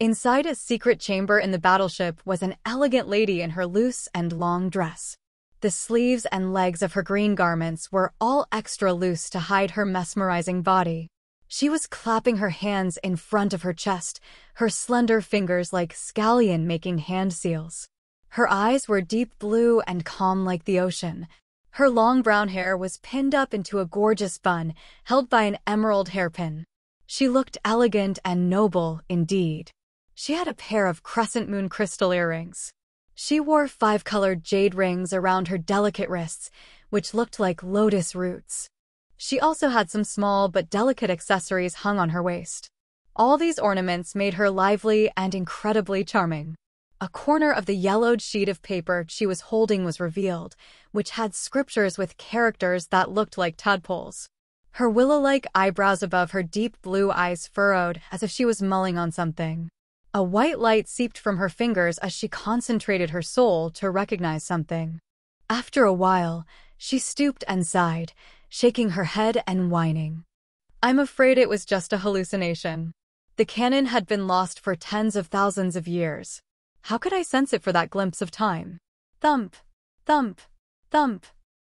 Inside a secret chamber in the battleship was an elegant lady in her loose and long dress. The sleeves and legs of her green garments were all extra loose to hide her mesmerizing body. She was clapping her hands in front of her chest, her slender fingers like scallion making hand seals. Her eyes were deep blue and calm like the ocean. Her long brown hair was pinned up into a gorgeous bun, held by an emerald hairpin. She looked elegant and noble indeed. She had a pair of crescent moon crystal earrings. She wore 5-colored jade rings around her delicate wrists, which looked like lotus roots. She also had some small but delicate accessories hung on her waist. All these ornaments made her lively and incredibly charming. A corner of the yellowed sheet of paper she was holding was revealed, which had scriptures with characters that looked like tadpoles. Her willow-like eyebrows above her deep blue eyes furrowed as if she was mulling on something. A white light seeped from her fingers as she concentrated her soul to recognize something. After a while, she stooped and sighed, shaking her head and whining. I'm afraid it was just a hallucination. The canon had been lost for tens of thousands of years. How could I sense it for that glimpse of time? Thump, thump, thump.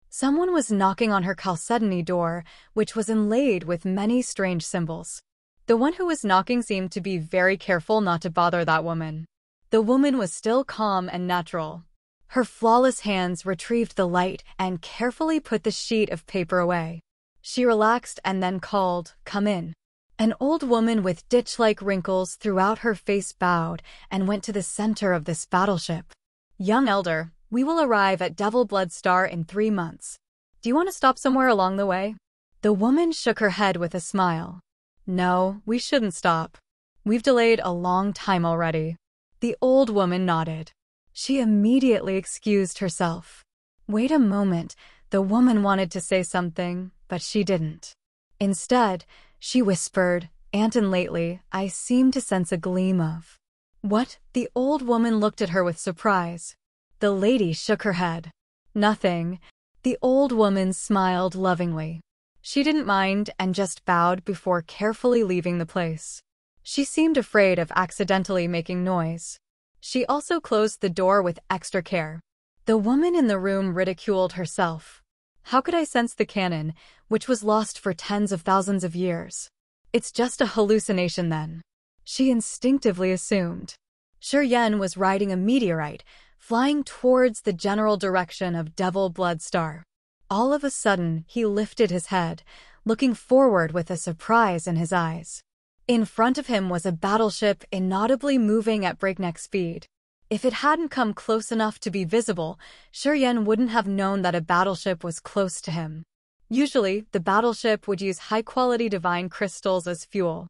Someone was knocking on her chalcedony door, which was inlaid with many strange symbols. The one who was knocking seemed to be very careful not to bother that woman. The woman was still calm and natural. Her flawless hands retrieved the light and carefully put the sheet of paper away. She relaxed and then called, "Come in." An old woman with ditch-like wrinkles throughout her face bowed and went to the center of this battleship. "Young elder, we will arrive at Devil Blood Star in 3 months. Do you want to stop somewhere along the way?" The woman shook her head with a smile. "No, we shouldn't stop. We've delayed a long time already." The old woman nodded. She immediately excused herself. Wait a moment, the woman wanted to say something, but she didn't. Instead, she whispered, "And lately, I seem to sense a gleam of—" "What?" The old woman looked at her with surprise. The lady shook her head. "Nothing." The old woman smiled lovingly. She didn't mind and just bowed before carefully leaving the place. She seemed afraid of accidentally making noise. She also closed the door with extra care. The woman in the room ridiculed herself. How could I sense the canon, which was lost for tens of thousands of years? It's just a hallucination then. She instinctively assumed. Shiryen was riding a meteorite, flying towards the general direction of Devil Blood Star. All of a sudden, he lifted his head, looking forward with a surprise in his eyes. In front of him was a battleship inaudibly moving at breakneck speed. If it hadn't come close enough to be visible, Shiryen wouldn't have known that a battleship was close to him. Usually, the battleship would use high-quality divine crystals as fuel.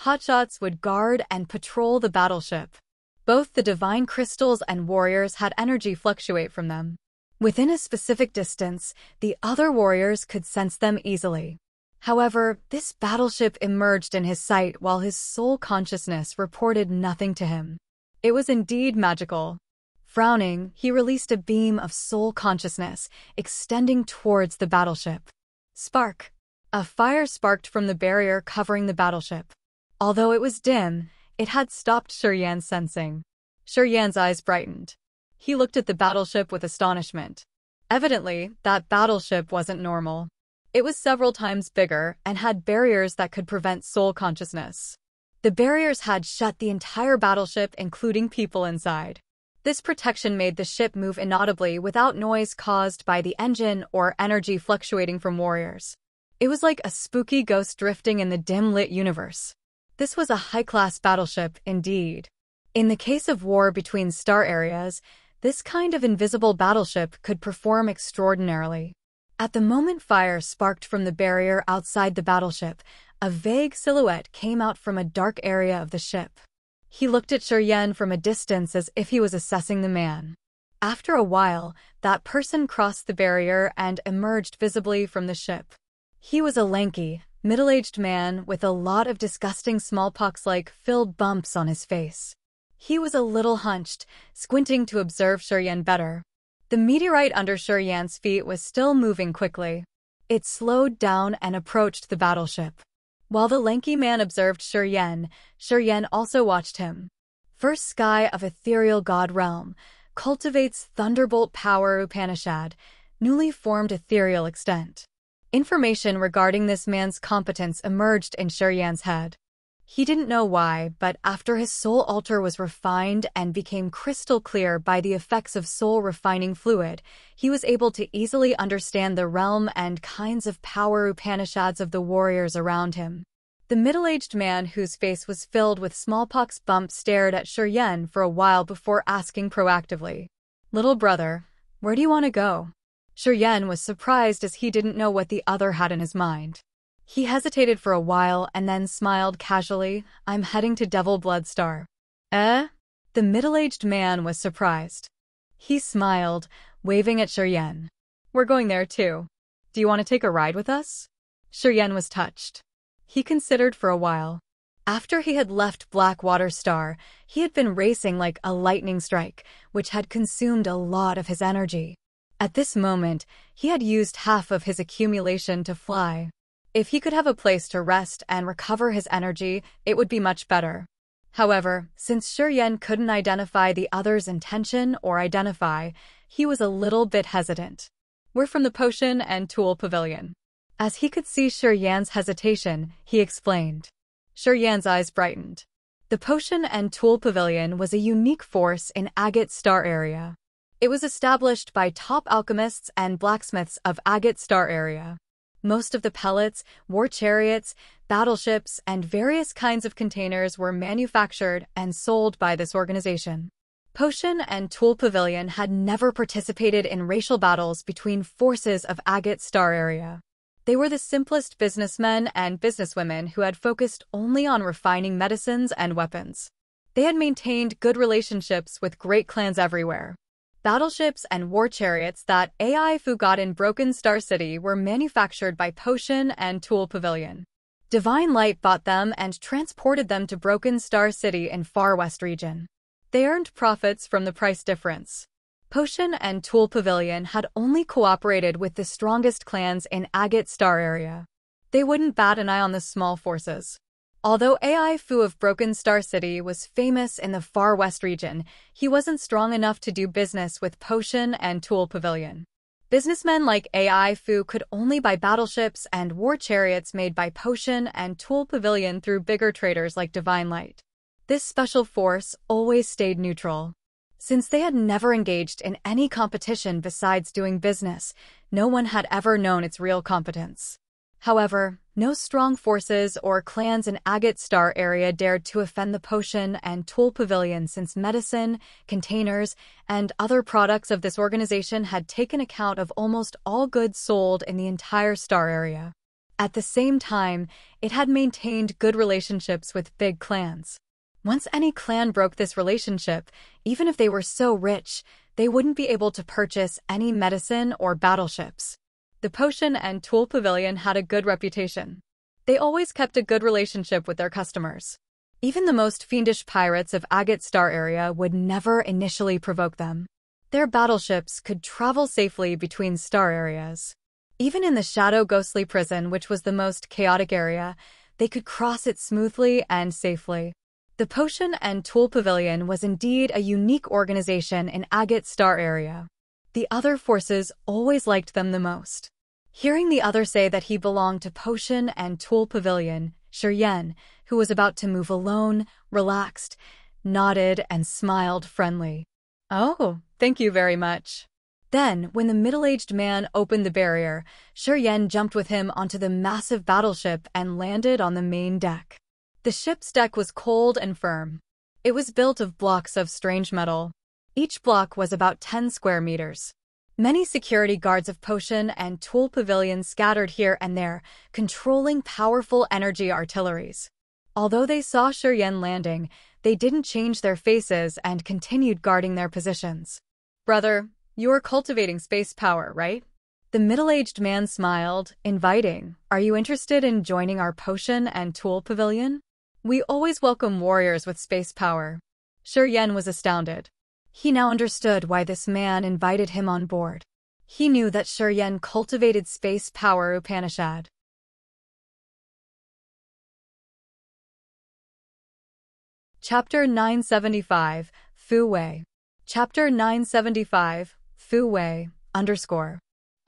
Hotshots would guard and patrol the battleship. Both the divine crystals and warriors had energy fluctuate from them. Within a specific distance, the other warriors could sense them easily. However, this battleship emerged in his sight while his soul consciousness reported nothing to him. It was indeed magical. Frowning, he released a beam of soul consciousness, extending towards the battleship. Spark! A fire sparked from the barrier covering the battleship. Although it was dim, it had stopped Shiryan's sensing. Shiryan's eyes brightened. He looked at the battleship with astonishment. Evidently, that battleship wasn't normal. It was several times bigger and had barriers that could prevent soul consciousness. The barriers had shut the entire battleship, including people inside. This protection made the ship move inaudibly without noise caused by the engine or energy fluctuating from warriors. It was like a spooky ghost drifting in the dim-lit universe. This was a high-class battleship, indeed. In the case of war between star areas, this kind of invisible battleship could perform extraordinarily. At the moment fire sparked from the barrier outside the battleship, a vague silhouette came out from a dark area of the ship. He looked at Shiryen from a distance as if he was assessing the man. After a while, that person crossed the barrier and emerged visibly from the ship. He was a lanky, middle-aged man with a lot of disgusting smallpox-like filled bumps on his face. He was a little hunched, squinting to observe Shiryen better. The meteorite under Shiryan's feet was still moving quickly. It slowed down and approached the battleship. While the lanky man observed Shiryen, Shiryen also watched him. first sky of ethereal god realm, cultivates thunderbolt power Upanishad, newly formed ethereal extent. Information regarding this man's competence emerged in Shuryan's head. He didn't know why, but after his soul altar was refined and became crystal clear by the effects of soul-refining fluid, he was able to easily understand the realm and kinds of power Upanishads of the warriors around him. The middle-aged man whose face was filled with smallpox bumps stared at Shuryan for a while before asking proactively, "Little brother, where do you want to go?" Shuryan was surprised as he didn't know what the other had in his mind. He hesitated for a while and then smiled casually, "I'm heading to Devil Bloodstar." Eh? The middle-aged man was surprised. He smiled, waving at Shuryan. "We're going there too. Do you want to take a ride with us?" Shuryan was touched. He considered for a while. After he had left Blackwater Star, he had been racing like a lightning strike, which had consumed a lot of his energy. At this moment, he had used half of his accumulation to fly. If he could have a place to rest and recover his energy, it would be much better. However, since Shuryan couldn't identify the other's intention or identify, he was a little bit hesitant. "We're from the Potion and Tool Pavilion." As he could see Shuryan's hesitation, he explained. Shuryan's eyes brightened. The Potion and Tool Pavilion was a unique force in Agate Star area. It was established by top alchemists and blacksmiths of Agate Star area. Most of the pellets, war chariots, battleships, and various kinds of containers were manufactured and sold by this organization. Potion and Tool Pavilion had never participated in racial battles between forces of Agate Star area. They were the simplest businessmen and businesswomen who had focused only on refining medicines and weapons. They had maintained good relationships with great clans everywhere. Battleships and war chariots that AI Fu got in Broken Star City were manufactured by Potion and Tool Pavilion. Divine Light bought them and transported them to Broken Star City in Far West region. They earned profits from the price difference. Potion and Tool Pavilion had only cooperated with the strongest clans in Agate Star area. They wouldn't bat an eye on the small forces. Although AI Fu of Broken Star City was famous in the Far West region, he wasn't strong enough to do business with Potion and Tool Pavilion. Businessmen like AI Fu could only buy battleships and war chariots made by Potion and Tool Pavilion through bigger traders like Divine Light. This special force always stayed neutral. Since they had never engaged in any competition besides doing business, no one had ever known its real competence. However, no strong forces or clans in Agate Star area dared to offend the Potion and Tool Pavilion since medicine, containers, and other products of this organization had taken account of almost all goods sold in the entire star area. At the same time, it had maintained good relationships with big clans. Once any clan broke this relationship, even if they were so rich, they wouldn't be able to purchase any medicine or battleships. The Potion and Tool Pavilion had a good reputation. They always kept a good relationship with their customers. Even the most fiendish pirates of Agate Star area would never initially provoke them. Their battleships could travel safely between star areas. Even in the Shadow Ghostly Prison, which was the most chaotic area, they could cross it smoothly and safely. The Potion and Tool Pavilion was indeed a unique organization in Agate Star area. The other forces always liked them the most. Hearing the other say that he belonged to Potion and Tool Pavilion, Shuryan, who was about to move alone, relaxed, nodded and smiled friendly. "Oh, thank you very much." Then, when the middle-aged man opened the barrier, Shuryan jumped with him onto the massive battleship and landed on the main deck. The ship's deck was cold and firm. It was built of blocks of strange metal. Each block was about 10 square meters. Many security guards of Potion and Tool Pavilion scattered here and there, controlling powerful energy artilleries. Although they saw Shuryan landing, they didn't change their faces and continued guarding their positions. "Brother, you are cultivating space power, right?" The middle-aged man smiled, inviting, "Are you interested in joining our Potion and Tool Pavilion? We always welcome warriors with space power." Shuryan was astounded. He now understood why this man invited him on board. He knew that Shuryan cultivated space power Upanishad. Chapter 975, Fu Wei. Chapter 975, Fu Wei, _.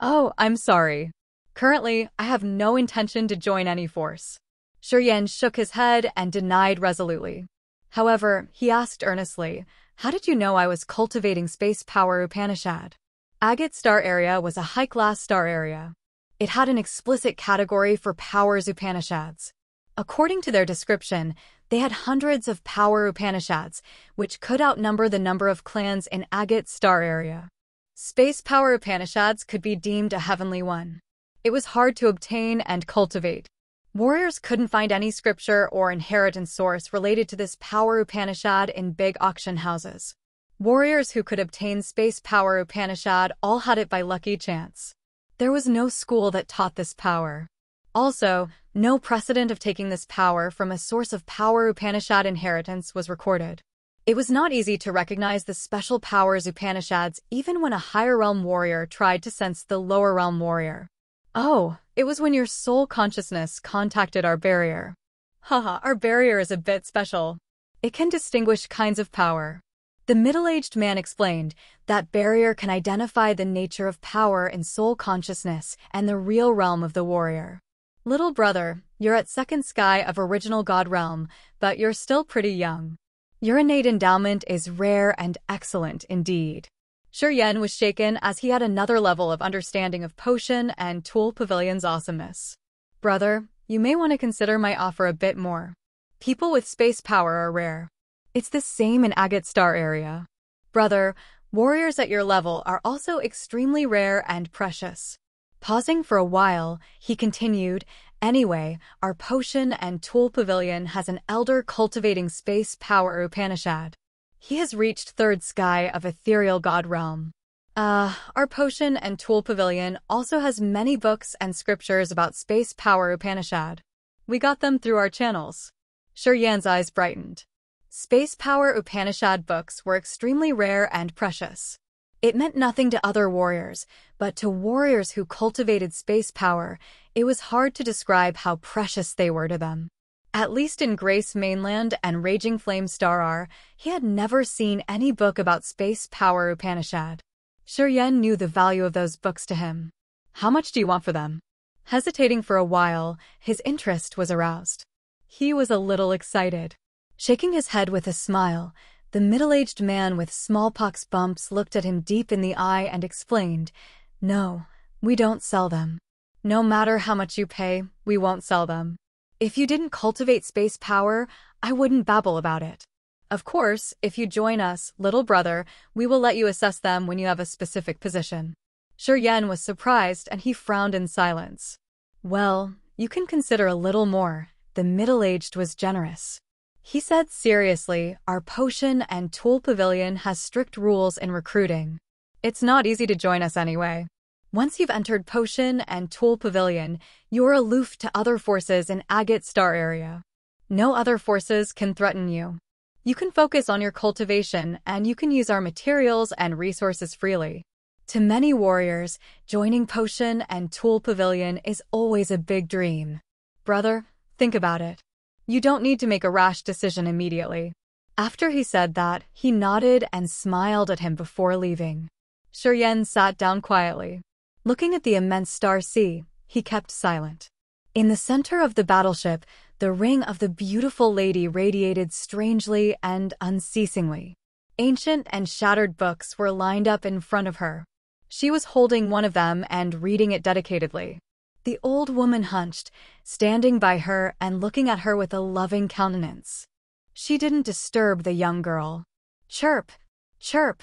Oh, I'm sorry. Currently, I have no intention to join any force. Shiyan shook his head and denied resolutely. However, he asked earnestly, how did you know I was cultivating space power Upanishad? Agate Star Area was a high-class star area. It had an explicit category for powers Upanishads. According to their description, they had hundreds of power Upanishads, which could outnumber the number of clans in Agate Star Area. Space power Upanishads could be deemed a heavenly one. It was hard to obtain and cultivate. Warriors couldn't find any scripture or inheritance source related to this power Upanishad in big auction houses. Warriors who could obtain space power Upanishad all had it by lucky chance. There was no school that taught this power. Also, no precedent of taking this power from a source of power Upanishad inheritance was recorded. It was not easy to recognize the special powers Upanishads even when a higher realm warrior tried to sense the lower realm warrior. Oh, it was when your soul consciousness contacted our barrier. Haha, our barrier is a bit special. It can distinguish kinds of power. The middle-aged man explained that barrier can identify the nature of power in soul consciousness and the real realm of the warrior. Little brother, you're at second sky of original God realm, but you're still pretty young. Your innate endowment is rare and excellent indeed. Shiyan was shaken as he had another level of understanding of Potion and Tool Pavilion's awesomeness. Brother, you may want to consider my offer a bit more. People with space power are rare. It's the same in Agate Star Area. Brother, warriors at your level are also extremely rare and precious. Pausing for a while, he continued, anyway, our Potion and Tool Pavilion has an elder cultivating space power Upanishad. He has reached third sky of ethereal God realm. Our Potion and Tool Pavilion also has many books and scriptures about space power Upanishad. We got them through our channels. Shiyan's eyes brightened. Space power Upanishad books were extremely rare and precious. It meant nothing to other warriors, but to warriors who cultivated space power, it was hard to describe how precious they were to them. At least in Grace Mainland and Raging Flame Star, he had never seen any book about space power Upanishad. Shiyan knew the value of those books to him. How much do you want for them? Hesitating for a while, his interest was aroused. He was a little excited. Shaking his head with a smile, the middle-aged man with smallpox bumps looked at him deep in the eye and explained, no, we don't sell them. No matter how much you pay, we won't sell them. If you didn't cultivate space power, I wouldn't babble about it. Of course, if you join us, little brother, we will let you assess them when you have a specific position. Shiyan was surprised and he frowned in silence. Well, you can consider a little more. The middle-aged was generous. He said seriously, our Potion and Tool Pavilion has strict rules in recruiting. It's not easy to join us anyway. Once you've entered Potion and Tool Pavilion, you're aloof to other forces in Agate Star Area. No other forces can threaten you. You can focus on your cultivation and you can use our materials and resources freely. To many warriors, joining Potion and Tool Pavilion is always a big dream. Brother, think about it. You don't need to make a rash decision immediately. After he said that, he nodded and smiled at him before leaving. Shiyan sat down quietly. Looking at the immense star sea, he kept silent. In the center of the battleship, the ring of the beautiful lady radiated strangely and unceasingly. Ancient and shattered books were lined up in front of her. She was holding one of them and reading it dedicatedly. The old woman hunched, standing by her and looking at her with a loving countenance. She didn't disturb the young girl. Chirp! Chirp!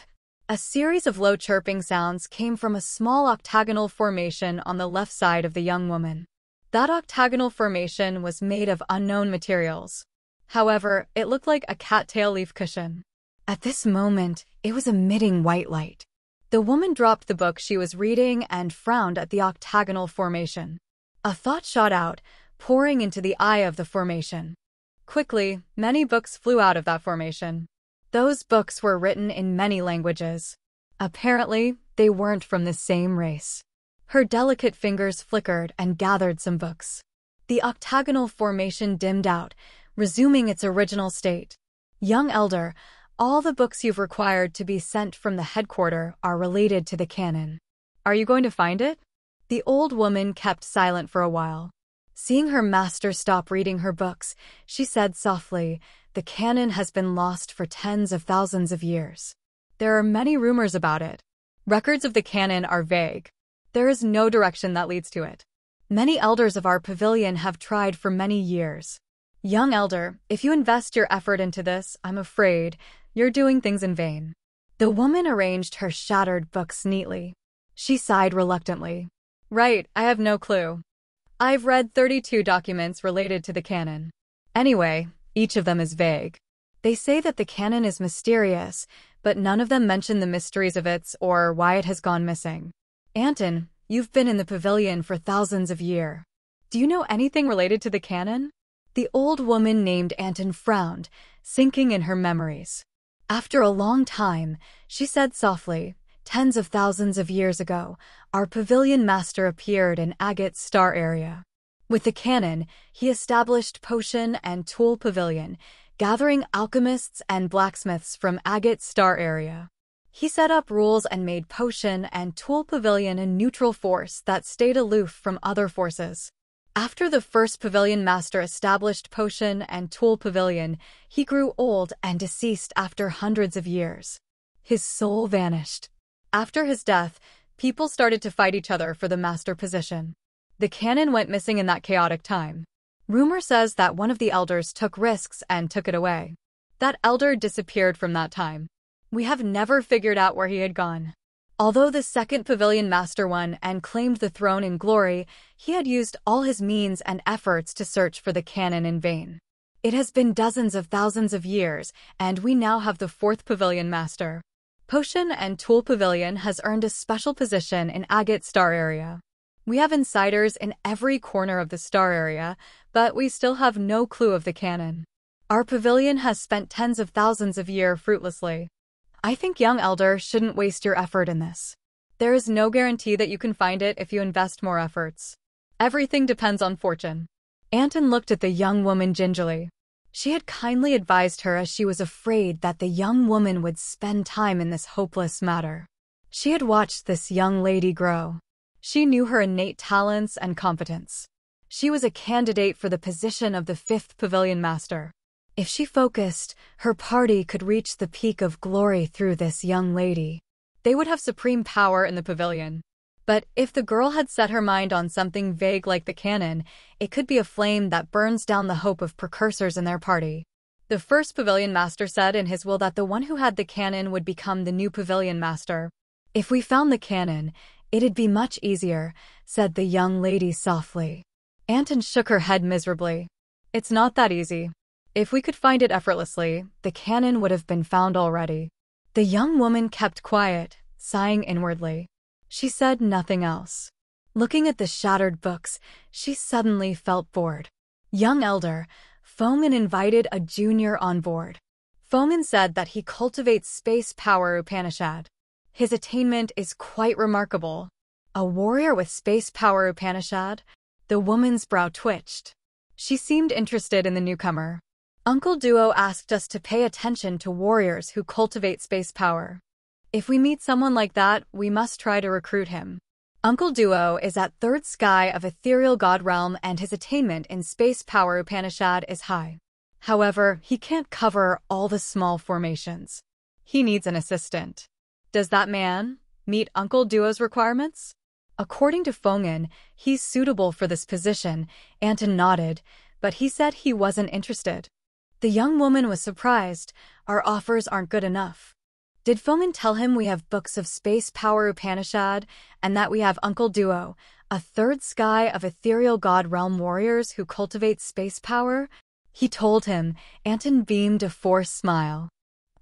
A series of low chirping sounds came from a small octagonal formation on the left side of the young woman. That octagonal formation was made of unknown materials. However, it looked like a cattail leaf cushion. At this moment, it was emitting white light. The woman dropped the book she was reading and frowned at the octagonal formation. A thought shot out, pouring into the eye of the formation. Quickly, many books flew out of that formation. Those books were written in many languages. Apparently, they weren't from the same race. Her delicate fingers flickered and gathered some books. The octagonal formation dimmed out, resuming its original state. Young elder, all the books you've required to be sent from the headquarters are related to the canon. Are you going to find it? The old woman kept silent for a while. Seeing her master stop reading her books, she said softly, "The canon has been lost for tens of thousands of years. There are many rumors about it. Records of the canon are vague. There is no direction that leads to it. Many elders of our pavilion have tried for many years. Young elder, if you invest your effort into this, I'm afraid you're doing things in vain." The woman arranged her shattered books neatly. She sighed reluctantly. "Right, I have no clue. I've read 32 documents related to the canon. Anyway, each of them is vague. They say that the canon is mysterious, but none of them mention the mysteries of it or why it has gone missing. Anton, you've been in the pavilion for thousands of years. Do you know anything related to the canon?" The old woman named Anton frowned, sinking in her memories. After a long time, she said softly, "Tens of thousands of years ago, our pavilion master appeared in Agate's star area. With the canon, he established Potion and Tool Pavilion, gathering alchemists and blacksmiths from Agate's star area. He set up rules and made Potion and Tool Pavilion a neutral force that stayed aloof from other forces. After the first pavilion master established Potion and Tool Pavilion, he grew old and deceased after hundreds of years. His soul vanished. After his death, people started to fight each other for the master position. The canon went missing in that chaotic time. Rumor says that one of the elders took risks and took it away. That elder disappeared from that time. We have never figured out where he had gone. Although the second pavilion master won and claimed the throne in glory, he had used all his means and efforts to search for the canon in vain. It has been dozens of thousands of years, and we now have the fourth pavilion master. Potion and Tool Pavilion has earned a special position in Agate Star Area. We have insiders in every corner of the star area, but we still have no clue of the canon. Our pavilion has spent tens of thousands of years fruitlessly. I think young elder shouldn't waste your effort in this. There is no guarantee that you can find it if you invest more efforts. Everything depends on fortune." Anton looked at the young woman gingerly. She had kindly advised her as she was afraid that the young woman would spend time in this hopeless matter. She had watched this young lady grow. She knew her innate talents and competence. She was a candidate for the position of the fifth pavilion master. If she focused, her party could reach the peak of glory through this young lady. They would have supreme power in the pavilion. But if the girl had set her mind on something vague like the canon, it could be a flame that burns down the hope of precursors in their party. The first pavilion master said in his will that the one who had the canon would become the new pavilion master. "If we found the canon, it'd be much easier," said the young lady softly. Anton shook her head miserably. "It's not that easy. If we could find it effortlessly, the canon would have been found already." The young woman kept quiet, sighing inwardly. She said nothing else. Looking at the shattered books, she suddenly felt bored. "Young elder, Foman invited a junior on board. Foman said that he cultivates space power Upanishad. His attainment is quite remarkable." "A warrior with space power Upanishad?" The woman's brow twitched. She seemed interested in the newcomer. "Uncle Duo asked us to pay attention to warriors who cultivate space power. If we meet someone like that, we must try to recruit him. Uncle Duo is at third sky of ethereal god realm and his attainment in space power Upanishad is high. However, he can't cover all the small formations. He needs an assistant. Does that man meet Uncle Duo's requirements?" According to Fongan, he's suitable for this position. Anton nodded, but he said he wasn't interested. The young woman was surprised. "Our offers aren't good enough. Did Foman tell him we have books of space power Upanishad and that we have Uncle Duo, a third sky of ethereal god realm warriors who cultivate space power?" He told him. Anton beamed a forced smile.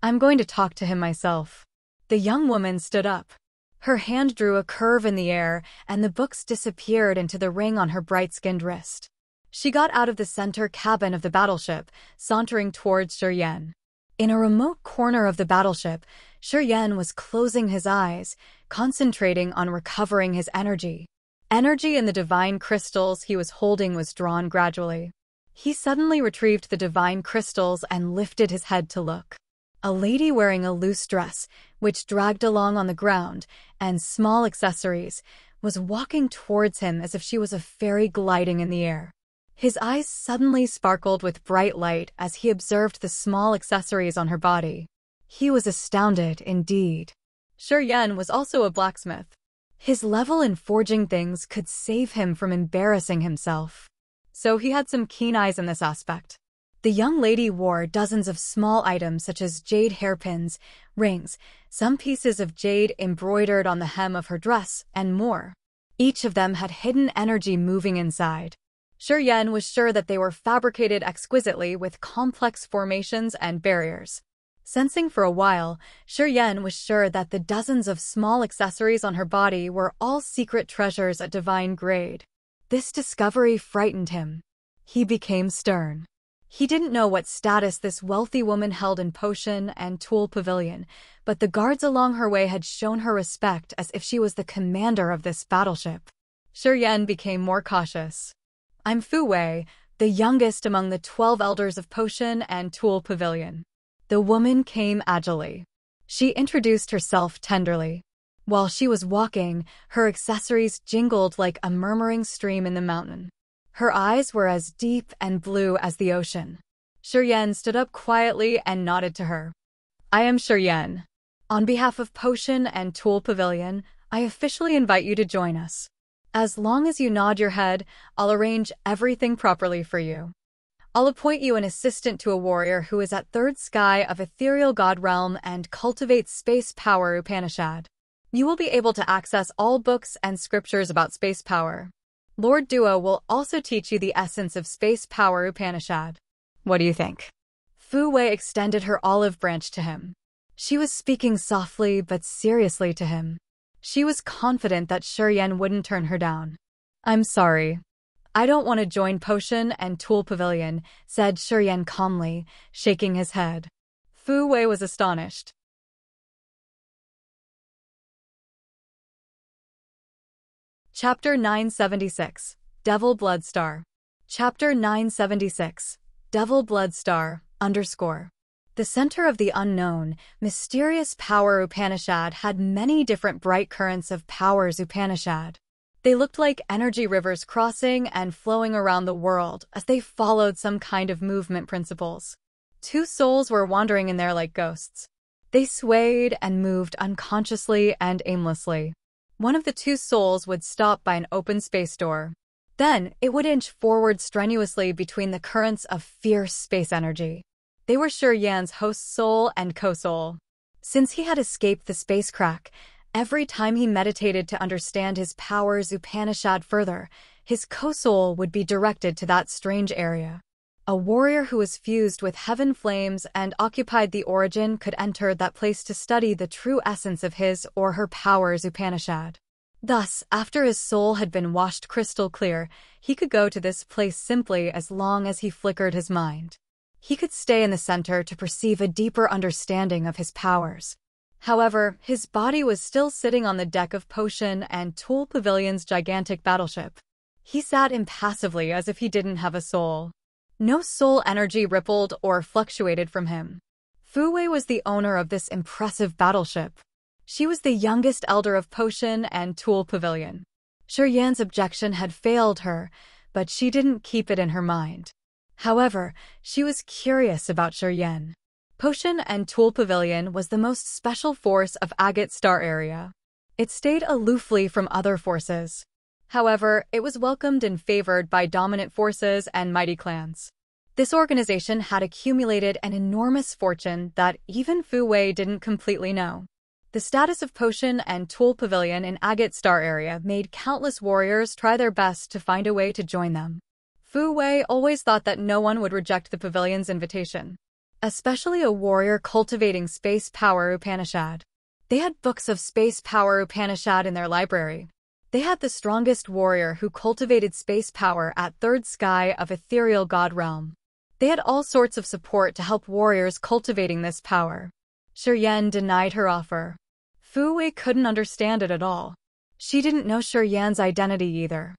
"I'm going to talk to him myself." The young woman stood up. Her hand drew a curve in the air, and the books disappeared into the ring on her bright-skinned wrist. She got out of the center cabin of the battleship, sauntering towards Shiryen. In a remote corner of the battleship, Shiryen was closing his eyes, concentrating on recovering his energy. Energy in the divine crystals he was holding was drawn gradually. He suddenly retrieved the divine crystals and lifted his head to look. A lady wearing a loose dress, which dragged along on the ground, and small accessories, was walking towards him as if she was a fairy gliding in the air. His eyes suddenly sparkled with bright light as he observed the small accessories on her body. He was astounded indeed. Shi Yan was also a blacksmith. His level in forging things could save him from embarrassing himself. So he had some keen eyes in this aspect. The young lady wore dozens of small items such as jade hairpins, rings, some pieces of jade embroidered on the hem of her dress, and more. Each of them had hidden energy moving inside. Shi Yan was sure that they were fabricated exquisitely with complex formations and barriers. Sensing for a while, Shi Yan was sure that the dozens of small accessories on her body were all secret treasures at divine grade. This discovery frightened him. He became stern. He didn't know what status this wealthy woman held in Potion and Tool Pavilion, but the guards along her way had shown her respect as if she was the commander of this battleship. Shi Yan became more cautious. "I'm Fu Wei, the youngest among the 12 elders of Potion and Tool Pavilion." The woman came agilely. She introduced herself tenderly. While she was walking, her accessories jingled like a murmuring stream in the mountain. Her eyes were as deep and blue as the ocean. Shi Yan stood up quietly and nodded to her. "I am Shi Yan. On behalf of Potion and Tool Pavilion, I officially invite you to join us. As long as you nod your head, I'll arrange everything properly for you. I'll appoint you an assistant to a warrior who is at third sky of ethereal god realm and cultivates space power Upanishad. You will be able to access all books and scriptures about space power. Lord Duo will also teach you the essence of space power Upanishad. What do you think?" Fu Wei extended her olive branch to him. She was speaking softly but seriously to him. She was confident that Shi Yan wouldn't turn her down. "I'm sorry. I don't want to join Potion and Tool Pavilion," said Shi Yan calmly, shaking his head. Fu Wei was astonished. Chapter 976, Devil Blood Star. Chapter 976, Devil Blood Star, _. The center of the unknown, mysterious power Upanishad had many different bright currents of powers Upanishad. They looked like energy rivers crossing and flowing around the world as they followed some kind of movement principles. Two souls were wandering in there like ghosts. They swayed and moved unconsciously and aimlessly. One of the two souls would stop by an open space door. Then, it would inch forward strenuously between the currents of fierce space energy. They were Shi Yan's host soul and co-soul. Since he had escaped the space crack, every time he meditated to understand his powers Upanishad further, his co-soul would be directed to that strange area. A warrior who was fused with heaven flames and occupied the origin could enter that place to study the true essence of his or her powers Upanishad. Thus, after his soul had been washed crystal clear, he could go to this place simply as long as he flickered his mind. He could stay in the center to perceive a deeper understanding of his powers. However, his body was still sitting on the deck of Potion and Tool Pavilion's gigantic battleship. He sat impassively as if he didn't have a soul. No soul energy rippled or fluctuated from him. Fu Wei was the owner of this impressive battleship. She was the youngest elder of Potion and Tool Pavilion. Shi Yan's objection had failed her, but she didn't keep it in her mind. However, she was curious about Shi Yan. Potion and Tool Pavilion was the most special force of Agate Star area. It stayed aloofly from other forces. However, it was welcomed and favored by dominant forces and mighty clans. This organization had accumulated an enormous fortune that even Fu Wei didn't completely know. The status of Potion and Tool Pavilion in Agate Star area made countless warriors try their best to find a way to join them. Fu Wei always thought that no one would reject the pavilion's invitation, especially a warrior cultivating space power Upanishad. They had books of space power Upanishad in their library. They had the strongest warrior who cultivated space power at third sky of ethereal god realm. They had all sorts of support to help warriors cultivating this power. Shi Yan denied her offer. Fu Wei couldn't understand it at all. She didn't know Shi Yan's identity either.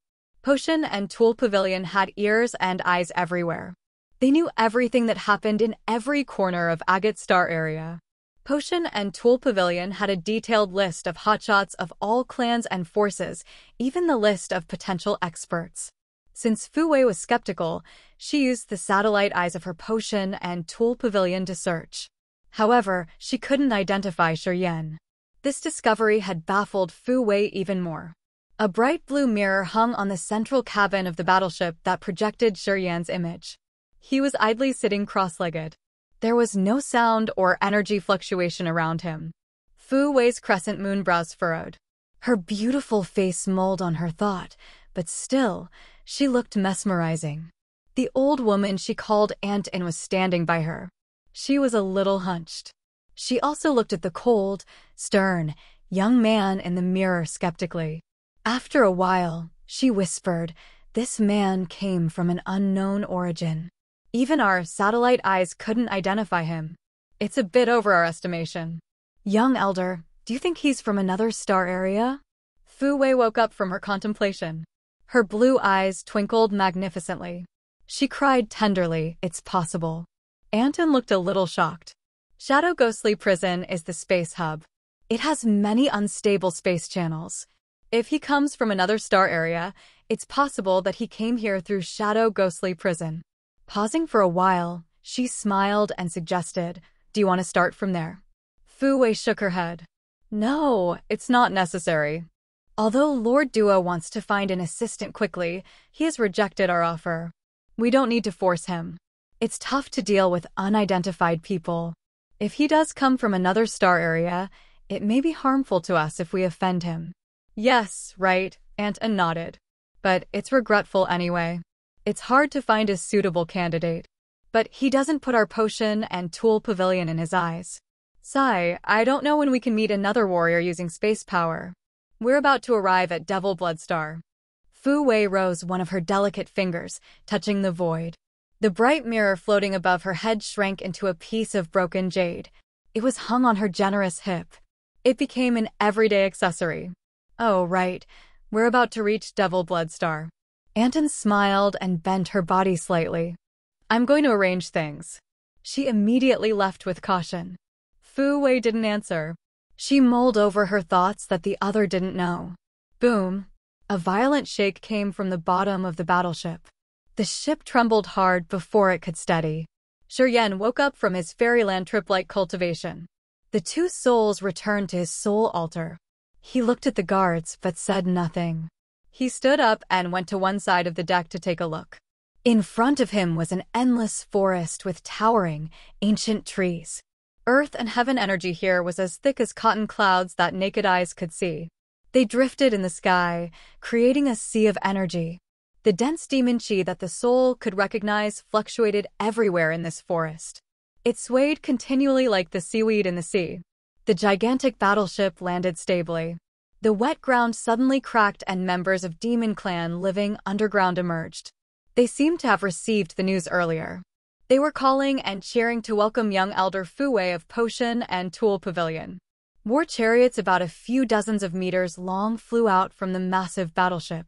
Potion and Tool Pavilion had ears and eyes everywhere. They knew everything that happened in every corner of Agate Star area. Potion and Tool Pavilion had a detailed list of hotshots of all clans and forces, even the list of potential experts. Since Fu Wei was skeptical, she used the satellite eyes of her Potion and Tool Pavilion to search. However, she couldn't identify Yan. This discovery had baffled Fu Wei even more. A bright blue mirror hung on the central cabin of the battleship that projected Yan's image. He was idly sitting cross-legged. There was no sound or energy fluctuation around him. Fu Wei's crescent moon brows furrowed. Her beautiful face mulled on her thought, but still, she looked mesmerizing. The old woman she called Aunt In was standing by her. She was a little hunched. She also looked at the cold, stern, young man in the mirror skeptically. After a while, she whispered, "This man came from an unknown origin. Even our satellite eyes couldn't identify him. It's a bit over our estimation." "Young elder, do you think he's from another star area?" Fu Wei woke up from her contemplation. Her blue eyes twinkled magnificently. She cried tenderly, "It's possible." Anton looked a little shocked. Shadow Ghostly Prison is the space hub. It has many unstable space channels. If he comes from another star area, it's possible that he came here through Shadow Ghostly Prison. Pausing for a while, she smiled and suggested, "Do you want to start from there?" Fu Wei shook her head. "No, it's not necessary. Although Lord Duo wants to find an assistant quickly, he has rejected our offer. We don't need to force him. It's tough to deal with unidentified people. If he does come from another star area, it may be harmful to us if we offend him." "Yes, right," Aunt Anne nodded. "But it's regretful anyway. It's hard to find a suitable candidate. But he doesn't put our Potion and Tool Pavilion in his eyes. Sigh, I don't know when we can meet another warrior using space power. We're about to arrive at Devil Blood Star." Fu Wei rose one of her delicate fingers, touching the void. The bright mirror floating above her head shrank into a piece of broken jade. It was hung on her generous hip. It became an everyday accessory. "Oh, right. We're about to reach Devil Blood Star." Anton smiled and bent her body slightly. "I'm going to arrange things." She immediately left with caution. Fu Wei didn't answer. She mulled over her thoughts that the other didn't know. Boom! A violent shake came from the bottom of the battleship. The ship trembled hard before it could steady. Yan woke up from his fairyland trip-like cultivation. The two souls returned to his soul altar. He looked at the guards but said nothing. He stood up and went to one side of the deck to take a look. In front of him was an endless forest with towering, ancient trees. Earth and heaven energy here was as thick as cotton clouds that naked eyes could see. They drifted in the sky, creating a sea of energy. The dense demon chi that the soul could recognize fluctuated everywhere in this forest. It swayed continually like the seaweed in the sea. The gigantic battleship landed stably. The wet ground suddenly cracked and members of Demon Clan living underground emerged. They seemed to have received the news earlier. They were calling and cheering to welcome young Elder Fu Wei of Potion and Tool Pavilion. War chariots about a few dozens of meters long flew out from the massive battleship.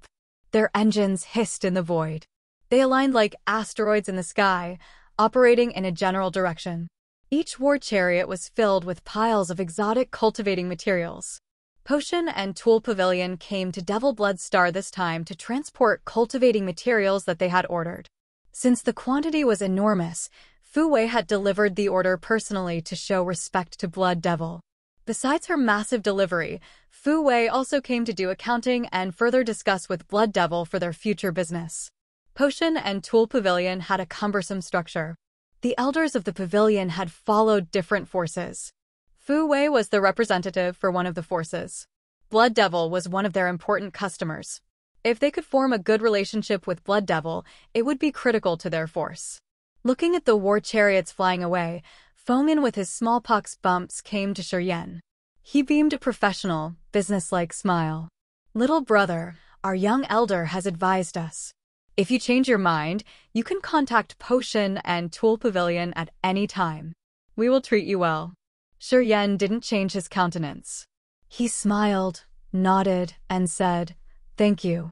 Their engines hissed in the void. They aligned like asteroids in the sky, operating in a general direction. Each war chariot was filled with piles of exotic cultivating materials. Potion and Tool Pavilion came to Devil Blood Star this time to transport cultivating materials that they had ordered. Since the quantity was enormous, Fu Wei had delivered the order personally to show respect to Blood Devil. Besides her massive delivery, Fu Wei also came to do accounting and further discuss with Blood Devil for their future business. Potion and Tool Pavilion had a cumbersome structure. The elders of the pavilion had followed different forces. Fu Wei was the representative for one of the forces. Blood Devil was one of their important customers. If they could form a good relationship with Blood Devil, it would be critical to their force. Looking at the war chariots flying away, Fomin with his smallpox bumps came to Yan. He beamed a professional, businesslike smile. "Little brother, our young elder has advised us. If you change your mind, you can contact Potion and Tool Pavilion at any time. We will treat you well." Yan didn't change his countenance. He smiled, nodded, and said, "Thank you."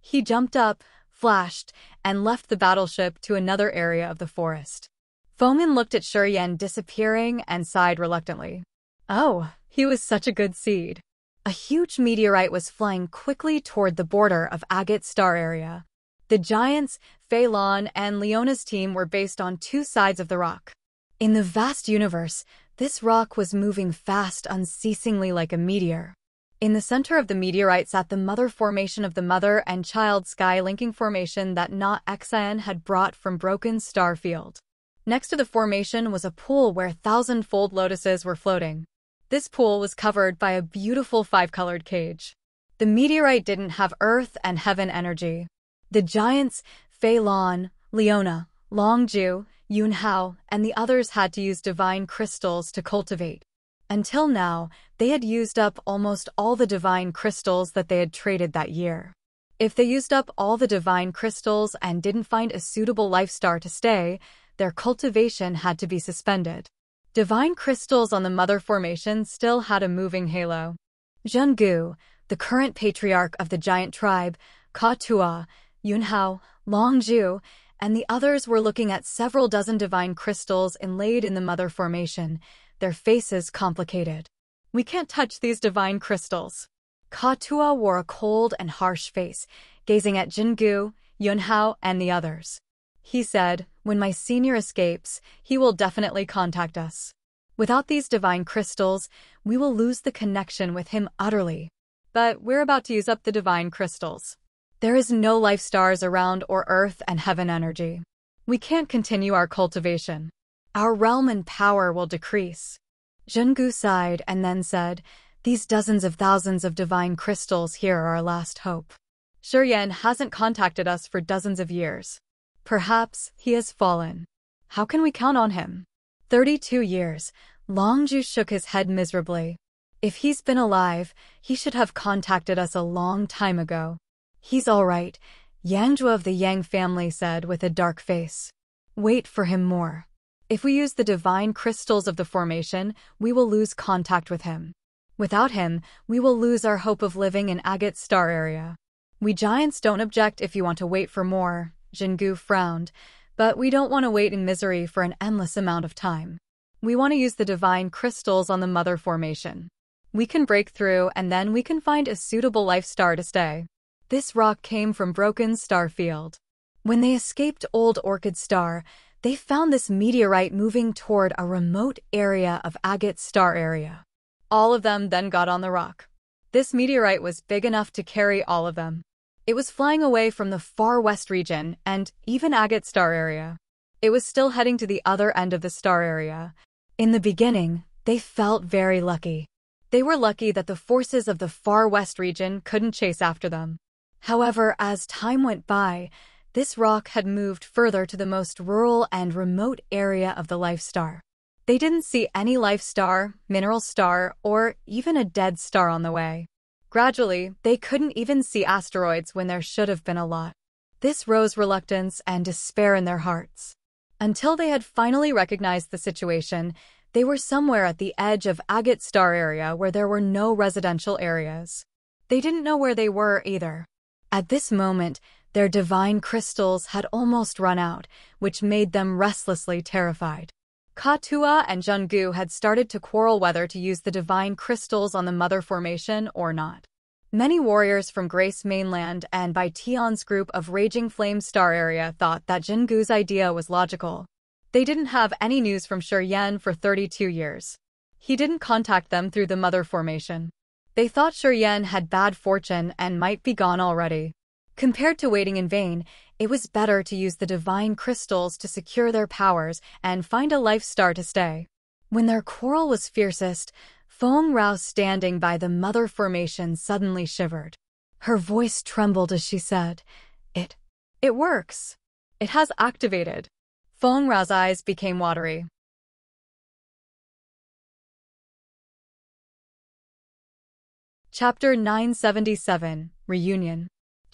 He jumped up, flashed, and left the battleship to another area of the forest. Fengmin looked at Shurian disappearing and sighed reluctantly. Oh, he was such a good seed. A huge meteorite was flying quickly toward the border of Agate's star area. The giants, Pavilion and Leona's team were based on two sides of the rock. In the vast universe, this rock was moving fast unceasingly like a meteor. In the center of the meteorite sat the mother formation of the mother and child sky-linking formation that Na Xian had brought from Broken Star Field. Next to the formation was a pool where thousand-fold lotuses were floating. This pool was covered by a beautiful five-colored cage. The meteorite didn't have earth and heaven energy. The giants, Pavilion, Leona, Longju, Yunhao, and the others had to use divine crystals to cultivate. Until now, they had used up almost all the divine crystals that they had traded that year. If they used up all the divine crystals and didn't find a suitable life star to stay, their cultivation had to be suspended. Divine crystals on the mother formation still had a moving halo. Zhenggu, the current patriarch of the giant tribe, Ka-Tua, Yunhao, Longju, and the others were looking at several dozen divine crystals inlaid in the mother formation, their faces complicated. We can't touch these divine crystals. Ka-Tua wore a cold and harsh face, gazing at Zhenggu, Yunhao, and the others. He said, when my senior escapes, he will definitely contact us. Without these divine crystals, we will lose the connection with him utterly. But we're about to use up the divine crystals. There is no life stars around or earth and heaven energy. We can't continue our cultivation. Our realm and power will decrease. Zhenggu sighed and then said, these dozens of thousands of divine crystals here are our last hope. Shurian hasn't contacted us for dozens of years. Perhaps he has fallen. How can we count on him? 32 years. Longju shook his head miserably. If he's been alive, he should have contacted us a long time ago. He's all right, Yangjua of the Yang family said with a dark face. Wait for him more. If we use the divine crystals of the formation, we will lose contact with him. Without him, we will lose our hope of living in Agate's star area. We giants don't object if you want to wait for more, Zhenggu frowned, but we don't want to wait in misery for an endless amount of time. We want to use the divine crystals on the mother formation. We can break through and then we can find a suitable life star to stay. This rock came from Broken Star Field. When they escaped Old Orchid Star, they found this meteorite moving toward a remote area of Agate's star area. All of them then got on the rock. This meteorite was big enough to carry all of them. It was flying away from the far west region and even Agate's star area. It was still heading to the other end of the star area. In the beginning, they felt very lucky. They were lucky that the forces of the far west region couldn't chase after them. However, as time went by, this rock had moved further to the most rural and remote area of the life star. They didn't see any life star, mineral star, or even a dead star on the way. Gradually, they couldn't even see asteroids when there should have been a lot. This rose reluctance and despair in their hearts. Until they had finally recognized the situation, they were somewhere at the edge of Agate's star area where there were no residential areas. They didn't know where they were either. At this moment, their divine crystals had almost run out, which made them restlessly terrified. Ka-Tua and Zhenggu had started to quarrel whether to use the divine crystals on the mother formation or not. Many warriors from Grace Mainland and by Tion's group of Raging Flame Star area thought that Zhenggu's idea was logical. They didn't have any news from Shurian for 32 years. He didn't contact them through the mother formation. They thought Shurian had bad fortune and might be gone already. Compared to waiting in vain, it was better to use the divine crystals to secure their powers and find a life star to stay. When their quarrel was fiercest, Feng Rao standing by the mother formation suddenly shivered. Her voice trembled as she said, It works. It has activated. Feng Rao's eyes became watery. Chapter 977, Reunion.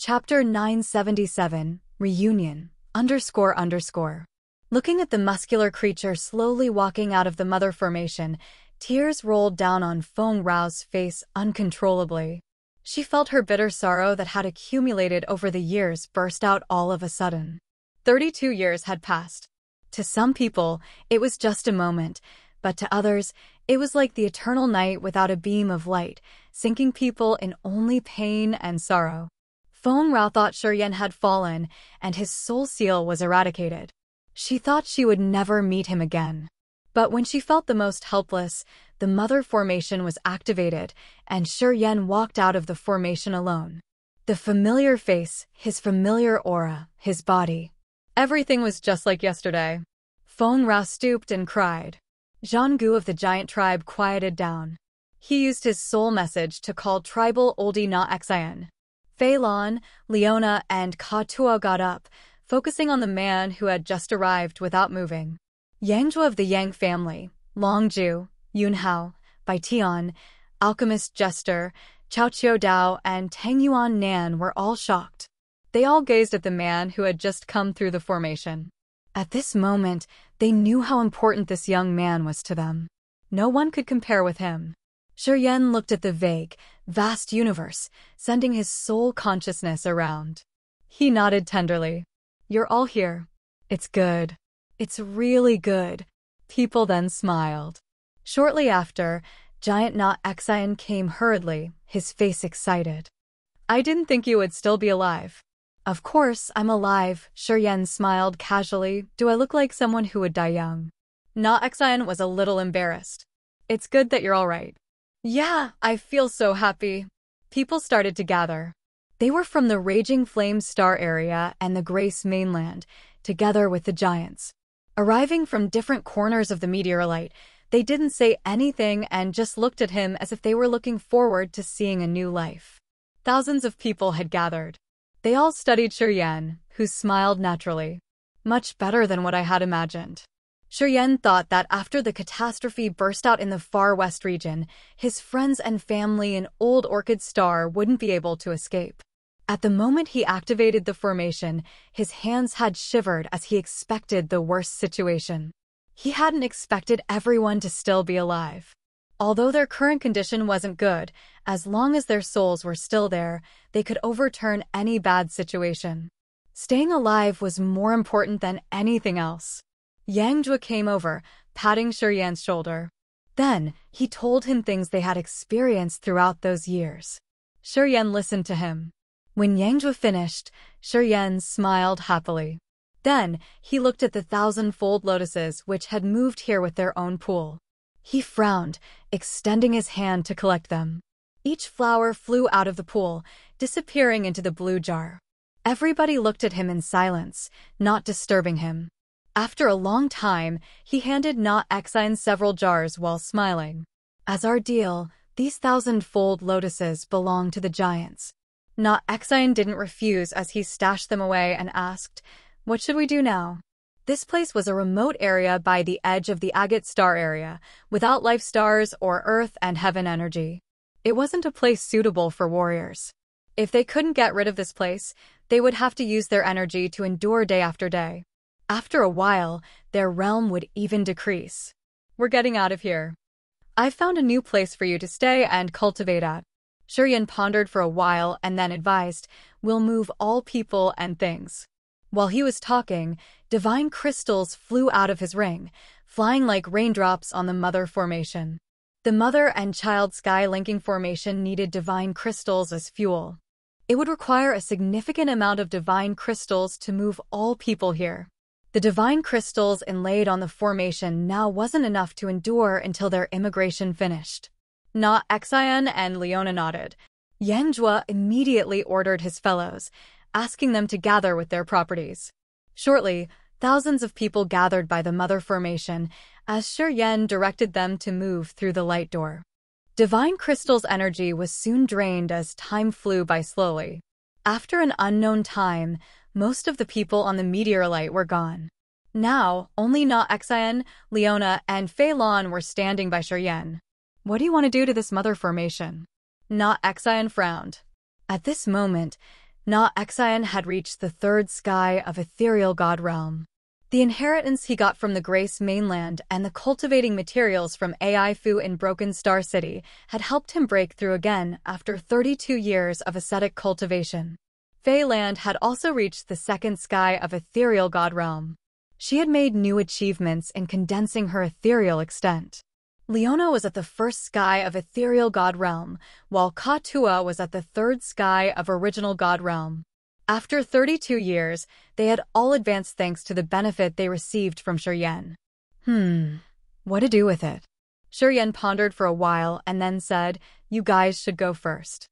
Chapter 977, Reunion, __. Looking at the muscular creature slowly walking out of the mother formation, tears rolled down on Feng Rao's face uncontrollably. She felt her bitter sorrow that had accumulated over the years burst out all of a sudden. 32 years had passed. To some people, it was just a moment, but to others, it was like the eternal night without a beam of light, sinking people in only pain and sorrow. Feng Rao thought Shuryen had fallen, and his soul seal was eradicated. She thought she would never meet him again. But when she felt the most helpless, the mother formation was activated, and Shuryen walked out of the formation alone. The familiar face, his familiar aura, his body. Everything was just like yesterday. Feng Rao stooped and cried. Zhang Gu of the giant tribe quieted down. He used his soul message to call tribal oldie Na Xian. Fei Lan, Leona, and Ka Tuo got up, focusing on the man who had just arrived without moving. Yang Zhuo of the Yang family, Long Ju, Yun Hao, Bai Tian, Alchemist Jester, Chao Qiu Dao, and Tang Yuan Nan were all shocked. They all gazed at the man who had just come through the formation. At this moment, they knew how important this young man was to them. No one could compare with him. Shuryen looked at the vague, vast universe, sending his soul consciousness around. He nodded tenderly. You're all here. It's good. It's really good. People then smiled. Shortly after, Giant Na Xian came hurriedly, his face excited. I didn't think you would still be alive. Of course, I'm alive, Shuryen smiled casually. Do I look like someone who would die young? Na Xian was a little embarrassed. It's good that you're all right. Yeah, I feel so happy. People started to gather. They were from the Raging Flame Star area and the Grace mainland, together with the giants. Arriving from different corners of the meteorite, they didn't say anything and just looked at him as if they were looking forward to seeing a new life. Thousands of people had gathered. They all studied Shuryen, who smiled naturally. Much better than what I had imagined. Shuryen thought that after the catastrophe burst out in the far west region, his friends and family in Old Orchid Star wouldn't be able to escape. At the moment he activated the formation, his hands had shivered as he expected the worst situation. He hadn't expected everyone to still be alive. Although their current condition wasn't good, as long as their souls were still there, they could overturn any bad situation. Staying alive was more important than anything else. Yang Zhuo came over, patting Shuryen's shoulder. Then, he told him things they had experienced throughout those years. Shuryen listened to him. When Yang Zhuo finished, Shuryen smiled happily. Then, he looked at the 1,000-fold lotuses which had moved here with their own pool. He frowned, extending his hand to collect them. Each flower flew out of the pool, disappearing into the blue jar. Everybody looked at him in silence, not disturbing him. After a long time, he handed Na Xian several jars while smiling. As our deal, these 1,000-fold lotuses belong to the giants. Na Xian didn't refuse as he stashed them away and asked, "What should we do now?" This place was a remote area by the edge of the agate star area, without life stars or earth and heaven energy. It wasn't a place suitable for warriors. If they couldn't get rid of this place, they would have to use their energy to endure day after day. After a while, their realm would even decrease. We're getting out of here. I've found a new place for you to stay and cultivate at. Shuryen pondered for a while and then advised, we'll move all people and things. While he was talking, divine crystals flew out of his ring, flying like raindrops on the mother formation. The mother and child sky linking formation needed divine crystals as fuel. It would require a significant amount of divine crystals to move all people here. The divine crystals inlaid on the formation now wasn't enough to endure until their immigration finished. Na Xian and Leona nodded. Yang Zhuo immediately ordered his fellows, asking them to gather with their properties. Shortly, thousands of people gathered by the mother formation as Shuryen directed them to move through the light door. Divine Crystal's energy was soon drained as time flew by slowly. After an unknown time, most of the people on the meteorite were gone. Now, only Na Xian, Leona, and Fei Lan were standing by Shuryen. What do you want to do to this mother formation? Na Xian frowned. At this moment, Na Xian had reached the third sky of ethereal god realm. The inheritance he got from the Grace mainland and the cultivating materials from Aifu in Broken Star City had helped him break through again after 32 years of ascetic cultivation. Fey Land had also reached the second sky of ethereal god realm. She had made new achievements in condensing her ethereal extent. Leona was at the first sky of ethereal god realm, while Katua was at the third sky of original god realm. After 32 years, they had all advanced thanks to the benefit they received from Shuryen. What to do with it? Shuryen pondered for a while and then said, "You guys should go first.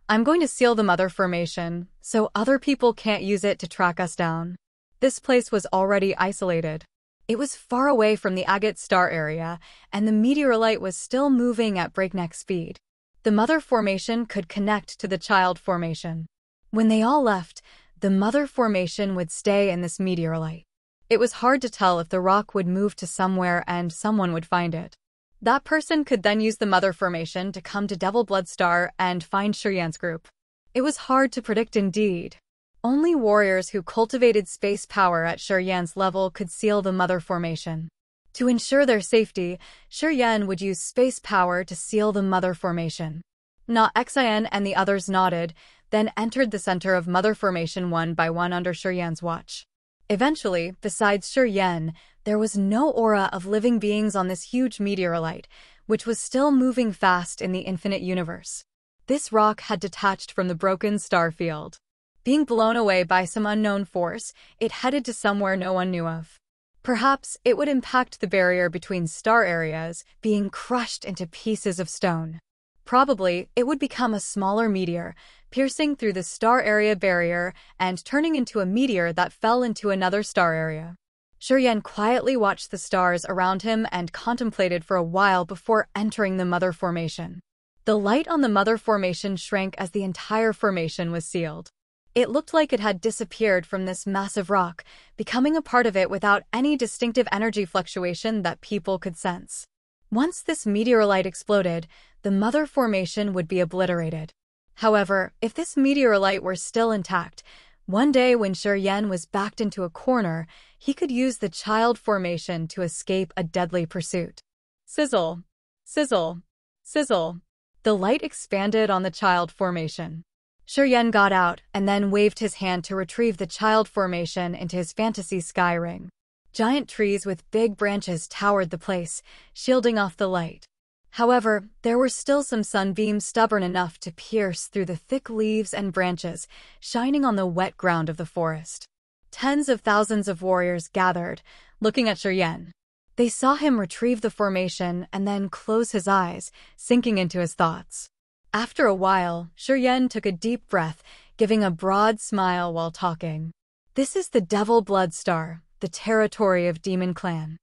I'm going to seal the Mother Formation, so other people can't use it to track us down." This place was already isolated. It was far away from the Agate Star area, and the meteorite was still moving at breakneck speed. The Mother Formation could connect to the Child Formation. When they all left, the Mother Formation would stay in this meteorite. It was hard to tell if the rock would move to somewhere and someone would find it. That person could then use the Mother Formation to come to Devil Blood Star and find Shuryen's group. It was hard to predict indeed. Only warriors who cultivated space power at Shuryen's level could seal the Mother Formation. To ensure their safety, Shuryen would use space power to seal the Mother Formation. Na Xin and the others nodded, then entered the center of Mother Formation one by one under Shuryen's watch. Eventually, besides Shuryen, there was no aura of living beings on this huge meteorite, which was still moving fast in the infinite universe. This rock had detached from the broken star field. Being blown away by some unknown force, it headed to somewhere no one knew of. Perhaps it would impact the barrier between star areas, being crushed into pieces of stone. Probably, it would become a smaller meteor, piercing through the star area barrier and turning into a meteor that fell into another star area. Shuryen quietly watched the stars around him and contemplated for a while before entering the Mother Formation. The light on the Mother Formation shrank as the entire formation was sealed. It looked like it had disappeared from this massive rock, becoming a part of it without any distinctive energy fluctuation that people could sense. Once this meteorite exploded, the Mother Formation would be obliterated. However, if this meteorite were still intact, one day when Shuryen was backed into a corner, he could use the Child Formation to escape a deadly pursuit. Sizzle, sizzle, sizzle. The light expanded on the Child Formation. Shuryen got out and then waved his hand to retrieve the Child Formation into his fantasy sky ring. Giant trees with big branches towered the place, shielding off the light. However, there were still some sunbeams stubborn enough to pierce through the thick leaves and branches, shining on the wet ground of the forest. Tens of thousands of warriors gathered, looking at Shuryen. They saw him retrieve the formation and then close his eyes, sinking into his thoughts. After a while, Shuryen took a deep breath, giving a broad smile while talking. "This is the Devil Blood Star, the territory of Demon Clan.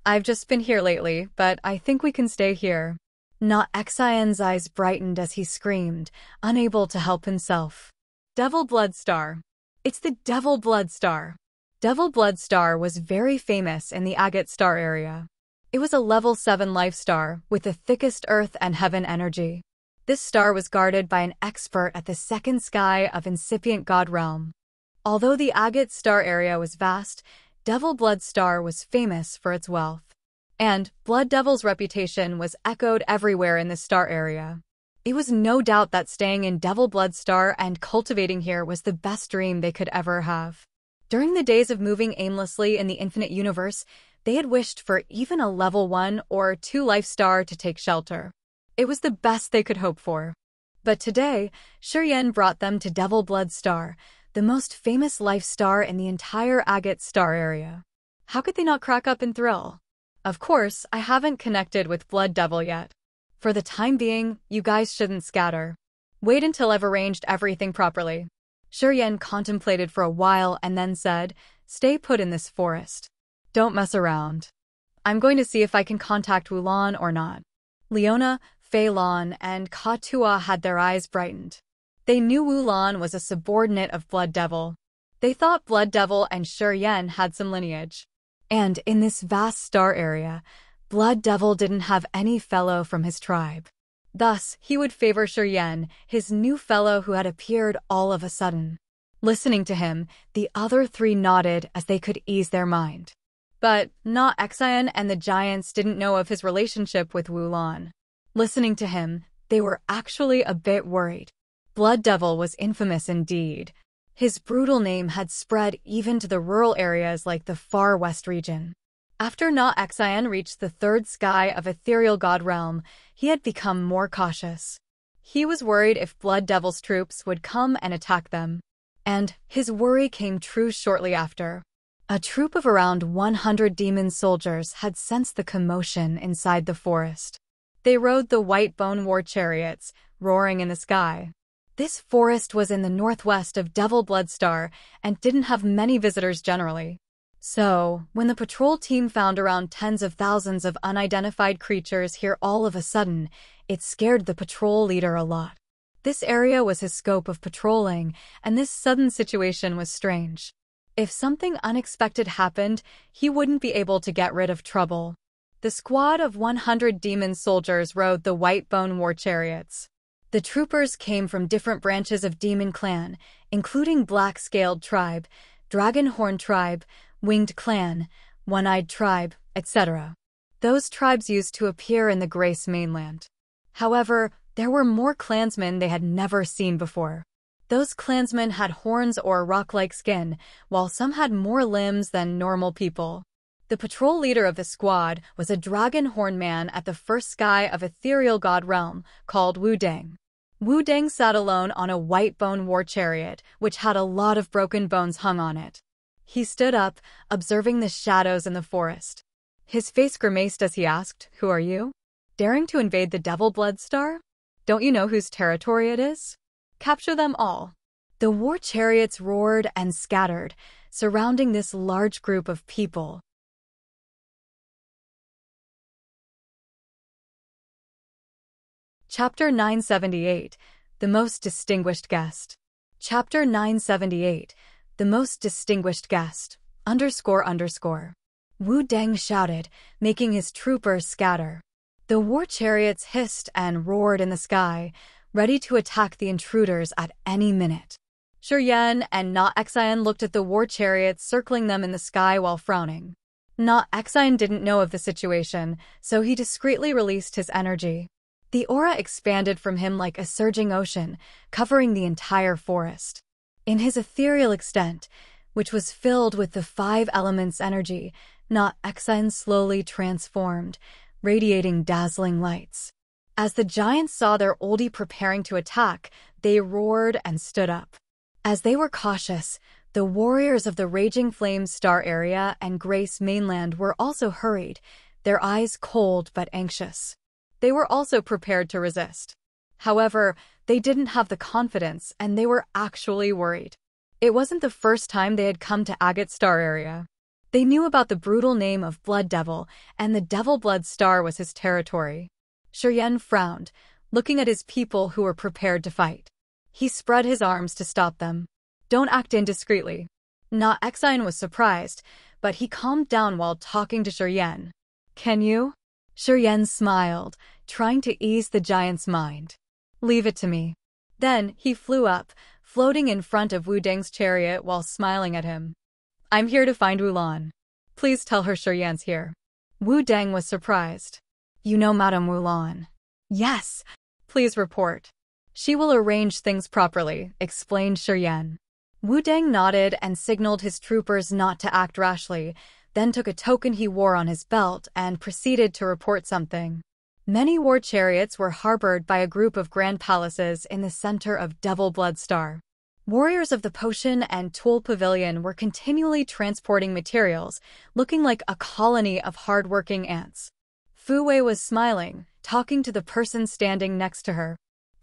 I've just been here lately, but I think we can stay here." Na Xion's eyes brightened as he screamed, unable to help himself. Devil Blood Star. It's the Devil Blood Star. Devil Blood Star was very famous in the Agate Star area. It was a level 7 life star with the thickest earth and heaven energy. This star was guarded by an expert at the second sky of incipient god realm. Although the Agate Star area was vast, Devil Blood Star was famous for its wealth. And Blood Devil's reputation was echoed everywhere in the star area. It was no doubt that staying in Devil Blood Star and cultivating here was the best dream they could ever have. During the days of moving aimlessly in the infinite universe, they had wished for even a level 1 or 2 life star to take shelter. It was the best they could hope for. But today, Shuryen brought them to Devil Blood Star, the most famous life star in the entire Agate Star area. How could they not crack up in thrill? Of course, I haven't connected with Blood Devil yet. For the time being, you guys shouldn't scatter. Wait until I've arranged everything properly. Shuryen contemplated for a while and then said, "Stay put in this forest. Don't mess around. I'm going to see if I can contact Wulan or not." Leona, Fei Lan, and Katua had their eyes brightened. They knew Wulan was a subordinate of Blood Devil. They thought Blood Devil and Shuryen had some lineage. And in this vast star area, Blood Devil didn't have any fellow from his tribe. Thus, he would favor Shuryen, his new fellow who had appeared all of a sudden. Listening to him, the other three nodded as they could ease their mind. But not Xian and the giants didn't know of his relationship with Wulan. Listening to him, they were actually a bit worried. Blood Devil was infamous indeed. His brutal name had spread even to the rural areas like the far west region. After Na Xian reached the third sky of Ethereal God Realm, he had become more cautious. He was worried if Blood Devil's troops would come and attack them. And his worry came true shortly after. A troop of around 100 demon soldiers had sensed the commotion inside the forest. They rode the white bone war chariots, roaring in the sky. This forest was in the northwest of Devil Bloodstar and didn't have many visitors generally. So, when the patrol team found around tens of thousands of unidentified creatures here all of a sudden, it scared the patrol leader a lot. This area was his scope of patrolling, and this sudden situation was strange. If something unexpected happened, he wouldn't be able to get rid of trouble. The squad of 100 demon soldiers rode the white bone war chariots. The troopers came from different branches of Demon Clan, including Black-Scaled Tribe, Dragonhorn Tribe, Winged Clan, One-Eyed Tribe, etc. Those tribes used to appear in the Grace mainland. However, there were more clansmen they had never seen before. Those clansmen had horns or rock-like skin, while some had more limbs than normal people. The patrol leader of the squad was a Dragonhorn man at the first sky of Ethereal God Realm, called Wu Deng. Wu Deng sat alone on a white bone war chariot, which had a lot of broken bones hung on it. He stood up, observing the shadows in the forest. His face grimaced as he asked, "Who are you? Daring to invade the Devil Bloodstar? Don't you know whose territory it is? Capture them all." The war chariots roared and scattered, surrounding this large group of people. Chapter 978, The Most Distinguished Guest. Chapter 978, The Most Distinguished Guest, __. Wu Deng shouted, making his troopers scatter. The war chariots hissed and roared in the sky, ready to attack the intruders at any minute. Shuryen and Na Xian looked at the war chariots circling them in the sky while frowning. Na Xian didn't know of the situation, so he discreetly released his energy. The aura expanded from him like a surging ocean, covering the entire forest. In his ethereal extent, which was filled with the 5 elements' energy, Na Xian slowly transformed, radiating dazzling lights. As the giants saw their oldie preparing to attack, they roared and stood up. As they were cautious, the warriors of the Raging Flames Star area and Grace mainland were also hurried, their eyes cold but anxious. They were also prepared to resist. However, they didn't have the confidence and they were actually worried. It wasn't the first time they had come to Agate Star area. They knew about the brutal name of Blood Devil, and the Devil Blood Star was his territory. Shuryen frowned, looking at his people who were prepared to fight. He spread his arms to stop them. "Don't act indiscreetly." Na Xian was surprised, but he calmed down while talking to Shuryen. "Can you?" Shuryen smiled, trying to ease the giant's mind. "Leave it to me." Then he flew up, floating in front of Wu Deng's chariot while smiling at him. "I'm here to find Wulan. Please tell her Shuryen's here." Wu Deng was surprised. "You know Madame Wulan?" "Yes." "Please report." "She will arrange things properly," explained Shuryen. Wu Deng nodded and signaled his troopers not to act rashly, then took a token he wore on his belt and proceeded to report something. Many war chariots were harbored by a group of grand palaces in the center of Devil Bloodstar. Warriors of the Potion and Tool Pavilion were continually transporting materials, looking like a colony of hard-working ants. Fu Wei was smiling, talking to the person standing next to her.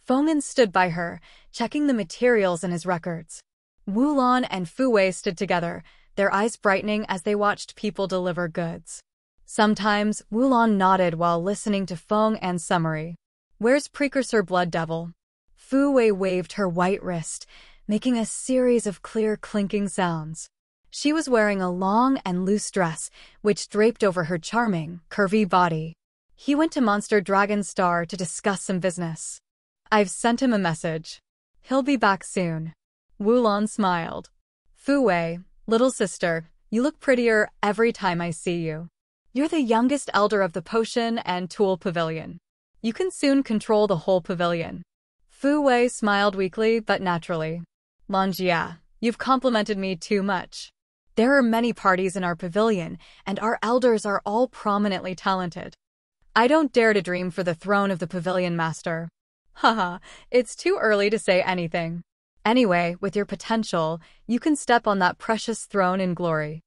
Feng'an stood by her, checking the materials in his records. Wu Lan and Fu Wei stood together, their eyes brightening as they watched people deliver goods. Sometimes, Wu Lan nodded while listening to Feng'an's summary. "Where's Precursor Blood Devil?" Fu Wei waved her white wrist, making a series of clear clinking sounds. She was wearing a long and loose dress, which draped over her charming, curvy body. "He went to Monster Dragon Star to discuss some business. I've sent him a message. He'll be back soon." Wulan smiled. Fu Wei, little sister, you look prettier every time I see you. You're the youngest elder of the Potion and Tool Pavilion. You can soon control the whole pavilion. Fu Wei smiled weakly but naturally. Longjia, you've complimented me too much. There are many parties in our pavilion, and our elders are all prominently talented. I don't dare to dream for the throne of the pavilion master. Haha, it's too early to say anything. Anyway, with your potential, you can step on that precious throne in glory.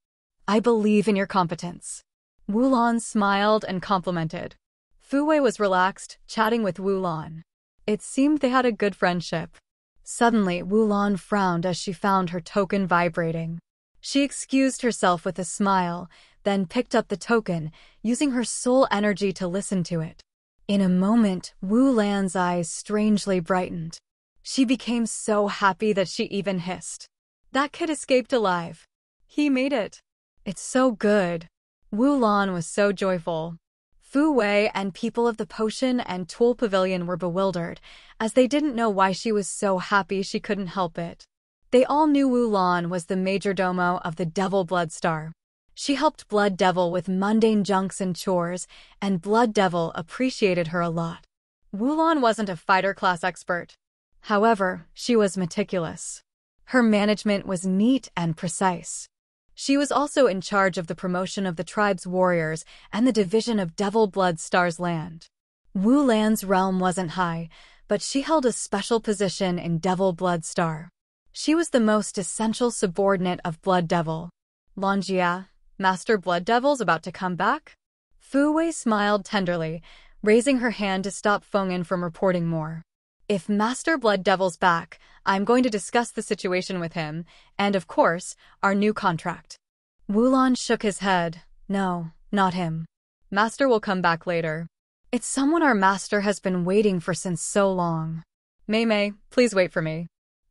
I believe in your competence. Wulan smiled and complimented. Fu Wei was relaxed, chatting with Wulan. It seemed they had a good friendship. Suddenly, Wulan frowned as she found her token vibrating. She excused herself with a smile, then picked up the token, using her soul energy to listen to it. In a moment, Wulan's eyes strangely brightened. She became so happy that she even hissed. That kid escaped alive. He made it. It's so good. Wulan was so joyful. Fu Wei and people of the Potion and Tool Pavilion were bewildered, as they didn't know why she was so happy she couldn't help it. They all knew Wulan was the majordomo of the Devil Blood Star. She helped Blood Devil with mundane junks and chores, and Blood Devil appreciated her a lot. Wulan wasn't a fighter class expert. However, she was meticulous. Her management was neat and precise. She was also in charge of the promotion of the tribe's warriors and the division of Devil Blood Star's land. Wulan's realm wasn't high, but she held a special position in Devil Blood Star. She was the most essential subordinate of Blood Devil. Longjia, Master Blood Devil's about to come back? Fu Wei smiled tenderly, raising her hand to stop Feng'an from reporting more. If Master Blood Devil's back, I'm going to discuss the situation with him, and of course, our new contract. Wulan shook his head. No, not him. Master will come back later. It's someone our master has been waiting for since so long. Mei, please wait for me.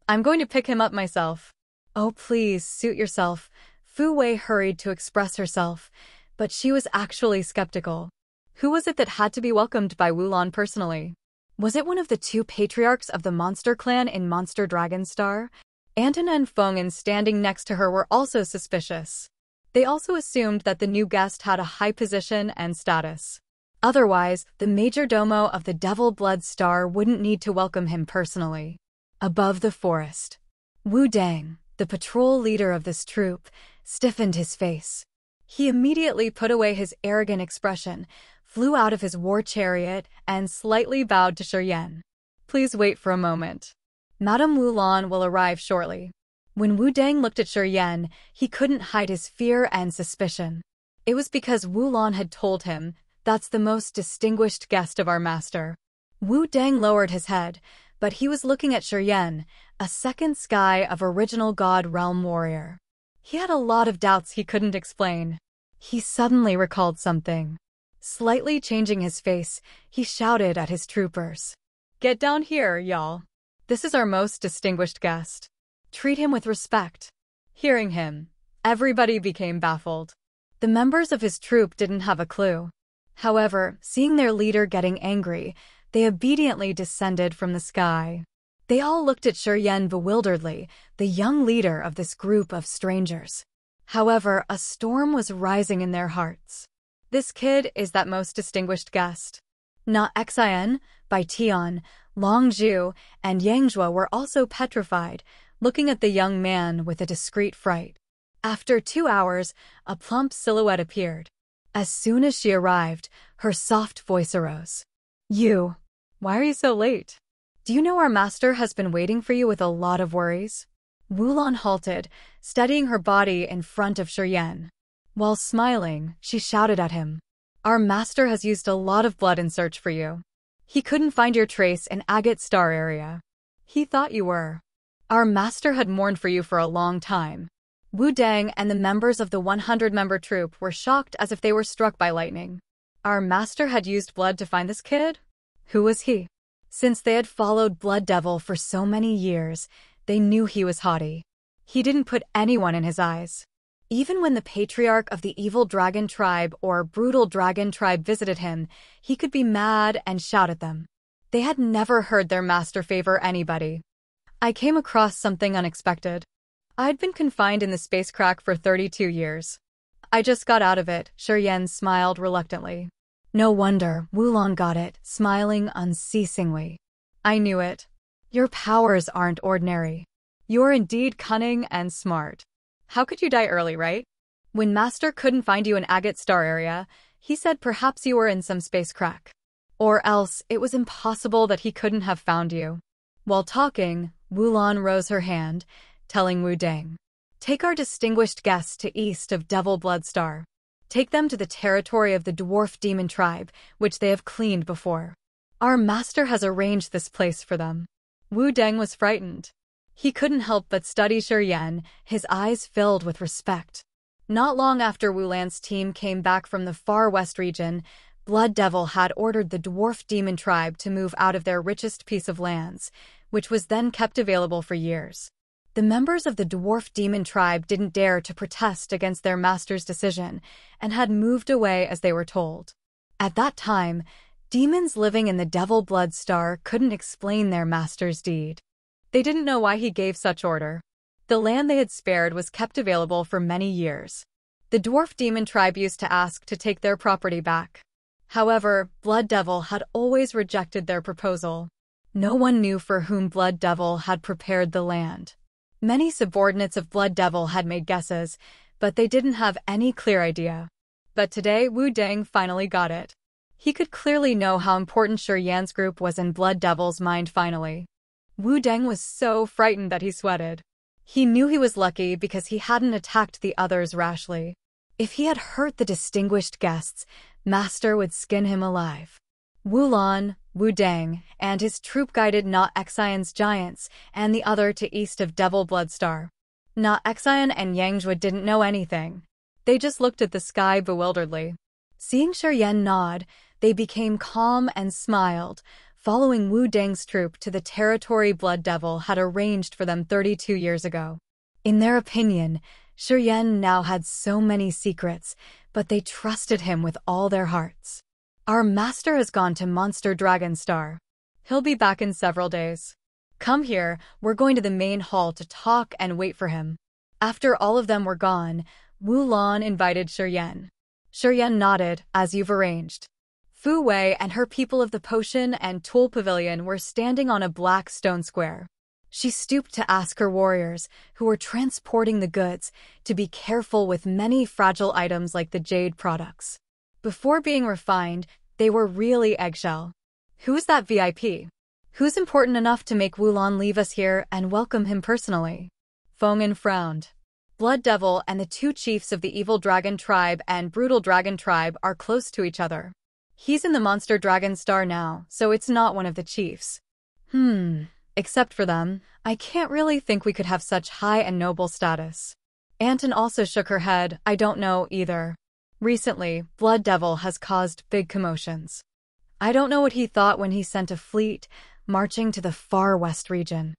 I'm going to pick him up myself. Oh, please, suit yourself. Fu Wei hurried to express herself, but she was actually skeptical. Who was it that had to be welcomed by Wulan personally? Was it one of the two patriarchs of the monster clan in Monster Dragon Star? Anton and Feng'an standing next to her were also suspicious. They also assumed that the new guest had a high position and status. Otherwise, the majordomo of the Devil Blood Star wouldn't need to welcome him personally. Above the forest, Wu Dang, the patrol leader of this troop, stiffened his face. He immediately put away his arrogant expression, flew out of his war chariot, and slightly bowed to Shiryen. Please wait for a moment. Madame Wulan will arrive shortly. When Wu Dang looked at Shiryen, he couldn't hide his fear and suspicion. It was because Wulan had told him, that's the most distinguished guest of our master. Wu Dang lowered his head, but he was looking at Shiryen, a second sky of original God Realm warrior. He had a lot of doubts he couldn't explain. He suddenly recalled something. Slightly changing his face, he shouted at his troopers. Get down here, y'all. This is our most distinguished guest. Treat him with respect. Hearing him, everybody became baffled. The members of his troop didn't have a clue. However, seeing their leader getting angry, they obediently descended from the sky. They all looked at Shiryen bewilderedly, the young leader of this group of strangers. However, a storm was rising in their hearts. This kid is that most distinguished guest. Na Xian, Bai Tian, Long Zhu, and Yangjua were also petrified, looking at the young man with a discreet fright. After 2 hours, a plump silhouette appeared. As soon as she arrived, her soft voice arose. You, why are you so late? Do you know our master has been waiting for you with a lot of worries? Wulan halted, steadying her body in front of Shiryen. While smiling, she shouted at him. Our master has used a lot of blood in search for you. He couldn't find your trace in Agate Star area. He thought you were. Our master had mourned for you for a long time. Wu Dang and the members of the 100-member troop were shocked as if they were struck by lightning. Our master had used blood to find this kid? Who was he? Since they had followed Blood Devil for so many years, they knew he was haughty. He didn't put anyone in his eyes. Even when the patriarch of the evil dragon tribe or brutal dragon tribe visited him, he could be mad and shout at them. They had never heard their master favor anybody. I came across something unexpected. I'd been confined in the space crack for 32 years. I just got out of it, Shiryen smiled reluctantly. No wonder, Wulon got it, smiling unceasingly. I knew it. Your powers aren't ordinary. You're indeed cunning and smart. How could you die early, right? When Master couldn't find you in Agate Star area, he said perhaps you were in some space crack. Or else, it was impossible that he couldn't have found you. While talking, Wulon rose her hand, telling Wu Deng, take our distinguished guests to east of Devil Blood Star. Take them to the territory of the dwarf demon tribe, which they have cleaned before. Our master has arranged this place for them. Wu Deng was frightened. He couldn't help but study Shiryen, his eyes filled with respect. Not long after Wulan's team came back from the far west region, Blood Devil had ordered the dwarf demon tribe to move out of their richest piece of lands, which was then kept available for years. The members of the dwarf demon tribe didn't dare to protest against their master's decision and had moved away as they were told. At that time, demons living in the Devil Blood Star couldn't explain their master's deed. They didn't know why he gave such order. The land they had spared was kept available for many years. The dwarf demon tribe used to ask to take their property back. However, Blood Devil had always rejected their proposal. No one knew for whom Blood Devil had prepared the land. Many subordinates of Blood Devil had made guesses, but they didn't have any clear idea. But today Wu Deng finally got it. He could clearly know how important Shiryan's group was in Blood Devil's mind finally. Wu Deng was so frightened that he sweated. He knew he was lucky because he hadn't attacked the others rashly. If he had hurt the distinguished guests, Master would skin him alive. Wulon, Wu Deng, and his troop guided Na Xian's giants and the other to east of Devil Blood Star. Na Xian and Yangjue didn't know anything. They just looked at the sky bewilderedly. Seeing Shiryen nod, they became calm and smiled, following Wu Deng's troop to the territory Blood Devil had arranged for them 32 years ago. In their opinion, Shiryen now had so many secrets, but they trusted him with all their hearts. Our master has gone to Monster Dragon Star. He'll be back in several days. Come here, we're going to the main hall to talk and wait for him. After all of them were gone, Wulon invited Shiryen. Shiryen nodded, as you've arranged. Fu Wei and her people of the Potion and Tool Pavilion were standing on a black stone square. She stooped to ask her warriors, who were transporting the goods, to be careful with many fragile items like the jade products. Before being refined, they were really eggshell. Who's that VIP? Who's important enough to make Wulon leave us here and welcome him personally? Feng'an frowned. Blood Devil and the two chiefs of the Evil Dragon Tribe and Brutal Dragon Tribe are close to each other. He's in the Monster Dragon Star now, so it's not one of the chiefs. Except for them, I can't really think we could have such high and noble status. Anton also shook her head, I don't know either. Recently, Blood Devil has caused big commotions. I don't know what he thought when he sent a fleet marching to the far west region.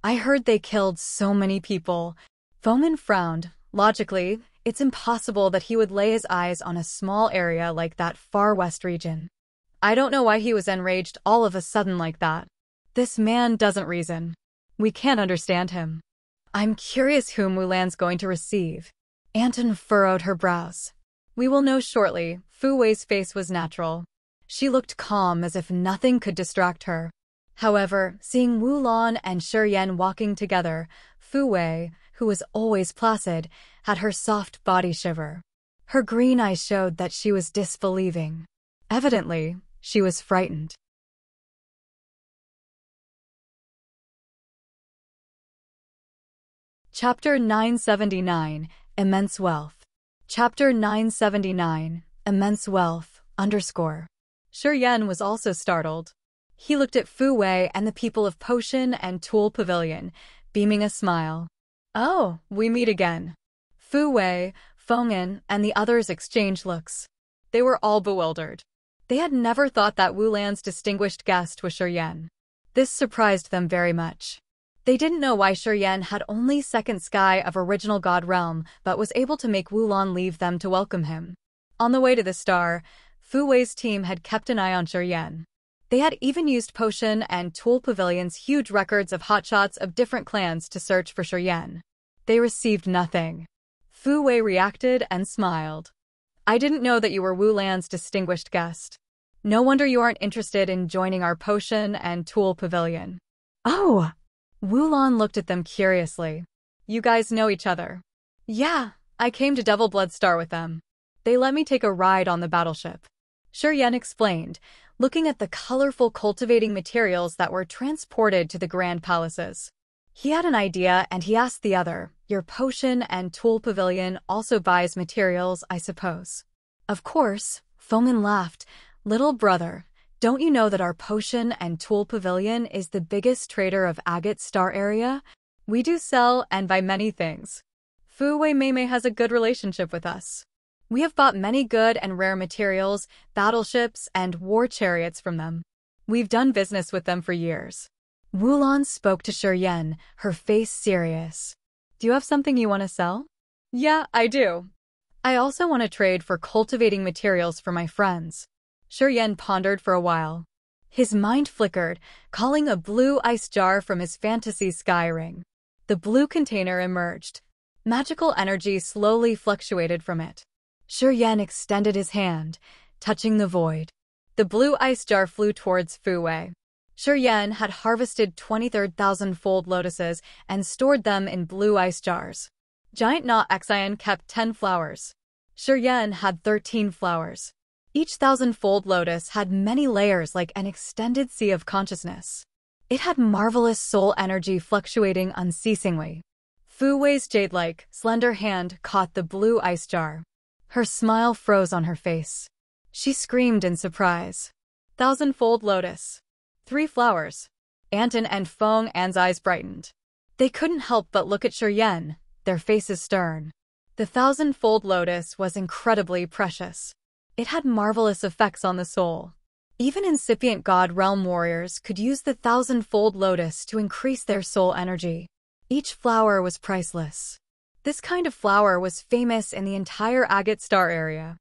I heard they killed so many people. Feng'an frowned. Logically, it's impossible that he would lay his eyes on a small area like that far west region. I don't know why he was enraged all of a sudden like that. This man doesn't reason. We can't understand him. I'm curious whom Wulan's going to receive. Anton furrowed her brows. We will know shortly. Fu Wei's face was natural. She looked calm as if nothing could distract her. However, seeing Wulon and Shiryen walking together, Fu Wei, who was always placid, had her soft body shiver. Her green eyes showed that she was disbelieving. Evidently, she was frightened. Chapter 979, Immense Wealth. Chapter 979, Immense Wealth, _ Shiryen was also startled. He looked at Fu Wei and the people of Potion and Tool Pavilion, beaming a smile. Oh, we meet again. Fu Wei, Feng'an, and the others exchanged looks. They were all bewildered. They had never thought that Wulan's distinguished guest was Shiryen. This surprised them very much. They didn't know why Shiryen had only second sky of original God realm but was able to make Wulon leave them to welcome him. On the way to the star, Fu Wei's team had kept an eye on Shiryen. They had even used Potion and Tool Pavilion's huge records of hotshots of different clans to search for Shiryen. They received nothing. Fu Wei reacted and smiled. I didn't know that you were Wu Lan's distinguished guest. No wonder you aren't interested in joining our Potion and Tool Pavilion. Oh! Wu Lan looked at them curiously. You guys know each other. Yeah, I came to Devil Blood Star with them. They let me take a ride on the battleship. Shiryen explained, looking at the colorful cultivating materials that were transported to the grand palaces. He had an idea and he asked the other, your Potion and Tool Pavilion also buys materials, I suppose. Of course, Fomin laughed. Little brother, don't you know that our Potion and Tool Pavilion is the biggest trader of Agate Star area? We do sell and buy many things. Fu Wei Mei has a good relationship with us. We have bought many good and rare materials, battleships, and war chariots from them. We've done business with them for years. Wu Lan spoke to Shiryen, her face serious. Do you have something you want to sell? Yeah, I do. I also want to trade for cultivating materials for my friends. Shiryen pondered for a while. His mind flickered, calling a blue ice jar from his fantasy sky ring. The blue container emerged. Magical energy slowly fluctuated from it. Shiryen extended his hand, touching the void. The blue ice jar flew towards Fu Wei. Shiryen had harvested 23,000-fold lotuses and stored them in blue ice jars. Giant Na Xian kept 10 flowers. Shiryen had 13 flowers. Each 1,000-fold lotus had many layers like an extended sea of consciousness. It had marvelous soul energy fluctuating unceasingly. Fu Wei's jade-like, slender hand caught the blue ice jar. Her smile froze on her face. She screamed in surprise. 1,000-fold lotus. 3 flowers. Anton and Feng An's eyes brightened. They couldn't help but look at Shiryen, their faces stern. The 1,000-fold lotus was incredibly precious. It had marvelous effects on the soul. Even incipient God Realm warriors could use the 1,000-fold lotus to increase their soul energy. Each flower was priceless. This kind of flower was famous in the entire Agate Star area.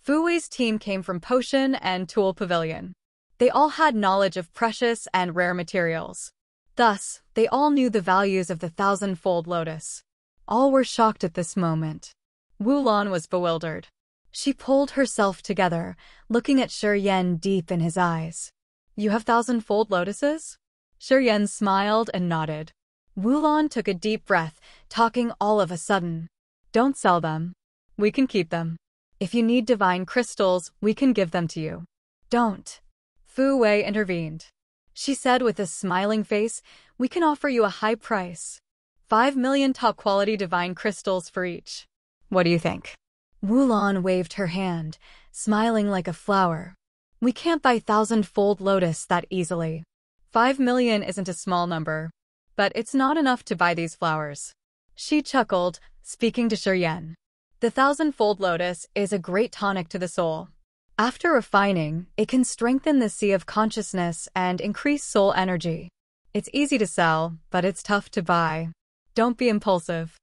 Fu Wei's team came from Potion and Tool Pavilion. They all had knowledge of precious and rare materials. Thus, they all knew the values of the 1,000-fold lotus. All were shocked at this moment. Wu Lan was bewildered. She pulled herself together, looking at Shiryen deep in his eyes. You have 1,000-fold lotuses? Shiryen smiled and nodded. Wu Lan took a deep breath, talking all of a sudden. Don't sell them. We can keep them. If you need divine crystals, we can give them to you. Don't. Fu Wei intervened. She said with a smiling face, we can offer you a high price. 5 million top-quality divine crystals for each. What do you think? Wu Lan waved her hand, smiling like a flower. We can't buy 1,000-fold lotus that easily. 5 million isn't a small number. But it's not enough to buy these flowers. She chuckled, speaking to Shiryen. The 1,000-fold lotus is a great tonic to the soul. After refining, it can strengthen the sea of consciousness and increase soul energy. It's easy to sell, but it's tough to buy. Don't be impulsive.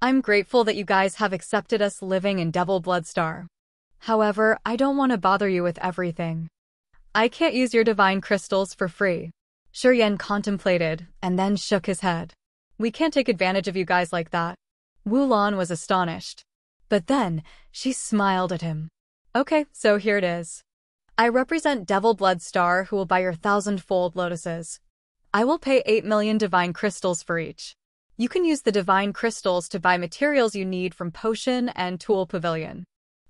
I'm grateful that you guys have accepted us living in Devil Blood Star. However, I don't want to bother you with everything. I can't use your divine crystals for free. Shiryen contemplated, and then shook his head. We can't take advantage of you guys like that. Wu Lan was astonished. But then, she smiled at him. Okay, so here it is. I represent Devil Blood Star who will buy your 1,000-fold lotuses. I will pay 8 million divine crystals for each. You can use the divine crystals to buy materials you need from Potion and Tool Pavilion.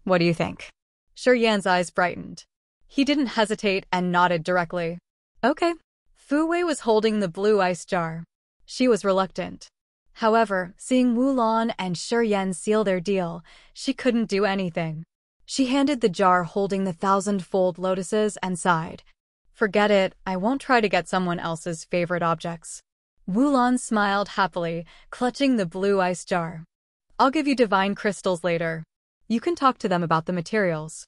What do you think? Shiryen's eyes brightened. He didn't hesitate and nodded directly. Okay. Fu Wei was holding the blue ice jar. She was reluctant. However, seeing Wu Lan and Shiryen seal their deal, she couldn't do anything. She handed the jar holding the 1,000-fold lotuses and sighed. Forget it, I won't try to get someone else's favorite objects. Wu Lan smiled happily, clutching the blue ice jar. I'll give you divine crystals later. You can talk to them about the materials.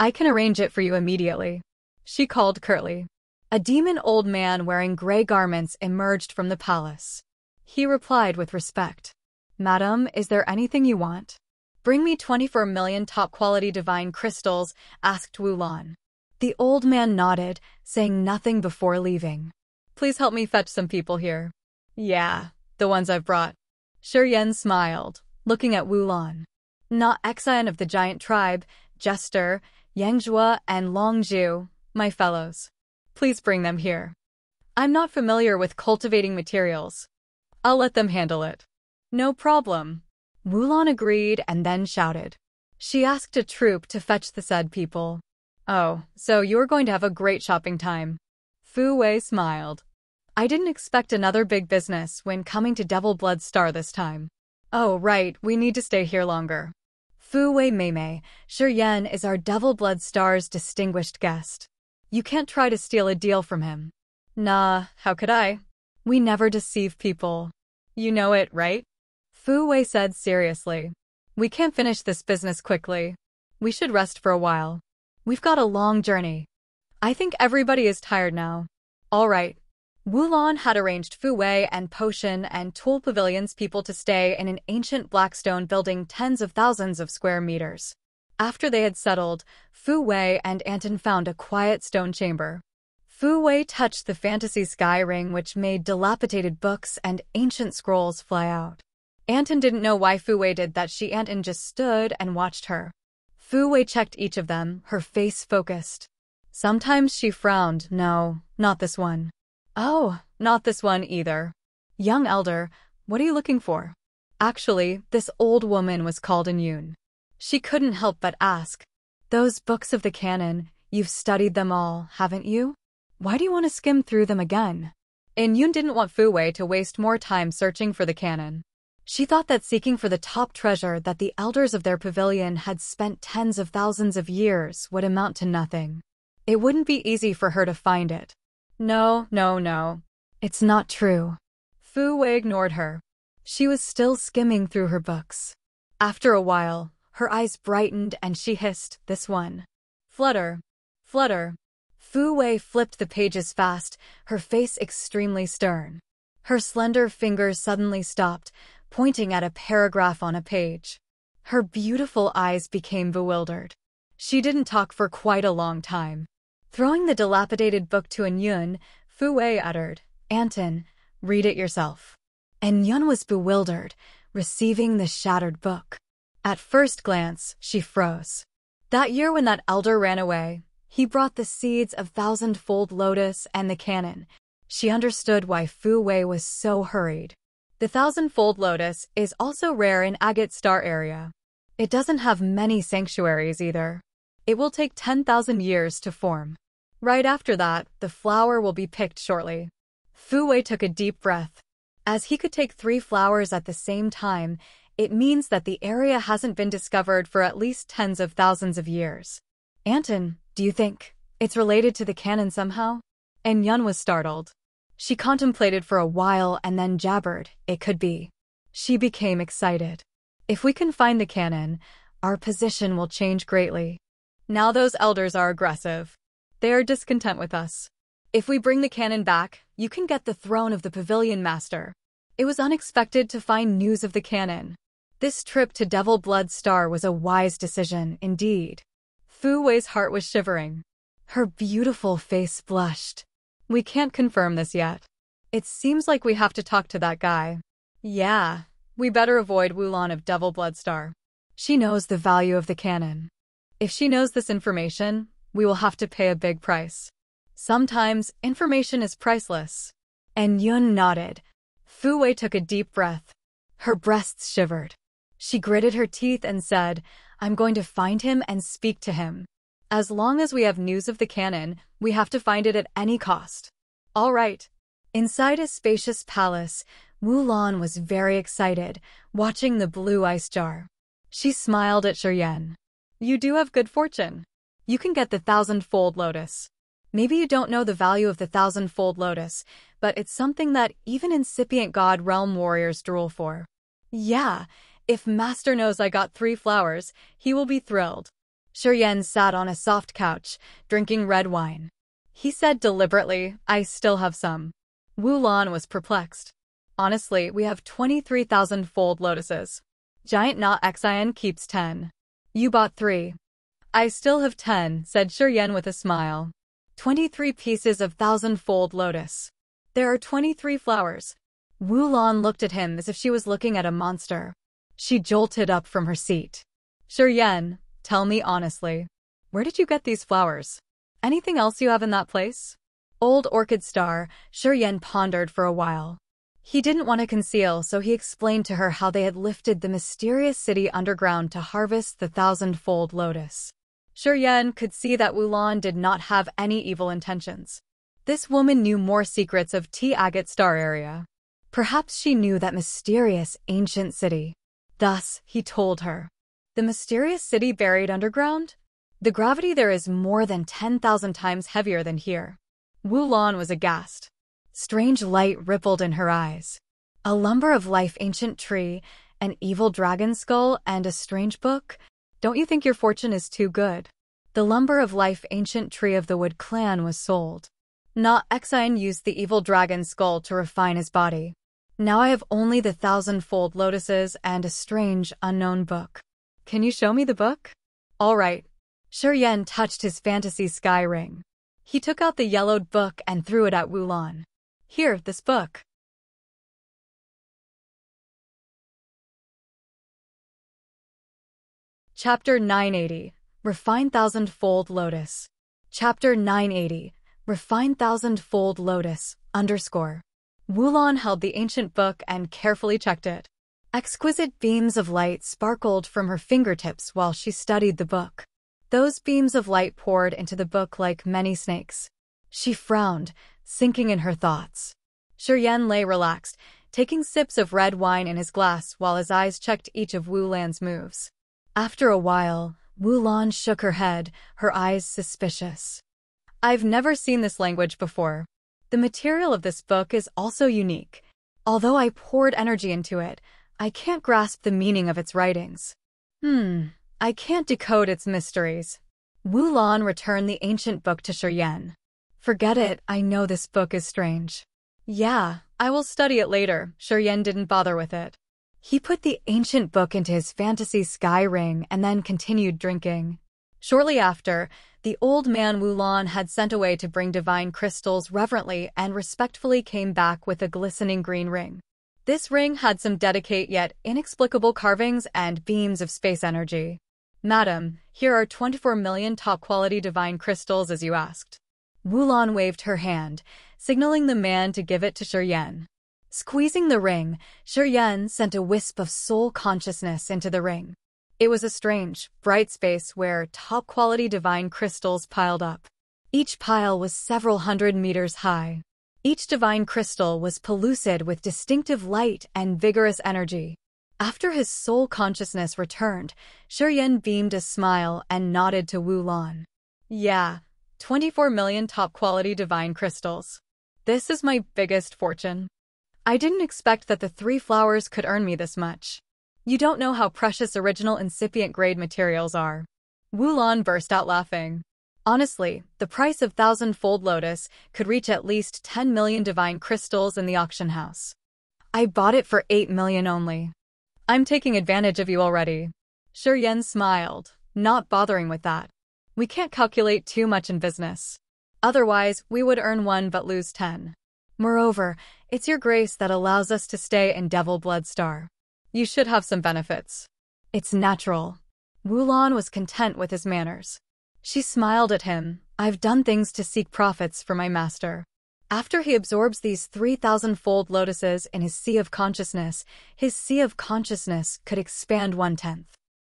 I can arrange it for you immediately. She called curtly. A demon old man wearing gray garments emerged from the palace. He replied with respect. Madam, is there anything you want? Bring me 24 million top-quality divine crystals, asked Wu Lan. The old man nodded, saying nothing before leaving. Please help me fetch some people here. Yeah, the ones I've brought. Shi smiled, looking at Wulan. Not Xian of the giant tribe, Jester, Yangzhua, and Longzhu, my fellows. Please bring them here. I'm not familiar with cultivating materials. I'll let them handle it. No problem. Wulan agreed and then shouted. She asked a troop to fetch the said people. Oh, so you're going to have a great shopping time. Fu Wei smiled. I didn't expect another big business when coming to Devil Blood Star this time. Oh, right, we need to stay here longer. Fu Wei Meimei, Shi is our Devil Blood Star's distinguished guest. You can't try to steal a deal from him. Nah, how could I? We never deceive people. You know it, right? Fu Wei said seriously. We can't finish this business quickly. We should rest for a while. We've got a long journey. I think everybody is tired now. All right. Wulan had arranged Fu Wei and Potion and Tool Pavilion's people to stay in an ancient blackstone building tens of thousands of square meters. After they had settled, Fu Wei and Anton found a quiet stone chamber. Fu Wei touched the fantasy sky ring which made dilapidated books and ancient scrolls fly out. Anton didn't know why Fu Wei did that. Anton just stood and watched her. Fu Wei checked each of them, her face focused. Sometimes she frowned. No, not this one. Oh, not this one either. Young elder, what are you looking for? Actually, this old woman was called Yun. She couldn't help but ask. Those books of the canon, you've studied them all, haven't you? Why do you want to skim through them again? Yun didn't want Fu Wei to waste more time searching for the canon. She thought that seeking for the top treasure that the elders of their pavilion had spent tens of thousands of years would amount to nothing. It wouldn't be easy for her to find it. No. It's not true. Fu Wei ignored her. She was still skimming through her books. After a while, her eyes brightened and she hissed, this one. Flutter. Flutter. Fu Wei flipped the pages fast, her face extremely stern. Her slender fingers suddenly stopped, pointing at a paragraph on a page. Her beautiful eyes became bewildered. She didn't talk for quite a long time. Throwing the dilapidated book to Yun, Fu Wei uttered, Anton, read it yourself. Yun was bewildered, receiving the shattered book. At first glance, she froze. That year when that elder ran away, he brought the seeds of thousand-fold Lotus and the canon. She understood why Fu Wei was so hurried. The thousand-fold Lotus is also rare in Agate Star area. It doesn't have many sanctuaries either. It will take 10,000 years to form. Right after that, the flower will be picked shortly. Fu Wei took a deep breath. As he could take 3 flowers at the same time, it means that the area hasn't been discovered for at least tens of thousands of years. Anton, do you think it's related to the canon somehow? Yun was startled. She contemplated for a while and then jabbered, it could be. She became excited. If we can find the canon, our position will change greatly. Now those elders are aggressive. They are discontent with us. If we bring the canon back, you can get the throne of the Pavilion Master. It was unexpected to find news of the canon. This trip to Devil Blood Star was a wise decision, indeed. Fu Wei's heart was shivering. Her beautiful face blushed. We can't confirm this yet. It seems like we have to talk to that guy. Yeah, we better avoid Wulan of Devil Blood Star. She knows the value of the canon. If she knows this information, we will have to pay a big price. Sometimes, information is priceless. Yun nodded. Fu Wei took a deep breath. Her breasts shivered. She gritted her teeth and said, I'm going to find him and speak to him. As long as we have news of the canon, we have to find it at any cost. All right. Inside a spacious palace, Wulan was very excited, watching the blue ice jar. She smiled at Shi. You do have good fortune. You can get the thousand-fold Lotus. Maybe you don't know the value of the thousand-fold Lotus, but it's something that even incipient God Realm warriors drool for. Yeah, if Master knows I got 3 flowers, he will be thrilled. Shi sat on a soft couch, drinking red wine. He said deliberately, I still have some. Wulan was perplexed. Honestly, we have 23,000-fold lotuses. Giant Na Xian keeps 10. You bought 3. I still have 10, said Shiryen with a smile. 23 pieces of thousand-fold lotus. There are 23 flowers. Wulan looked at him as if she was looking at a monster. She jolted up from her seat. Shiryen, tell me honestly. Where did you get these flowers? Anything else you have in that place? Old Orchid Star, Shiryen pondered for a while. He didn't want to conceal, so he explained to her how they had lifted the mysterious city underground to harvest the thousand-fold lotus. Shiryen could see that Wulan did not have any evil intentions. This woman knew more secrets of T Agate Star area. Perhaps she knew that mysterious ancient city. Thus, he told her. The mysterious city buried underground? The gravity there is more than 10,000 times heavier than here. Wulan was aghast. Strange light rippled in her eyes. A lumber of life ancient tree, an evil dragon skull, and a strange book? Don't you think your fortune is too good? The lumber of life ancient tree of the Wood clan was sold. Na Exine used the evil dragon skull to refine his body. Now I have only the thousand-fold lotuses and a strange, unknown book. Can you show me the book? All right. Shiryen touched his fantasy sky ring. He took out the yellowed book and threw it at Wulan. Here, this book. Chapter 980, Refined Thousand-Fold Lotus. Chapter 980, Refined Thousand-Fold Lotus, _ Wulan held the ancient book and carefully checked it. Exquisite beams of light sparkled from her fingertips while she studied the book. Those beams of light poured into the book like many snakes. She frowned, sinking in her thoughts. Shiryen lay relaxed, taking sips of red wine in his glass while his eyes checked each of Wulan's moves. After a while, Wulan shook her head, her eyes suspicious. I've never seen this language before. The material of this book is also unique. Although I poured energy into it, I can't grasp the meaning of its writings. I can't decode its mysteries. Wulan returned the ancient book to Shiryen. Forget it, I know this book is strange. Yeah, I will study it later. Shiryen didn't bother with it. He put the ancient book into his fantasy sky ring and then continued drinking. Shortly after, the old man Wulan had sent away to bring divine crystals reverently and respectfully came back with a glistening green ring. This ring had some delicate yet inexplicable carvings and beams of space energy. Madam, here are 24 million top-quality divine crystals as you asked. Wulan waved her hand, signaling the man to give it to Shiryen. Squeezing the ring, Shiryen sent a wisp of soul consciousness into the ring. It was a strange, bright space where top-quality divine crystals piled up. Each pile was several hundred meters high. Each divine crystal was pellucid with distinctive light and vigorous energy. After his soul consciousness returned, Shiryen beamed a smile and nodded to Wulan. Yeah, 24 million top-quality divine crystals. This is my biggest fortune. I didn't expect that the 3 flowers could earn me this much. You don't know how precious original incipient-grade materials are. Wulan burst out laughing. Honestly, the price of thousand-fold lotus could reach at least 10 million divine crystals in the auction house. I bought it for 8 million only. I'm taking advantage of you already. Shiryen smiled, not bothering with that. We can't calculate too much in business. Otherwise, we would earn 1 but lose 10. Moreover, it's your grace that allows us to stay in Devil Blood Star. You should have some benefits. It's natural. Wulan was content with his manners. She smiled at him. I've done things to seek profits for my master. After he absorbs these 3,000-fold lotuses in his sea of consciousness, his sea of consciousness could expand 1/10.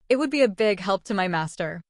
It would be a big help to my master.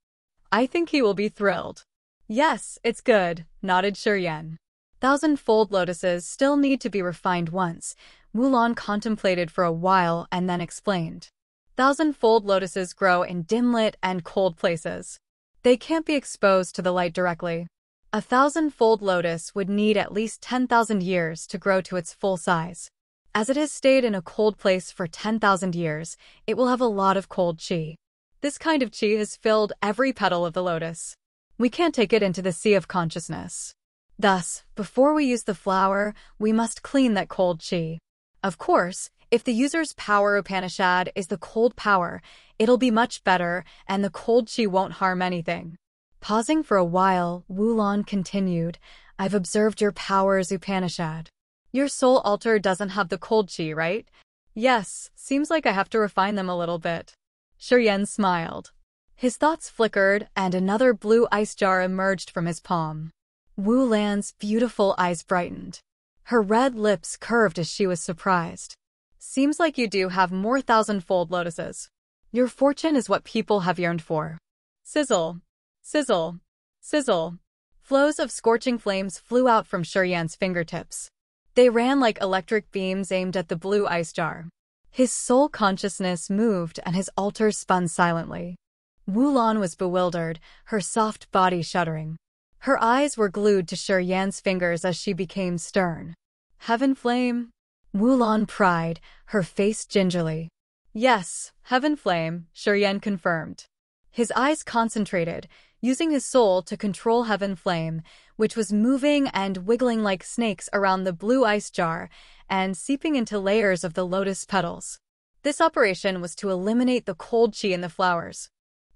I think he will be thrilled. Yes, it's good, nodded Shiryen. Thousand-fold lotuses still need to be refined once. Wulan contemplated for a while and then explained. Thousand-fold lotuses grow in dim-lit and cold places. They can't be exposed to the light directly. A thousand-fold lotus would need at least 10,000 years to grow to its full size. As it has stayed in a cold place for 10,000 years, it will have a lot of cold chi. This kind of chi has filled every petal of the lotus. We can't take it into the sea of consciousness. Thus, before we use the flower, we must clean that cold chi. Of course, If the user's power Upanishad is the cold power, it'll be much better, and the cold chi won't harm anything. Pausing for a while, Wulon continued, I've observed your powers Upanishad. Your soul altar doesn't have the cold chi, right? Yes, seems like I have to refine them a little bit. Shiryen smiled. His thoughts flickered, and another blue ice jar emerged from his palm. Wu Lan's beautiful eyes brightened. Her red lips curved as she was surprised. Seems like you do have more thousand-fold lotuses. Your fortune is what people have yearned for. Sizzle. Sizzle. Sizzle. Flows of scorching flames flew out from Shiryan's fingertips. They ran like electric beams aimed at the blue ice jar. His soul consciousness moved and his altar spun silently. Wulon was bewildered, her soft body shuddering. Her eyes were glued to Shiryan's fingers as she became stern. Heaven flame? Wulon pried, her face gingerly. Yes, heaven flame, Shiryen confirmed. His eyes concentrated, using his soul to control heaven flame, which was moving and wiggling like snakes around the blue ice jar and seeping into layers of the lotus petals. This operation was to eliminate the cold chi in the flowers.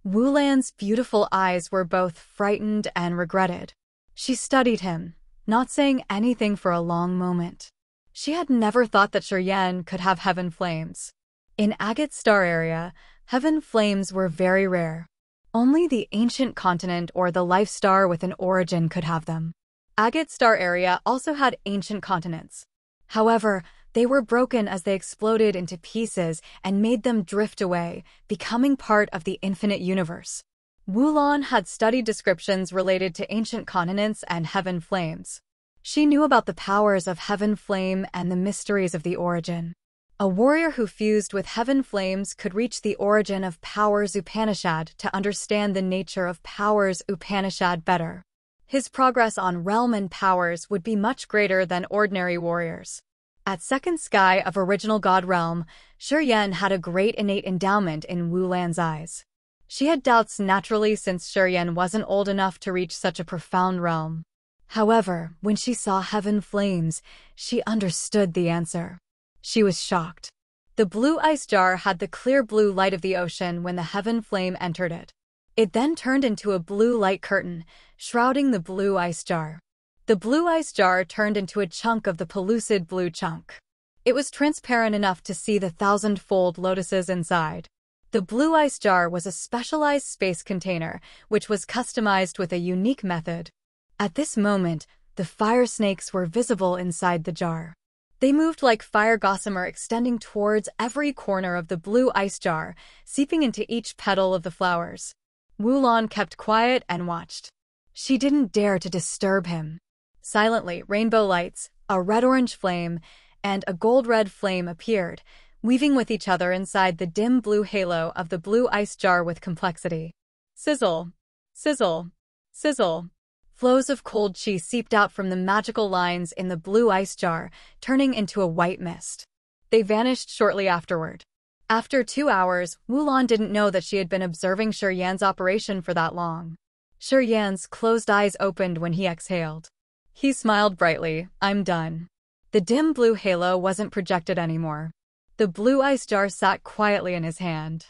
Wulan's beautiful eyes were both frightened and regretted. She studied him, not saying anything for a long moment. She had never thought that Shiryen could have heaven flames. In Agate Star area, heaven flames were very rare. Only the ancient continent or the life star with an origin could have them. Agate Star area also had ancient continents. However, they were broken as they exploded into pieces and made them drift away, becoming part of the infinite universe. Wulon had studied descriptions related to ancient continents and heaven flames. She knew about the powers of heaven flame and the mysteries of the origin. A warrior who fused with heaven flames could reach the origin of powers Upanishad to understand the nature of powers Upanishad better. His progress on realm and powers would be much greater than ordinary warriors. At second sky of original god realm, Shiryen had a great innate endowment in Wulan's eyes. She had doubts naturally since Shiryen wasn't old enough to reach such a profound realm. However, when she saw heaven flames, she understood the answer. She was shocked. The blue ice jar had the clear blue light of the ocean when the heaven flame entered it. It then turned into a blue light curtain, shrouding the blue ice jar. The blue ice jar turned into a chunk of the pellucid blue chunk. It was transparent enough to see the thousand-fold lotuses inside. The blue ice jar was a specialized space container, which was customized with a unique method. At this moment, the fire snakes were visible inside the jar. They moved like fire gossamer extending towards every corner of the blue ice jar, seeping into each petal of the flowers. Wulon kept quiet and watched. She didn't dare to disturb him. Silently, rainbow lights, a red-orange flame, and a gold-red flame appeared, weaving with each other inside the dim blue halo of the blue ice jar with complexity. Sizzle. Sizzle. Sizzle. Flows of cold chi seeped out from the magical lines in the blue ice jar, turning into a white mist. They vanished shortly afterward. After 2 hours, Wulon didn't know that she had been observing Shiryan's operation for that long. Shiryan's closed eyes opened when he exhaled. He smiled brightly, I'm done. The dim blue halo wasn't projected anymore. The blue ice jar sat quietly in his hand.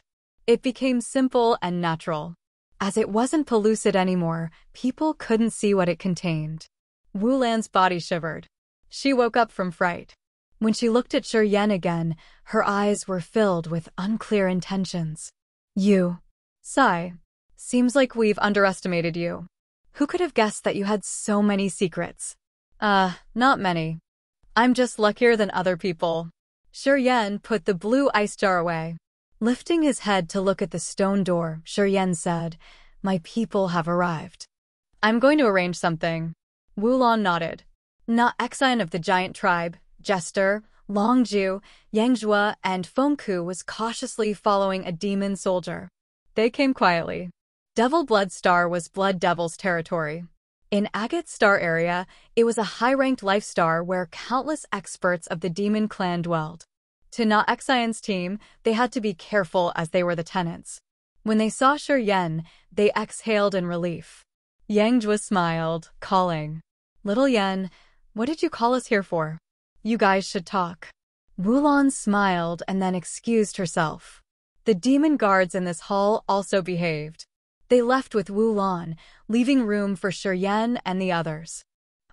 It became simple and natural. As it wasn't pellucid anymore, people couldn't see what it contained. Wulan's body shivered. She woke up from fright. When she looked at Shiryen again, her eyes were filled with unclear intentions. You. Sigh. Seems like we've underestimated you. Who could have guessed that you had so many secrets? Not many. I'm just luckier than other people. Shiryen put the blue ice jar away. Lifting his head to look at the stone door, Shiryen said, My people have arrived. I'm going to arrange something. Wulon nodded. Na Exine of the giant tribe, Jester, Longju, Yangjua, and Fengku was cautiously following a demon soldier. They came quietly. Devil Blood Star was Blood Devil's territory. In Agate Star area, it was a high-ranked life star where countless experts of the demon clan dwelled. To Na Exine's team, they had to be careful as they were the tenants. When they saw Shiryen, they exhaled in relief. Yangjua smiled, calling, Little Yen, what did you call us here for? You guys should talk. Wulan smiled and then excused herself. The demon guards in this hall also behaved. They left with Wulan, leaving room for Shiyan and the others.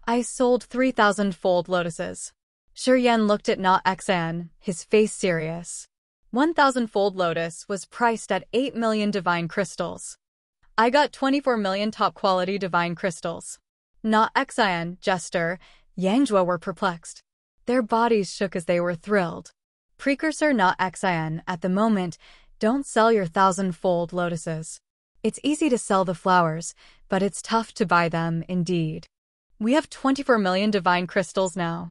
I sold 3,000-fold lotuses. Shiyan looked at Na Xan, his face serious. 1,000-fold lotus was priced at 8 million divine crystals. I got 24 million top-quality divine crystals. Na Xan, Jester, Yangjua were perplexed. Their bodies shook as they were thrilled. Precursor Na Xan, at the moment, don't sell your 1,000-fold lotuses. It's easy to sell the flowers, but it's tough to buy them, indeed. We have 24 million divine crystals now.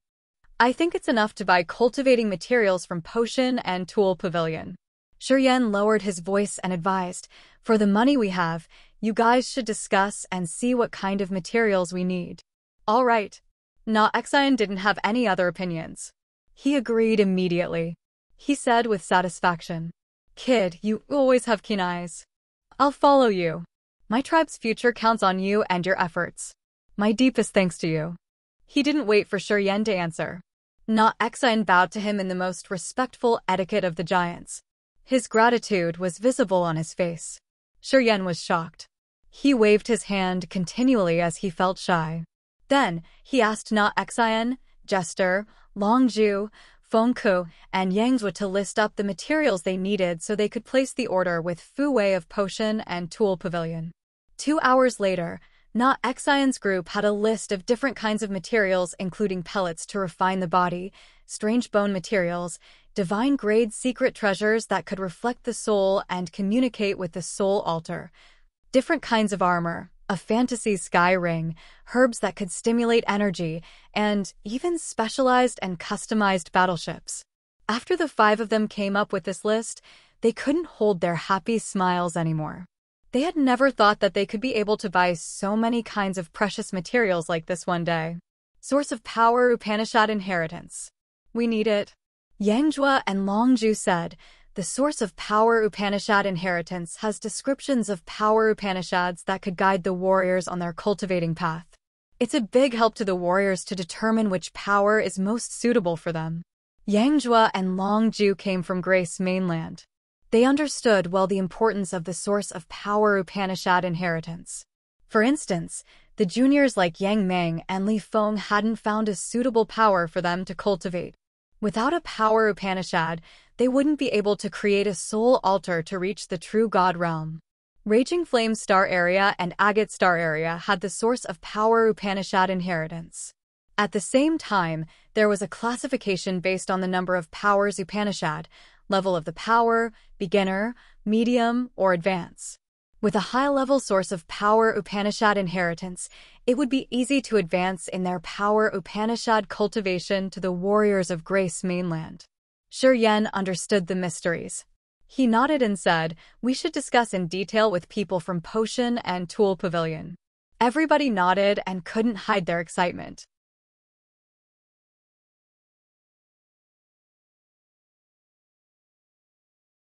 I think it's enough to buy cultivating materials from Potion and Tool Pavilion. Shiyan lowered his voice and advised, for the money we have, you guys should discuss and see what kind of materials we need. All right. Na Xan didn't have any other opinions. He agreed immediately. He said with satisfaction, Kid, you always have keen eyes. I'll follow you. My tribe's future counts on you and your efforts. My deepest thanks to you. He didn't wait for Shiyan to answer. Na Xan bowed to him in the most respectful etiquette of the giants. His gratitude was visible on his face. Shiyan was shocked. He waved his hand continually as he felt shy. Then, he asked Na Xan, Jester, Longju, Fengku, and Yangjua to list up the materials they needed so they could place the order with Fu Wei of Potion and Tool Pavilion. 2 hours later, Na Xan's group had a list of different kinds of materials including pellets to refine the body, strange bone materials, divine-grade secret treasures that could reflect the soul and communicate with the soul altar, different kinds of armor, a fantasy sky ring, herbs that could stimulate energy, and even specialized and customized battleships. After the 5 of them came up with this list, they couldn't hold their happy smiles anymore. They had never thought that they could be able to buy so many kinds of precious materials like this one day. Source of power Upanishad inheritance. We need it. Yangjua and Longju said, the source of power Upanishad inheritance has descriptions of power Upanishads that could guide the warriors on their cultivating path. It's a big help to the warriors to determine which power is most suitable for them. Yangjua and Longju came from Grace Mainland. They understood well the importance of the source of power Upanishad inheritance. For instance, the juniors like Yang Meng and Li Feng hadn't found a suitable power for them to cultivate. Without a power Upanishad, they wouldn't be able to create a soul altar to reach the true God realm. Raging Flame Star Area and Agate Star Area had the source of power Upanishad inheritance. At the same time, there was a classification based on the number of powers Upanishad, level of the power, beginner, medium, or advance. With a high-level source of power Upanishad inheritance, it would be easy to advance in their power Upanishad cultivation to the warriors of Grace Mainland. Shiyan understood the mysteries. He nodded and said, we should discuss in detail with people from Potion and Tool Pavilion. Everybody nodded and couldn't hide their excitement.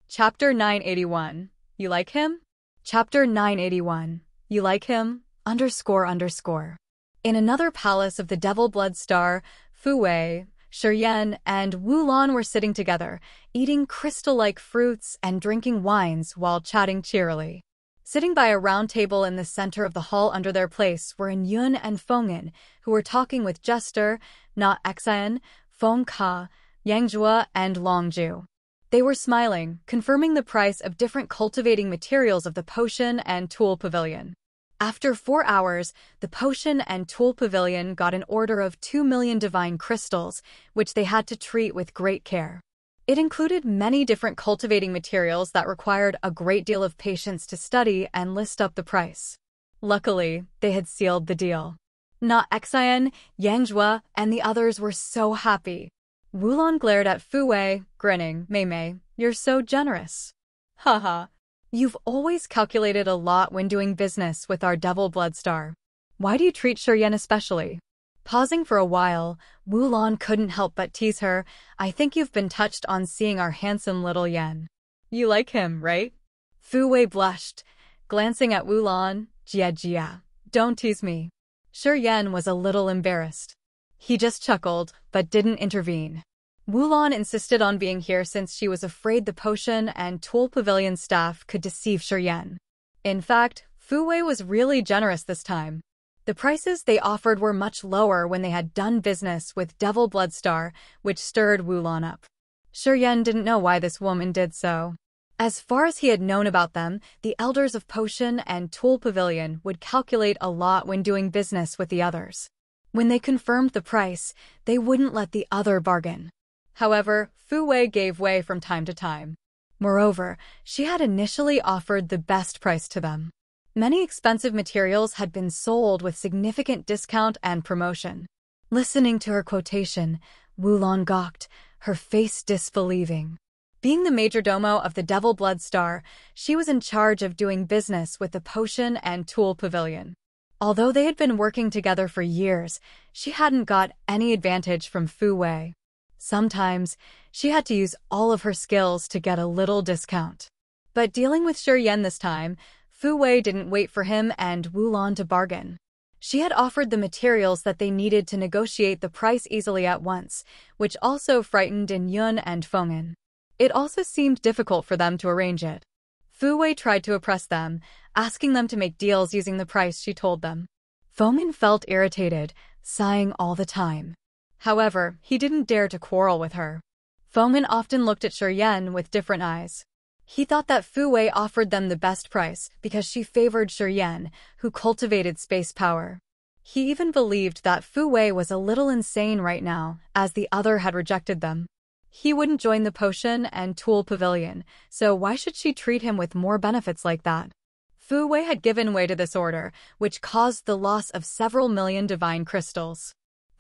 Chapter 981. You like him? Chapter 981. You like him? In another palace of the Devil Blood Star, Fu Wei, Shiyan, and Wulan were sitting together, eating crystal-like fruits and drinking wines while chatting cheerily. Sitting by a round table in the center of the hall under their place were Yun and Fengin, who were talking with Jester, Na Xan, Feng Ka, Yangjua, and Longju. They were smiling, confirming the price of different cultivating materials of the Potion and Tool Pavilion. After 4 hours, the Potion and Tool Pavilion got an order of 2 million divine crystals, which they had to treat with great care. It included many different cultivating materials that required a great deal of patience to study and list up the price. Luckily, they had sealed the deal. Na Xan, Yangjua, and the others were so happy. Wulan glared at Fu Wei, grinning, Mei, you're so generous. Haha. You've always calculated a lot when doing business with our Devil Blood Star. Why do you treat Shiyan especially? Pausing for a while, Wulan couldn't help but tease her, I think you've been touched on seeing our handsome little Yan. You like him, right? Fu Wei blushed, glancing at Wulan, Jia, don't tease me. Shiyan was a little embarrassed. He just chuckled, but didn't intervene. Wulan insisted on being here since she was afraid the potion and tool pavilion staff could deceive Shiyan. In fact, Fu Wei was really generous this time. The prices they offered were much lower when they had done business with Devil Bloodstar, which stirred Wulan up. Shiyan didn't know why this woman did so. As far as he had known about them, the elders of Potion and Tool Pavilion would calculate a lot when doing business with the others. When they confirmed the price, they wouldn't let the other bargain. However, Fu Wei gave way from time to time. Moreover, she had initially offered the best price to them. Many expensive materials had been sold with significant discount and promotion. Listening to her quotation, Wulan gawked, her face disbelieving. Being the majordomo of the Devil Bloodstar, she was in charge of doing business with the Potion and Tool Pavilion. Although they had been working together for years, she hadn't got any advantage from Fu Wei. Sometimes, she had to use all of her skills to get a little discount. But dealing with Shiyan this time, Fu Wei didn't wait for him and Wulan to bargain. She had offered the materials that they needed to negotiate the price easily at once, which also frightened In Yun and Feng'an. It also seemed difficult for them to arrange it. Fu Wei tried to oppress them, asking them to make deals using the price she told them. Feng'an felt irritated, sighing all the time. However, he didn't dare to quarrel with her. Feng'an often looked at Shiyan with different eyes. He thought that Fu Wei offered them the best price because she favored Shiyan, who cultivated space power. He even believed that Fu Wei was a little insane right now, as the other had rejected them. He wouldn't join the Potion and Tool Pavilion, so why should she treat him with more benefits like that? Fu Wei had given way to this order, which caused the loss of several million divine crystals.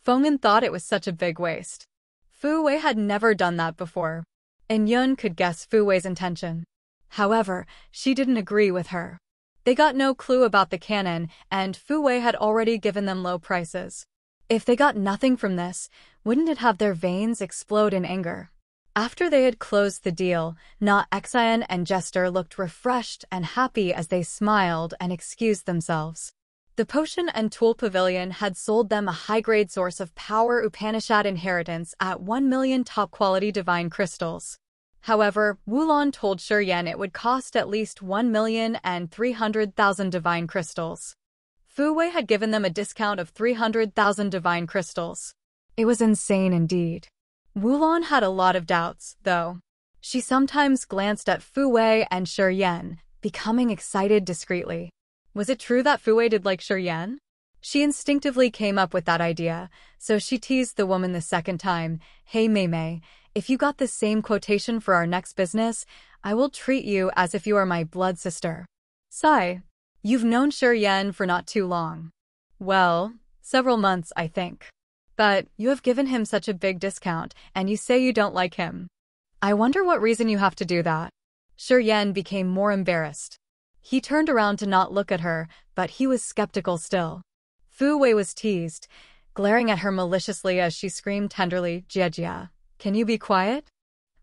Feng'an thought it was such a big waste. Fu Wei had never done that before. In Yun could guess Fu Wei's intention. However, she didn't agree with her. They got no clue about the cannon, and Fu Wei had already given them low prices. If they got nothing from this, wouldn't it have their veins explode in anger? After they had closed the deal, Na Xian and Jester looked refreshed and happy as they smiled and excused themselves. The Potion and Tool Pavilion had sold them a high-grade source of power Upanishad inheritance at 1 million top-quality divine crystals. However, Wulan told Shiyan it would cost at least 1,300,000 divine crystals. Fu Wei had given them a discount of 300,000 divine crystals. It was insane indeed. Wulan had a lot of doubts, though. She sometimes glanced at Fu Wei and Shiyan, becoming excited discreetly. Was it true that Fu Wei did like Shiyan? She instinctively came up with that idea, so she teased the woman the second time. Hey Mei Mei, if you got the same quotation for our next business, I will treat you as if you are my blood sister. Sigh. You've known Shiyan for not too long. Well, several months, I think. But you have given him such a big discount, and you say you don't like him. I wonder what reason you have to do that. Shiyan became more embarrassed. He turned around to not look at her, but he was skeptical still. Fu Wei was teased, glaring at her maliciously as she screamed tenderly, Jia, can you be quiet?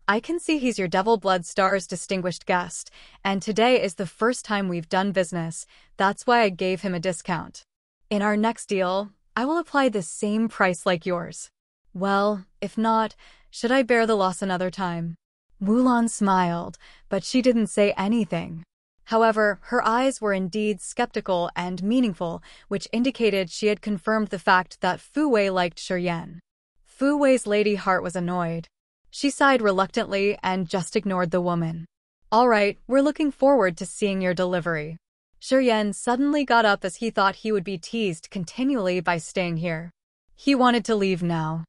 I can see he's your Devil Bloodstar's distinguished guest, and today is the first time we've done business, that's why I gave him a discount. In our next deal, I will apply the same price like yours. Well, if not, should I bear the loss another time? Wulan smiled, but she didn't say anything. However, her eyes were indeed skeptical and meaningful, which indicated she had confirmed the fact that Fu Wei liked Shiyan. Fu Wei's lady heart was annoyed. She sighed reluctantly and just ignored the woman. All right, we're looking forward to seeing your delivery. Shiyan suddenly got up as he thought he would be teased continually by staying here. He wanted to leave now.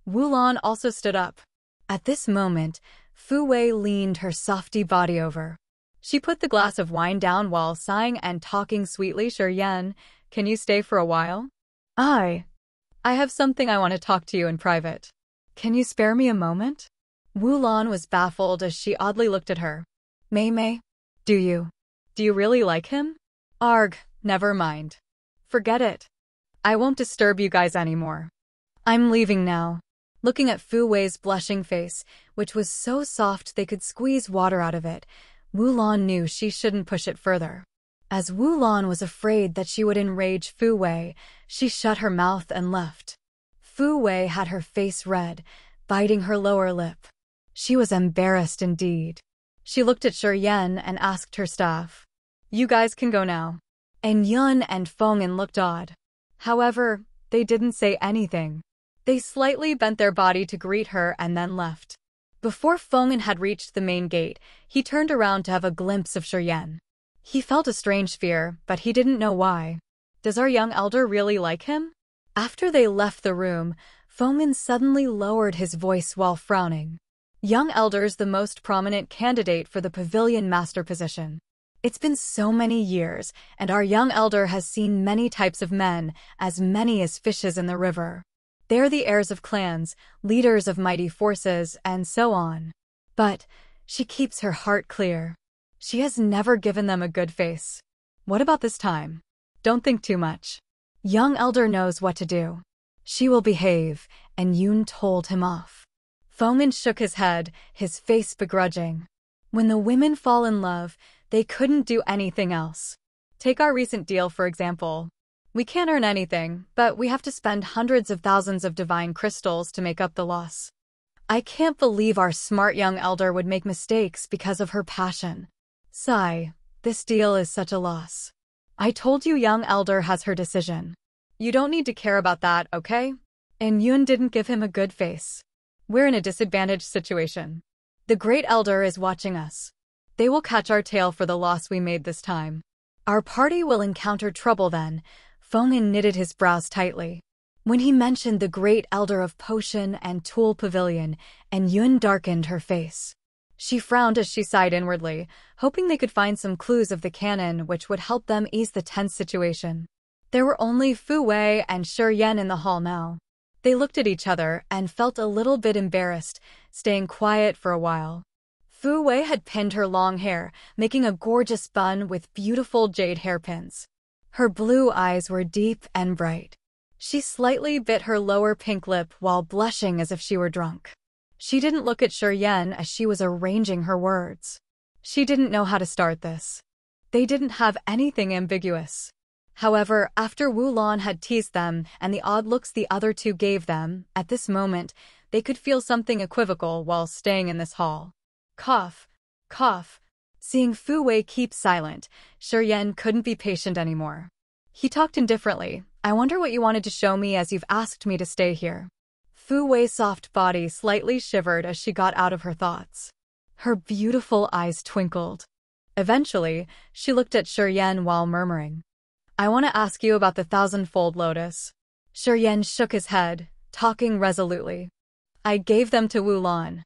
Wulan also stood up. At this moment, Fu Wei leaned her softy body over. She put the glass of wine down while sighing and talking sweetly. Shiyan, can you stay for a while? I have something I want to talk to you in private. Can you spare me a moment? Wulan was baffled as she oddly looked at her. Mei Mei, do you really like him? Arg, never mind. Forget it. I won't disturb you guys anymore. I'm leaving now. Looking at Fu Wei's blushing face, which was so soft they could squeeze water out of it, Wulan knew she shouldn't push it further. As Wulan was afraid that she would enrage Fu Wei, she shut her mouth and left. Fu Wei had her face red, biting her lower lip. She was embarrassed indeed. She looked at Shi Yan and asked her staff, "You guys can go now." And Yun and Feng'an looked odd. However, they didn't say anything. They slightly bent their body to greet her and then left. Before Feng'an had reached the main gate, he turned around to have a glimpse of Shi Yan. He felt a strange fear, but he didn't know why. Does our young elder really like him? After they left the room, Feng'an suddenly lowered his voice while frowning. Young elder's the most prominent candidate for the Pavilion master position. It's been so many years, and our young elder has seen many types of men, as many as fishes in the river. They're the heirs of clans, leaders of mighty forces, and so on. But she keeps her heart clear. She has never given them a good face. What about this time? Don't think too much. Young elder knows what to do. She will behave, and Yun told him off. Feng'an shook his head, his face begrudging. When the women fall in love, they couldn't do anything else. Take our recent deal, for example. We can't earn anything, but we have to spend hundreds of thousands of divine crystals to make up the loss. I can't believe our smart young elder would make mistakes because of her passion. Sigh, this deal is such a loss. I told you young elder has her decision. You don't need to care about that, okay? And Yun didn't give him a good face. We're in a disadvantaged situation. The great elder is watching us. They will catch our tail for the loss we made this time. Our party will encounter trouble then. Feng'an knitted his brows tightly. When he mentioned the great elder of Potion and Tool Pavilion, and Yun darkened her face. She frowned as she sighed inwardly, hoping they could find some clues of the cannon which would help them ease the tense situation. There were only Fu Wei and Shi Yan in the hall now. They looked at each other and felt a little bit embarrassed, staying quiet for a while. Fu Wei had pinned her long hair, making a gorgeous bun with beautiful jade hairpins. Her blue eyes were deep and bright. She slightly bit her lower pink lip while blushing as if she were drunk. She didn't look at Shi Yan as she was arranging her words. She didn't know how to start this. They didn't have anything ambiguous. However, after Wu Lan had teased them and the odd looks the other two gave them, at this moment, they could feel something equivocal while staying in this hall. Cough, cough. Seeing Fu Wei keep silent, Shi Yan couldn't be patient anymore. He talked indifferently. I wonder what you wanted to show me as you've asked me to stay here. Fu Wei's soft body slightly shivered as she got out of her thoughts. Her beautiful eyes twinkled. Eventually, she looked at Shi Yan while murmuring, I want to ask you about the thousand-fold lotus. Shi Yan shook his head, talking resolutely. I gave them to Wu Lan.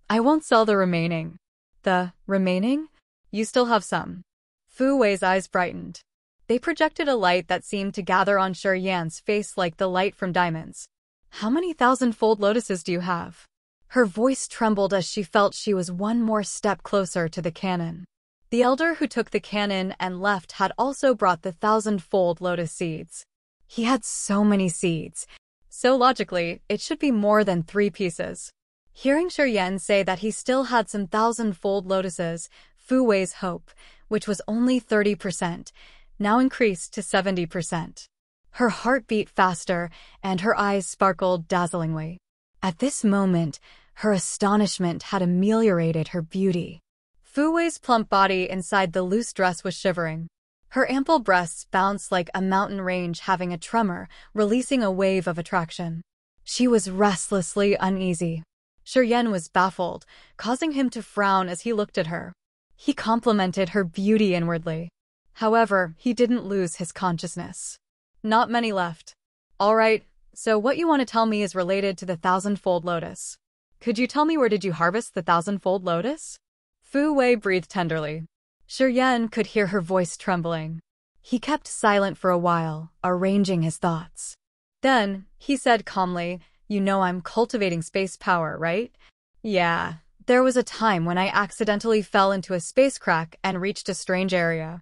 I won't sell the remaining. The remaining? You still have some. Fu Wei's eyes brightened. They projected a light that seemed to gather on Shi Yan's face like the light from diamonds. How many thousand-fold lotuses do you have? Her voice trembled as she felt she was one more step closer to the cannon. The elder who took the cannon and left had also brought the thousand-fold lotus seeds. He had so many seeds. So logically, it should be more than 3 pieces. Hearing Shi Yan say that he still had some thousand-fold lotuses, Fu Wei's hope, which was only 30%, now increased to 70%. Her heart beat faster, and her eyes sparkled dazzlingly. At this moment, her astonishment had ameliorated her beauty. Fu Wei's plump body inside the loose dress was shivering. Her ample breasts bounced like a mountain range having a tremor, releasing a wave of attraction. She was restlessly uneasy. Shi Yan was baffled, causing him to frown as he looked at her. He complimented her beauty inwardly. However, he didn't lose his consciousness. Not many left. All right, so what you want to tell me is related to the thousand-fold lotus. Could you tell me where did you harvest the thousand-fold lotus? Fu Wei breathed tenderly. Shi Yan could hear her voice trembling. He kept silent for a while, arranging his thoughts. Then, he said calmly, You know I'm cultivating space power, right? Yeah, there was a time when I accidentally fell into a space crack and reached a strange area.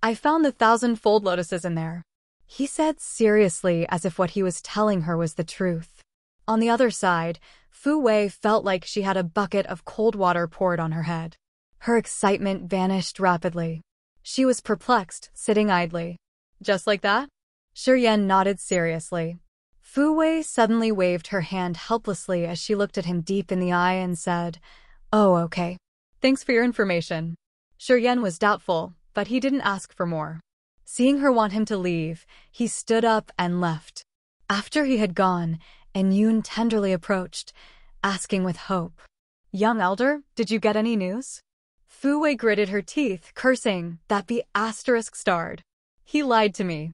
I found the thousand-fold lotuses in there. He said seriously as if what he was telling her was the truth. On the other side, Fu Wei felt like she had a bucket of cold water poured on her head. Her excitement vanished rapidly. She was perplexed, sitting idly. Just like that? Shi Yan nodded seriously. Fu Wei suddenly waved her hand helplessly as she looked at him deep in the eye and said, "Oh, okay. Thanks for your information." Shi Yan was doubtful, but he didn't ask for more. Seeing her want him to leave, he stood up and left. After he had gone, En Yun tenderly approached, asking with hope, "Young elder, did you get any news?" Fu Wei gritted her teeth, cursing, "That be ***starred. He lied to me.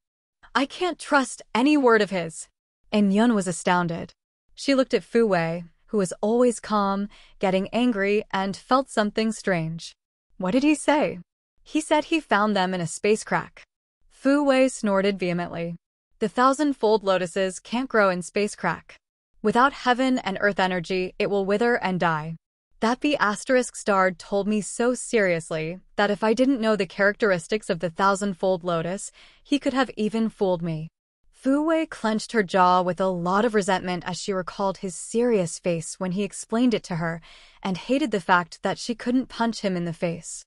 I can't trust any word of his." En Yun was astounded. She looked at Fu Wei, who was always calm, getting angry, and felt something strange. "What did he say?" "He said he found them in a space crack." Fu Wei snorted vehemently. "The 1,000-fold lotuses can't grow in space crack. Without heaven and earth energy, it will wither and die. That be ***starred told me so seriously that if I didn't know the characteristics of the 1,000-fold lotus, he could have even fooled me." Fu Wei clenched her jaw with a lot of resentment as she recalled his serious face when he explained it to her, and hated the fact that she couldn't punch him in the face.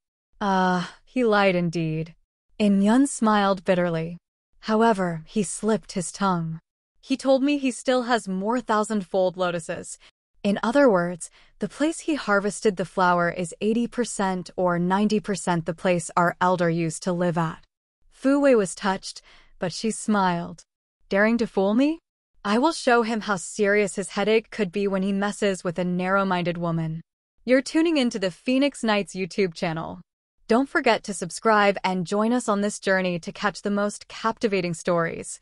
He lied indeed. En Yun smiled bitterly. However, he slipped his tongue. "He told me he still has more 1,000-fold lotuses. In other words, the place he harvested the flower is 80% or 90% the place our elder used to live at." Fu Wei was touched, but she smiled. "Daring to fool me? I will show him how serious his headache could be when he messes with a narrow-minded woman." You're tuning into the Phoenix Knights YouTube channel. Don't forget to subscribe and join us on this journey to catch the most captivating stories.